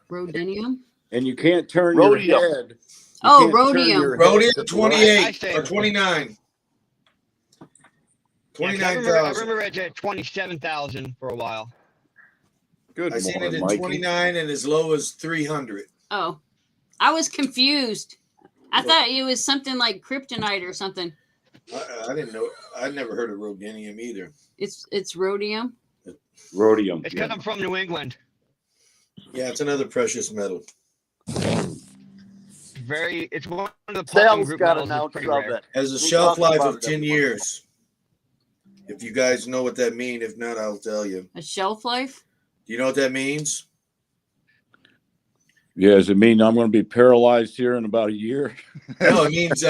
Rhodium? And you can't turn Rhodium. your head. Oh, can't turn rhodium. your head Rhodium to the 28 I or 29. Yeah, I 29,000. remember it at 27,000 for a while. Good I seen it morning, at Mikey. 29 and as low as 300. Oh, I was confused. I thought it was something like kryptonite or something. I didn't know. I never heard of rhodium either. It's rhodium. Rhodium. It's Yeah. because I'm from New England. Yeah, it's another precious metal. It's one of the platinum Sales group got metals. an It's ounce pretty of rare. it. Has a We shelf talk life about of it 10 every years. If you guys know what that means, if not, I'll tell you. A shelf life? Do you know what that means? Yeah. Does it mean I'm going to be paralyzed here in about a year? No, it means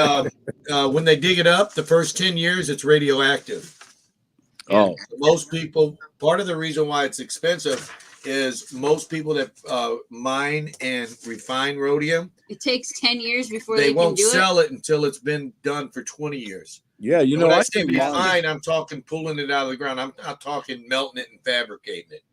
when they dig it up, the first 10 years, it's radioactive. Oh. Most people, part of the reason why it's expensive is most people that mine and refine rhodium, It takes 10 years before they they can won't do it. sell it until it's been done for 20 years. Yeah. You And know, when I I say think mine, refine, I'm talking pulling it out of the ground. I'm not talking melting it and fabricating it.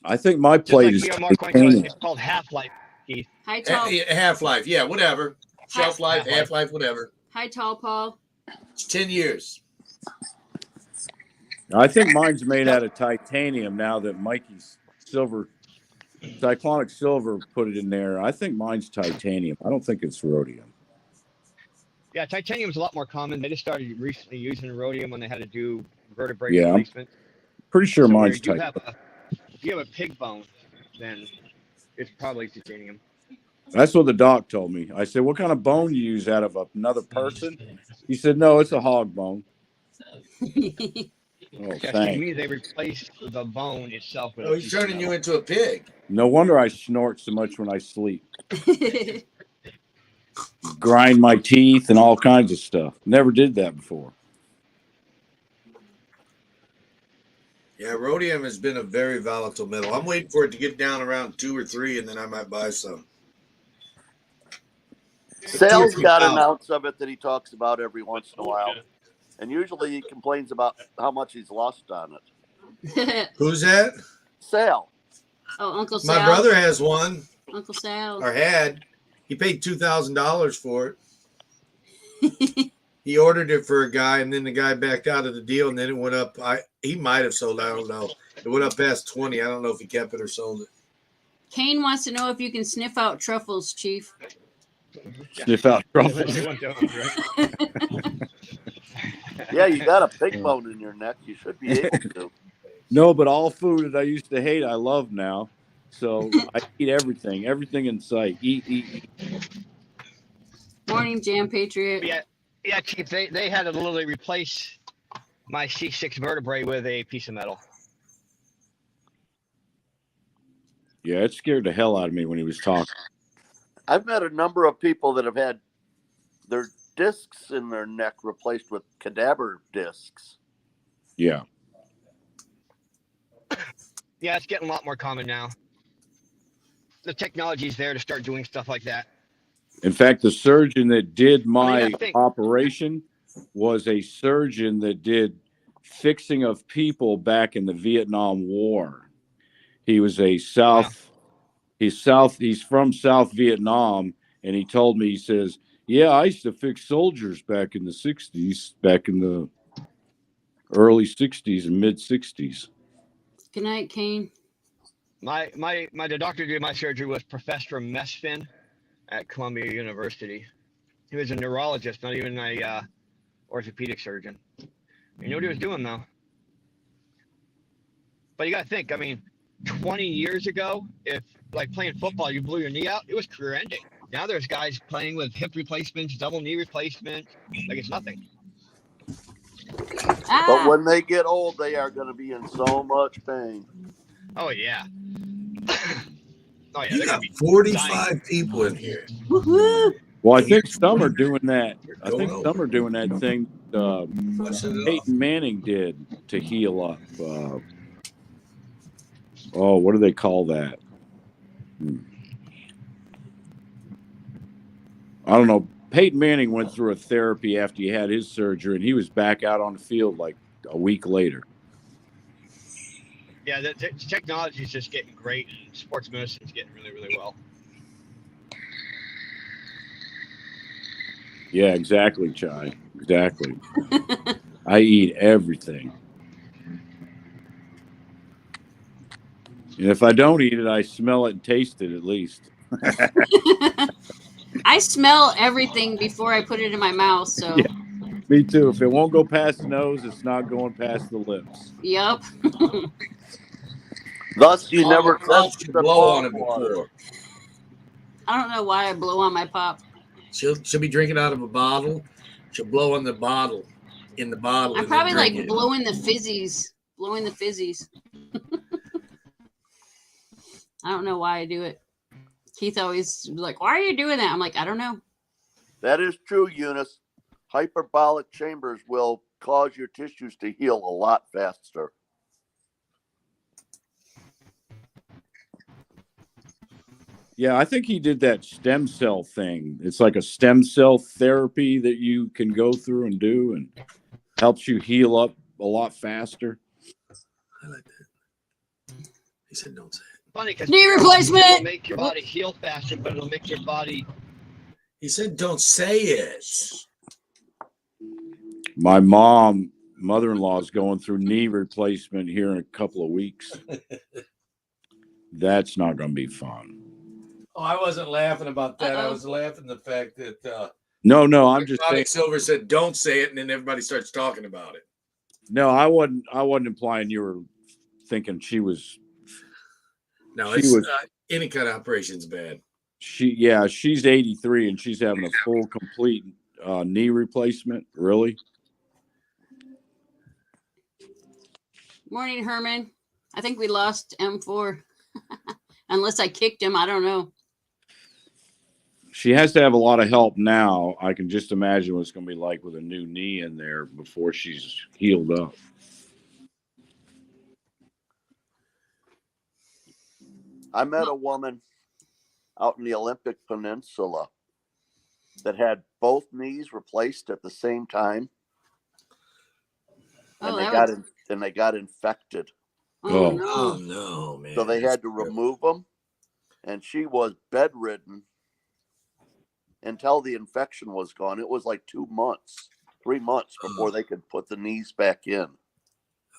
I think my Just plate like is we are more going to titanium. it's called half-life, Keith. Hi, tall. Half-life, yeah, whatever. Shelf life, Half-life. half-life, whatever. Hi, tall Paul. It's 10 years. I think mine's made out of titanium now that Mikey's Cyclonic Silver put it in there. I think mine's titanium. I don't think it's rhodium. Yeah, titanium's a lot more common. They just started recently using rhodium when they had to do vertebrae Yeah. replacement. Pretty sure So mine's if you titanium. have a pig bone, then it's probably titanium. That's what the doc told me. I said, "What kind of bone you use out of another person?" He said, "No, it's a hog bone." Oh, Yeah, to thanks. me, they replaced the bone itself with Oh, he's turning you into a pig. No wonder I snort so much when I sleep. Grind my teeth and all kinds of stuff. Never did that before. Yeah, rhodium has been a very volatile metal. I'm waiting for it to get down around 2 or 3, and then I might buy some. Sal's got an 2,000. ounce of it that he talks about every once in a while. And usually he complains about how much he's lost on it. Who's that? Sal. Oh, Uncle Sal. My brother has one, Uncle Sal. or had. He paid $2,000 for it. He ordered it for a guy, and then the guy backed out of the deal, and then it went up. He might have sold it. I don't know. It went up past 20. I don't know if he kept it or sold it. Kane wants to know if you can sniff out truffles, Chief. Sniff out truffles. Yeah, you got a pig bone in your neck. You should be able to. No, but all food that I used to hate, I love now. So I eat everything in sight. Eat. Morning, Jam Patriot. Yeah, Chief. They had to literally replace my C6 vertebrae with a piece of metal. Yeah, it scared the hell out of me when he was talking. I've met a number of people that have had their discs in their neck replaced with cadaver discs. Yeah. Yeah, it's getting a lot more common now. The technology's there to start doing stuff like that. In fact, the surgeon that did my I think operation was a surgeon that did fixing of people back in the Vietnam War. He was a he's from South Vietnam, and he told me, he says, yeah, I used to fix soldiers back in the 60s, back in the early 60s and mid 60s. Good night, Kane. The doctor who did my surgery was Professor Mesfin at Columbia University. He was a neurologist, not even a orthopedic surgeon. He knew what he was doing, though. But you got to think, 20 years ago, if like playing football, you blew your knee out, it was career ending. Now there's guys playing with hip replacements, double knee replacements, like it's nothing. But when they get old, they are going to be in so much pain. Oh, yeah. You got 45 people in here. Woohoo! Well, I think some are doing that. I think some are doing that thing Peyton Manning did to heal up. What do they call that? I don't know. Peyton Manning went through a therapy after he had his surgery, and he was back out on the field like a week later. Yeah, the technology is just getting great, and sports medicine is getting really, really well. Yeah, exactly, Chai. Exactly. I eat everything. And if I don't eat it, I smell it and taste it at least. I smell everything before I put it in my mouth, so. Yeah, me too. If it won't go past the nose, it's not going past the lips. Yep. Thus, you never trust the blow on it before. I don't know why I blow on my pop. She'll be drinking out of a bottle. She'll blow on the bottle, I'm probably like blowing the fizzies. I don't know why I do it. Keith always like, why are you doing that? I'm like, I don't know. That is true, Eunice. Hyperbolic chambers will cause your tissues to heal a lot faster. Yeah, I think he did that stem cell thing. It's like a stem cell therapy that you can go through and do, and helps you heal up a lot faster. I like that. He said, don't say it. Funny because knee replacement will make your body heal faster, but it'll make your body. He said, don't say it. My mother-in-law is going through knee replacement here in a couple of weeks. That's not going to be fun. Oh, I wasn't laughing about that. Uh-oh. I was laughing at the fact that No, I'm just saying. Silver said, don't say it, and then everybody starts talking about it. No, I wasn't implying you were thinking she was. No, she it's was, any kind of operation's bad. She's 83 and she's having a full, complete knee replacement. Really? Morning, Herman. I think we lost M4. Unless I kicked him, I don't know. She has to have a lot of help now. I can just imagine what it's going to be like with a new knee in there before she's healed up. I met a woman out in the Olympic Peninsula that had both knees replaced at the same time, and they got infected. Oh, Oh. no. Oh no, man! So they had to remove them, and she was bedridden until the infection was gone. It was like 2 months, 3 months before they could put the knees back in.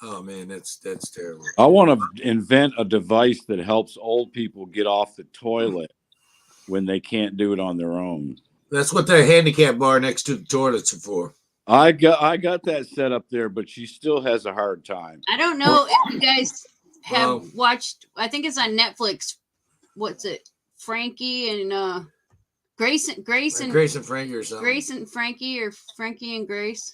Oh man, that's terrible. I want to invent a device that helps old people get off the toilet when they can't do it on their own. That's what the handicap bar next to the toilets are for. I got that set up there, but she still has a hard time. I don't know if you guys have Well- watched. I think it's on Netflix. What's it? Frankie and Grace and Grace and Frankie or something. Grace and Frankie, or Frankie and Grace.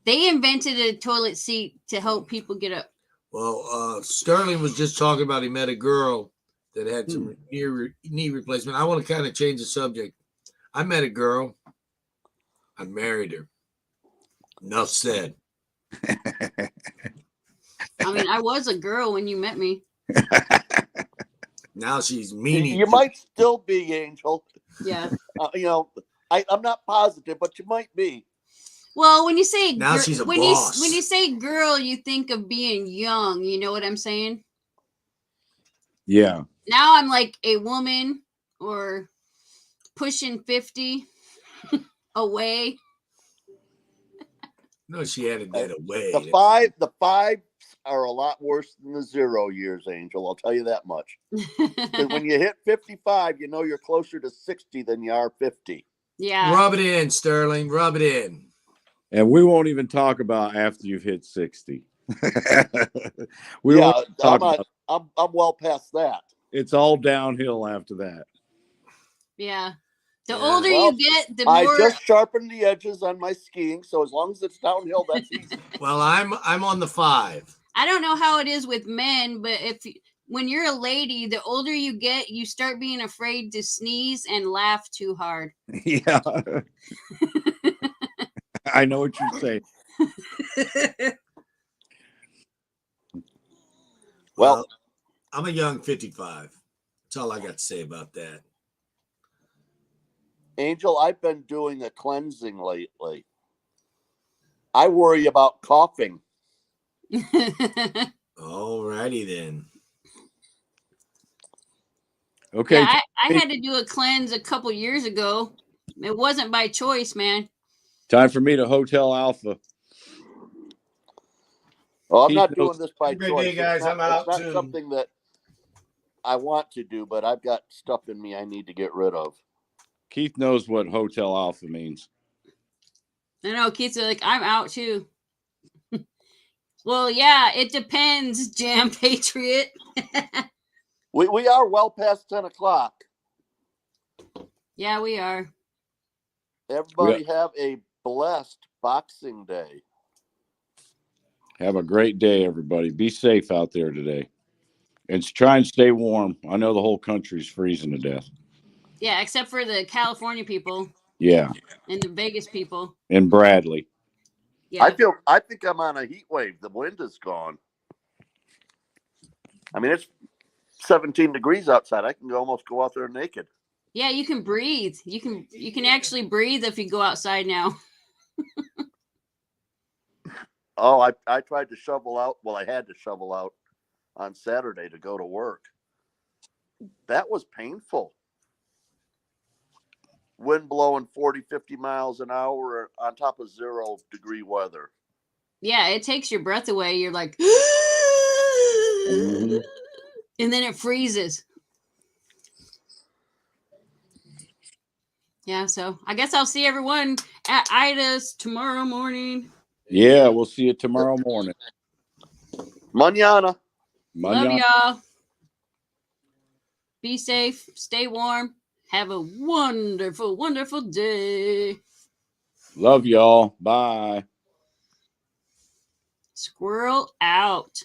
They invented a toilet seat to help people get up. Well, Sterling was just talking about he met a girl that had some knee replacement. I want to kind of change the subject. I met a girl. I married her. Enough said. I mean, I was a girl when you met me. Now she's meaning. You might still be, Angel. Yeah. I'm not positive, but you might be. Well, when you say Now she's a when boss. you say girl, you think of being young. You know what I'm saying? Yeah. Now I'm like a woman or pushing 50 away. No, she added that away. The five are a lot worse than the 0 years, Angel. I'll tell you that much. Because when you hit 55, you know you're closer to 60 than you are 50. Yeah. Rub it in, Sterling. Rub it in. And we won't even talk about after you've hit 60. I'm well past that. It's all downhill after that. Yeah. The Yeah. older Well, you get, the I more. just sharpened the edges on my skiing, so as long as it's downhill, that's easy. Well, I'm on the 5. I don't know how it is with men, but when you're a lady, the older you get, you start being afraid to sneeze and laugh too hard. Yeah. I know what you're saying. Well, I'm a young 55. That's all I got to say about that. Angel, I've been doing a cleansing lately. I worry about coughing. All righty then. Okay. Yeah, I had to do a cleanse a couple years ago. It wasn't by choice, man. Time for me to Hotel Alpha. Well, I'm Keith not knows- doing this by Have a great choice. day, guys. I'm out It's too. not something that I want to do, but I've got stuff in me I need to get rid of. Keith knows what Hotel Alpha means. I know kids are like, I'm out too. Well, yeah, it depends, Jam Patriot. We are well past 10 o'clock. Yeah, we are. Everybody have a blessed Boxing Day. Have a great day, everybody. Be safe out there today. And try and stay warm. I know the whole country's freezing to death. Yeah, except for the California people Yeah. and the Vegas people. And Bradley. Yeah. I think I'm on a heat wave. The wind is gone. I mean, it's 17 degrees outside. I can almost go out there naked. Yeah, you can breathe. You can actually breathe if you go outside now. Oh, I tried to shovel out. Well, I had to shovel out on Saturday to go to work. That was painful. Wind blowing 40, 50 miles an hour on top of 0-degree weather. Yeah, it takes your breath away. You're like, Mhm. and then it freezes. Yeah, so I guess I'll see everyone at Ida's tomorrow morning. Yeah, we'll see you tomorrow morning. Mañana. Love Mañana. y'all. Be safe. Stay warm. Have a wonderful, wonderful day. Love y'all. Bye. Squirrel out.